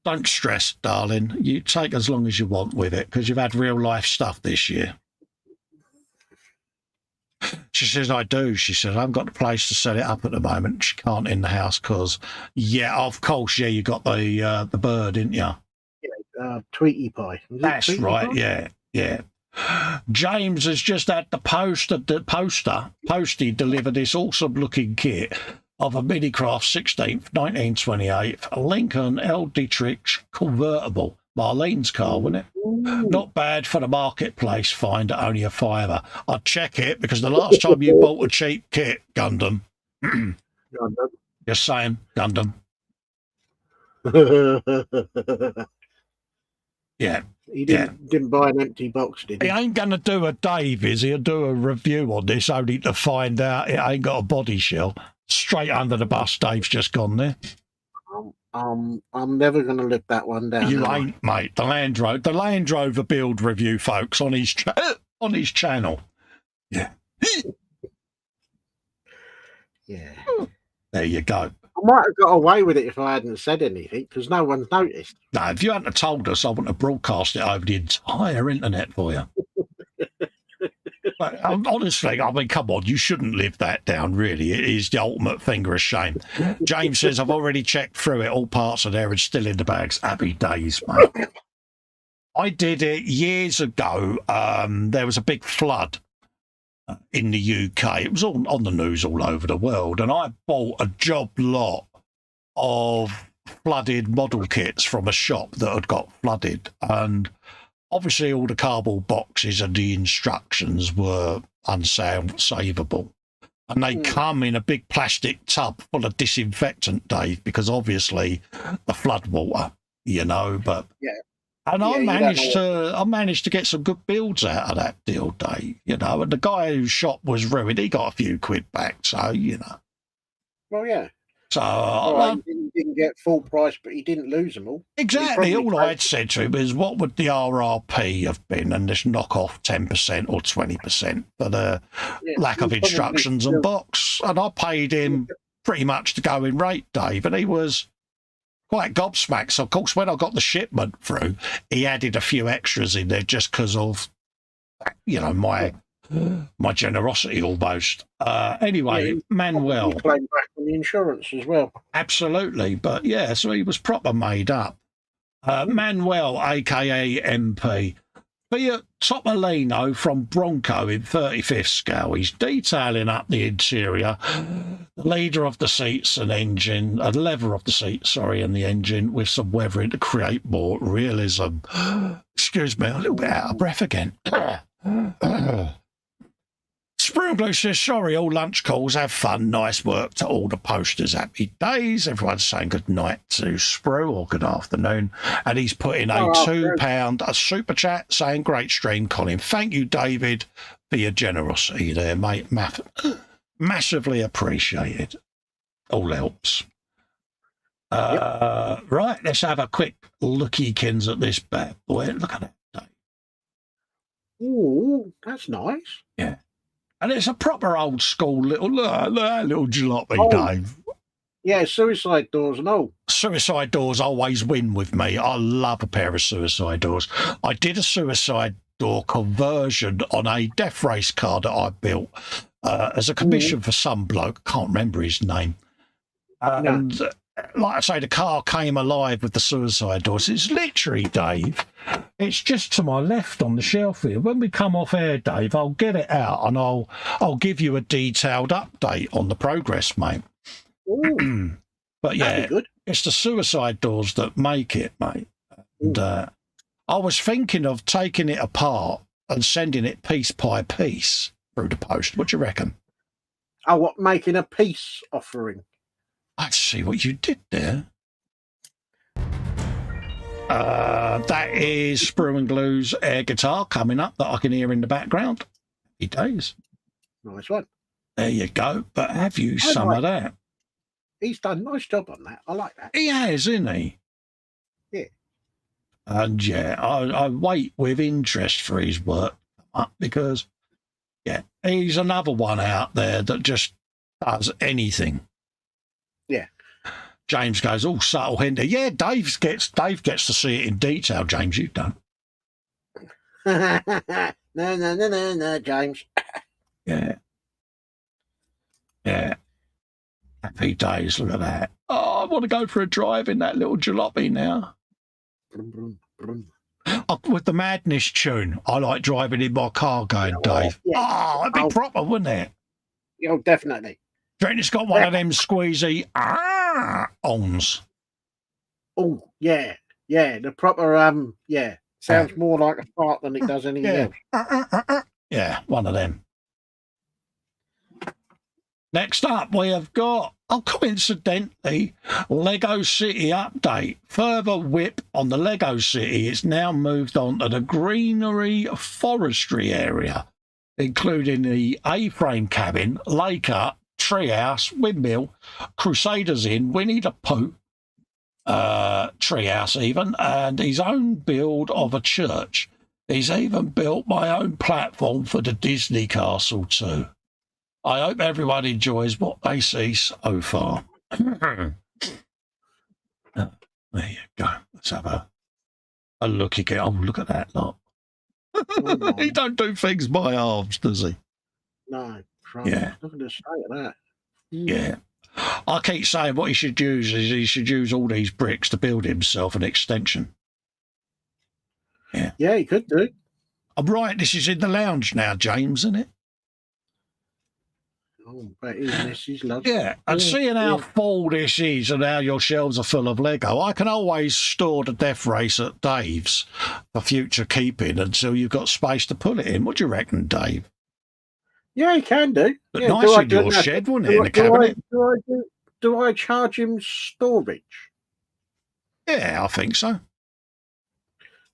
don't stress, darling. You take as long as you want with it because you've had real life stuff this year. She says, I do. She said, I haven't got the place to set it up at the moment. She can't in the house because, yeah, of course, yeah, you got the bird, didn't you? Yeah, Tweety Pie. That's Tweety right, Pie? yeah. James has just had the Postie deliver this awesome-looking kit of a Minicraft 16th, 1928, a Lincoln L. Dietrich convertible. Marlene's car, wasn't it? Not bad for the marketplace find at only a $5. I'd check it because the last time you bought a cheap kit, Gundam. Just saying, Gundam. Yeah. He didn't buy an empty box, did he? He ain't going to do a Dave, is he? He'll do a review on this only to find out it ain't got a body shell. Straight under the bus, Dave's just gone there. I'm never going to live that one down. You ain't, mate. The Land Rover build review, folks, on his channel. Yeah. Yeah. There you go. I might have got away with it if I hadn't said anything because no one's noticed. No, if you hadn't told us, I wouldn't have broadcast it over the entire internet for you. But honestly, I mean, come on, you shouldn't live that down, really. It is the ultimate finger of shame. James says, I've already checked through it. All parts are there and still in the bags. Happy days, mate. I did it years ago. There was a big flood in the UK. It was all on the news all over the world. And I bought a job lot of flooded model kits from a shop that had got flooded. And obviously all the cardboard boxes and the instructions were unsavable. And they come in a big plastic tub full of disinfectant, Dave, because obviously the flood water, but... Yeah. And Yeah, I managed to get some good builds out of that deal, Dave. You know, and the guy whose shop was ruined, he got a few quid back. So you know. Well, yeah. So He didn't get full price, but he didn't lose them all. exactly. All I had said to him is, what would the RRP have been, and this knock off 10% or 20% for the lack of instructions and box. And I paid him pretty much the going rate, Dave, and he was quite gobsmacked. So, of course, when I got the shipment through, he added a few extras in there just because of, you know, my generosity almost. Anyway, Manuel. Claim back on the insurance as well. Absolutely. But yeah, so he was proper made up. Manuel, aka MP. Fiat Topolino from Bronco in 35th scale. He's detailing up the interior, the leader of the seats and engine, a lever of the seat, sorry, and the engine with some weathering to create more realism. Excuse me, I'm a little bit out of breath again. Sprunglow says, sorry, all lunch calls, have fun, nice work to all the posters, happy days. Everyone's saying good night to Sprue, or good afternoon. And he's put in a £2 a super chat saying, great stream, Colin. Thank you, David, for your generosity there, mate. Massively appreciated. All helps. Right, let's have a quick lookykins at this bad boy. Look at it, Dave. Ooh, that's nice. Yeah. And it's a proper old school little jalopy, Dave. Yeah, suicide doors and all. Suicide doors always win with me. I love a pair of suicide doors. I did a suicide door conversion on a death race car that I built as a commission for some bloke. I can't remember his name. And like I say, the car came alive with the suicide doors. It's literally, Dave, it's just to my left on the shelf here. When we come off air, Dave, I'll get it out and I'll give you a detailed update on the progress, mate. But yeah, it's the suicide doors that make it, mate. And I was thinking of taking it apart and sending it piece by piece through the post. What do you reckon? Oh, what, making a peace offering? I see what you did there. That is Sprue and Glue's air guitar coming up that I can hear in the background. Happy days. Nice one. There you go. But have you some of that? He's done a nice job on that. I like that. He has, isn't he? Yeah. And yeah, I wait with interest for his work because, yeah, he's another one out there that just does anything. Yeah. James goes, all subtle hint. Yeah, Dave gets to see it in detail. James, you don't. No, James. Yeah. Yeah. Happy days. Look at that. Oh, I want to go for a drive in that little jalopy now. With the Madness tune. I like driving in my car going, Dave. Yeah. Oh, it'd be proper, wouldn't it? Yeah, definitely. Do you reckon it's got one of them squeezy ons? Oh, yeah. Yeah, the proper, sounds more like a fart than it does anything else. Yeah, one of them. Next up, we have got, coincidentally, Lego City update. Further whip on the Lego City. It's now moved on to the greenery forestry area, including the A-frame cabin, lake hut, treehouse, windmill, Crusaders Inn, Winnie the Pooh, treehouse even, and his own build of a church. He's even built my own platform for the Disney castle too. I hope everyone enjoys what they see so far. There you go. Let's have a look again. Oh, look at that lot. He don't do things by halves, does he? No. Yeah. Look at the state of that. Yeah. I keep saying what he should use is he should use all these bricks to build himself an extension. Yeah. Yeah, he could do. I'm right. This is in the lounge now, James, isn't it? Oh, but his missus loves Yeah, and seeing how full this is and how your shelves are full of Lego, I can always store the Death Race at Dave's for future keeping until you've got space to put it in. What do you reckon, Dave? Yeah, he can do. But nice in your shed, wouldn't it, in the cabinet? Do I charge him storage? Yeah, I think so.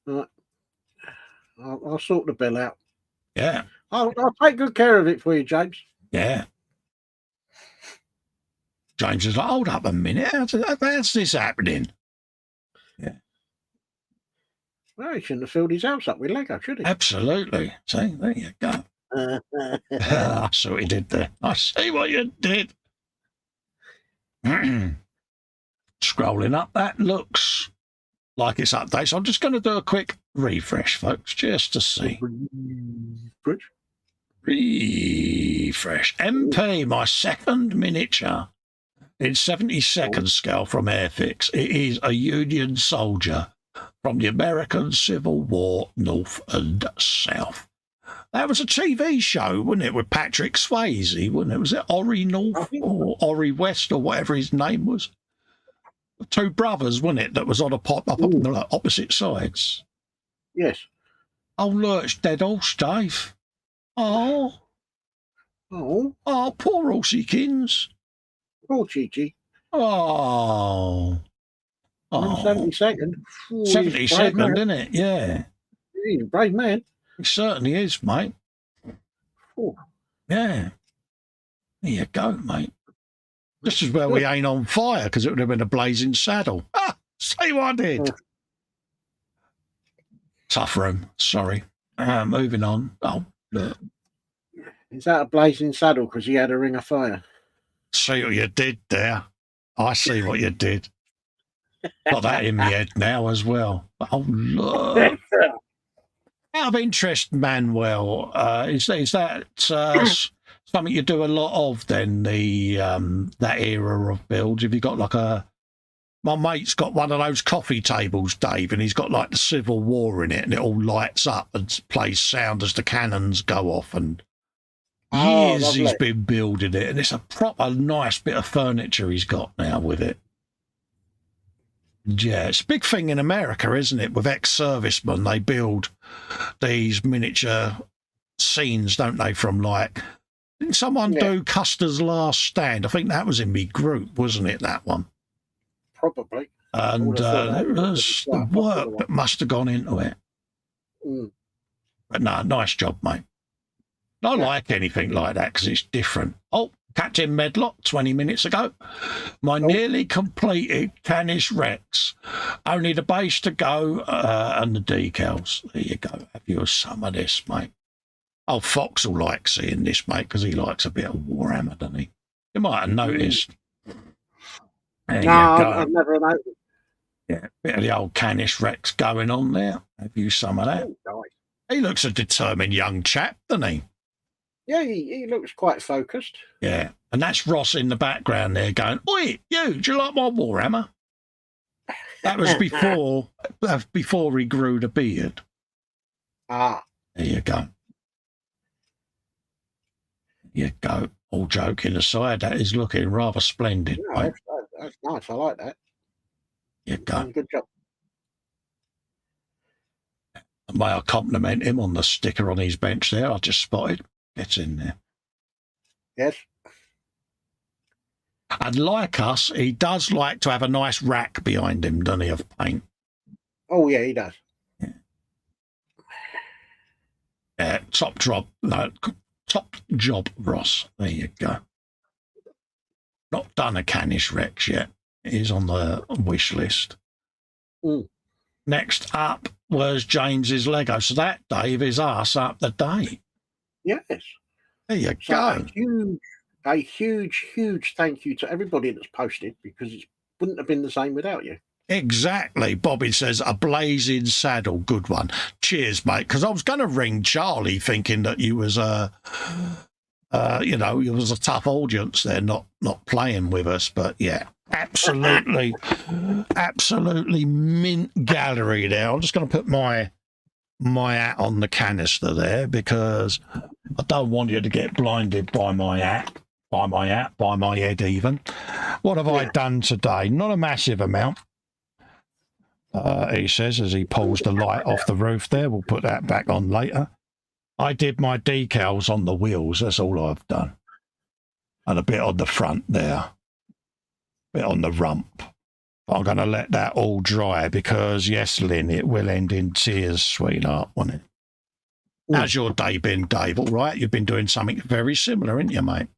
Right. I'll sort the bill out. Yeah, I'll take good care of it for you, James. yeah. James is like, hold up a minute. How's this happening? Yeah, Well, he shouldn't have filled his house up with Lego, should he? absolutely. See, there you go. I see what you did there. I see what you did. Scrolling up, that looks like it's updated. So I'm just going to do a quick refresh, folks, just to see. Refresh. MP, my second miniature in 72nd scale from Airfix. It is a Union soldier from the American Civil War, North and South. That was a TV show, wasn't it, with Patrick Swayze, wasn't it? Was it Ori North or Ori West or whatever his name was? Two brothers, wasn't it, that was on a pop up on the opposite sides? Yes. Oh, look, it's dead horse, Dave. Oh, poor Horsykins. Poor Gigi. Oh. 72nd. 72nd, isn't it? Yeah. He's a brave man. It certainly is, mate. Oh. Yeah. There you go, mate. This is where we ain't on fire, because it would have been a blazing saddle. Ah, see what I did. Tough room. Sorry. Moving on. Oh, look. Is that a blazing saddle because he had a ring of fire? See what you did there. I see what you did. Got that in my head now as well. Oh, look. Out of interest, Manuel, is that something you do a lot of then, that era of builds? Have you got like my mate's got one of those coffee tables, Dave, and he's got like the Civil War in it, and it all lights up and plays sound as the cannons go off, and years he's been building it, and it's a proper nice bit of furniture he's got now with it. Yeah, it's a big thing in America, isn't it? With ex-servicemen, they build these miniature scenes, don't they, from like... Didn't someone do Custer's Last Stand? I think that was in me group, wasn't it, that one? Probably. And it was the work that must have gone into it. But no, nice job, mate. I like anything like that because it's different. Oh, Captain Medlock, 20 minutes ago. My nearly completed Canis Rex. Only the base to go and the decals. There you go. Have you some of this, mate? Oh, Fox will like seeing this, mate, because he likes a bit of Warhammer, doesn't he? You might have noticed. There no, I've never noticed. Yeah, bit of the old Canis Rex going on there. Have you some of that? Oh, nice. He looks a determined young chap, doesn't he? Yeah, he looks quite focused. Yeah, and that's Ross in the background there going, "Oi, you, do you like my Warhammer?" That was before he grew the beard. Ah. There you go. There you go. All joking aside, that is looking rather splendid. Yeah, right? That's nice. I like that. There you go. Good job. May I compliment him on the sticker on his bench there? I just spotted. Gets in there. Yes. And like us, he does like to have a nice rack behind him, doesn't he, of paint? Oh, yeah, he does. Yeah, top job, Ross. There you go. Not done a Canis Rex yet. He's on the wish list. Next up was James's Lego. So that, Dave, is us up to date. Yes. There you go. A huge thank you to everybody that's posted, because it wouldn't have been the same without you. Exactly. Bobby says, a blazing saddle. Good one. Cheers, mate. Because I was going to ring Charlie thinking that you was you was a tough audience there, not playing with us. But yeah, absolutely mint gallery there. I'm just going to put my hat on the canister there because I don't want you to get blinded by my hat, by my head even. What have I done today? Not a massive amount. He says as he pulls the light off the roof there. We'll put that back on later. I did my decals on the wheels. That's all I've done. And a bit on the front there. A bit on the rump. I'm going to let that all dry because, yes, Lynn, it will end in tears, sweetheart, won't it? How's your day been, Dave? All right? You've been doing something very similar, haven't you, mate?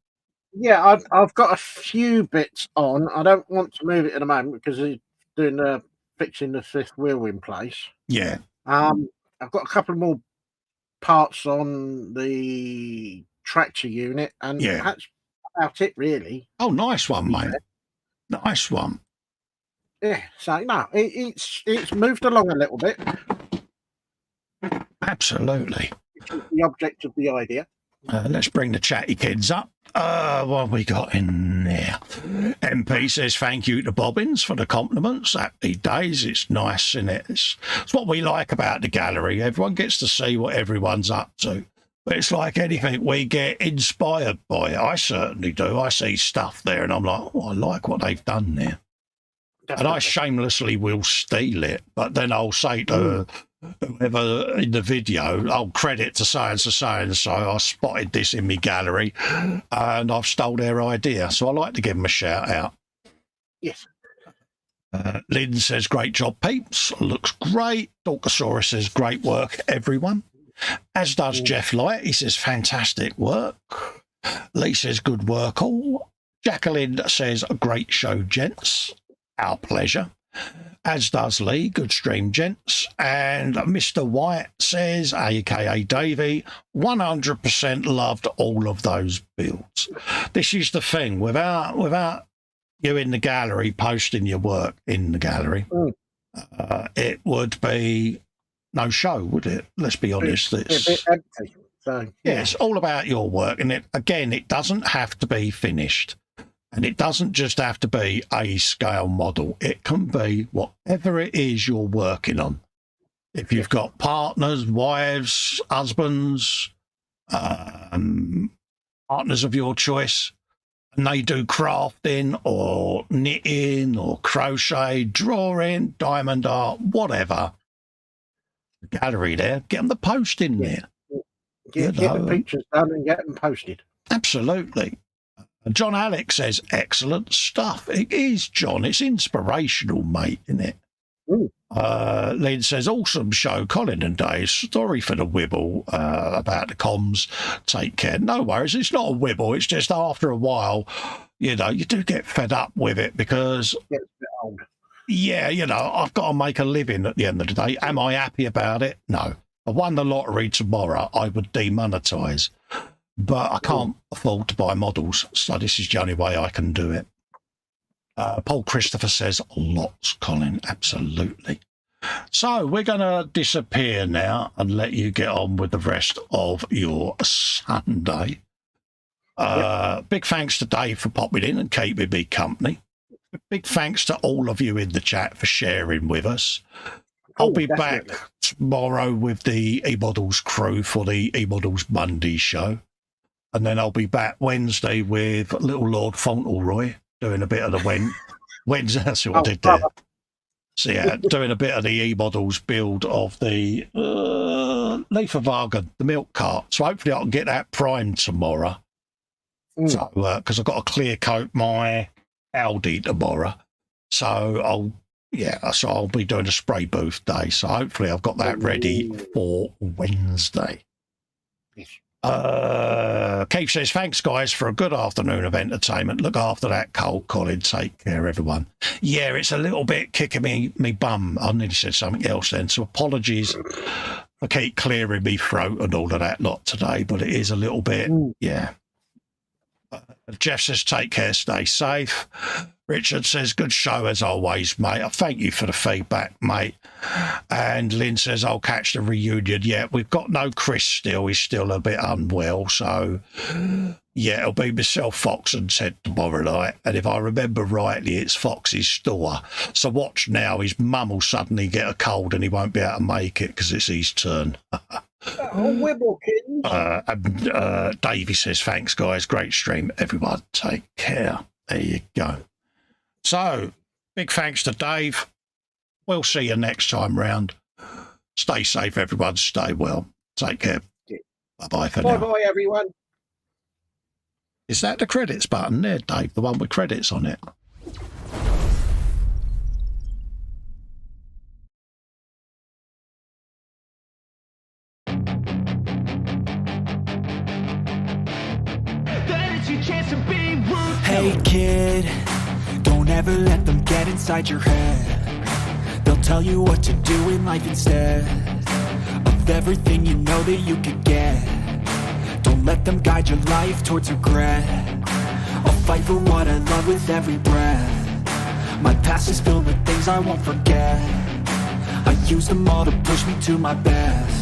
Yeah, I've got a few bits on. I don't want to move it at the moment because he's doing fixing the fifth wheel in place. Yeah. I've got a couple more parts on the tractor unit, and that's about it, really. Oh, nice one, mate. Nice one. Yeah, so no, it's moved along a little bit. Absolutely. Which is the object of the idea. Let's bring the chatty kids up. What have we got in there? MP says thank you to Bobbins for the compliments. Happy days. It's nice, isn't it? It's what we like about the gallery. Everyone gets to see what everyone's up to. But it's like anything, we get inspired by it. I certainly do. I see stuff there and I'm like, oh, I like what they've done there. Definitely. And I shamelessly will steal it. But then I'll say to whoever in the video, I'll credit to so-and-so, I spotted this in my gallery and I've stole their idea. So I like to give them a shout out. Yes. Lynn says, great job, peeps. Looks great. Dorkosaurus says, great work, everyone. As does Jeff Light. He says, fantastic work. Lee says, good work all. Jacqueline says, great show, gents. Our pleasure. As does Lee, good stream, gents. And Mr. White says, a.k.a. Davey, 100% loved all of those builds. This is the thing, without you in the gallery posting your work in the gallery, it would be no show, would it? Let's be honest. It's a bit empty. So, yeah, it's all about your work. And it doesn't have to be finished. And it doesn't just have to be a scale model. It can be whatever it is you're working on. If you've got partners, wives, husbands, partners of your choice, and they do crafting or knitting or crochet, drawing, diamond art, whatever, the gallery there, get them the post in there. Get the pictures done and get them posted. Absolutely. John Alex says, excellent stuff. It is, John. It's inspirational, mate, isn't it? Lynn says, awesome show, Colin and Dave. Sorry for the wibble about the comms. Take care. No worries. It's not a wibble. It's just after a while, you do get fed up with it because, it's a bit old. Yeah, I've got to make a living at the end of the day. Am I happy about it? No. If I won the lottery tomorrow, I would demonetize. But I can't afford to buy models, so this is the only way I can do it. Paul Christopher says, lots, Colin, absolutely. So we're going to disappear now and let you get on with the rest of your Sunday. Big thanks to Dave for popping in and keeping me company. Big thanks to all of you in the chat for sharing with us. I'll be back tomorrow with the eModels crew for the eModels Monday show. And then I'll be back Wednesday with little Lord Fauntleroy doing a bit of the Wednesday. That's what I did there. So yeah, doing a bit of the eModels build of the Lieferwagen, the milk cart. So hopefully I can get that primed tomorrow. So because I've got to clear coat my Audi tomorrow. So I'll be doing a spray booth day. So hopefully I've got that ready for Wednesday. Yes. Keith says, thanks guys for a good afternoon of entertainment. Look after that cold, Colin. Take care, everyone. Yeah, it's a little bit kicking me bum. I nearly said something else then, so apologies for keep clearing me throat and all of that lot today, but it is a little bit, Jeff says, take care, stay safe. Richard says, good show as always, mate. I thank you for the feedback, mate. And Lynn says, I'll catch the reunion. Yeah, we've got no Chris still. He's still a bit unwell. So, yeah, it'll be myself, Fox, and Ted tomorrow night. And if I remember rightly, it's Fox's store. So watch now. His mum will suddenly get a cold and he won't be able to make it because it's his turn. And Davey says, thanks, guys. Great stream. Everyone, take care. There you go. So, big thanks to Dave. We'll see you next time round. Stay safe, everyone. Stay well. Take care. Bye-bye for now. Bye-bye, everyone. Is that the credits button there, Dave? The one with credits on it? Hey kid, don't ever let them get inside your head. They'll tell you what to do in life instead of everything you know that you could get. Don't let them guide your life towards regret. I'll fight for what I love with every breath. My past is filled with things I won't forget. I use them all to push me to my best.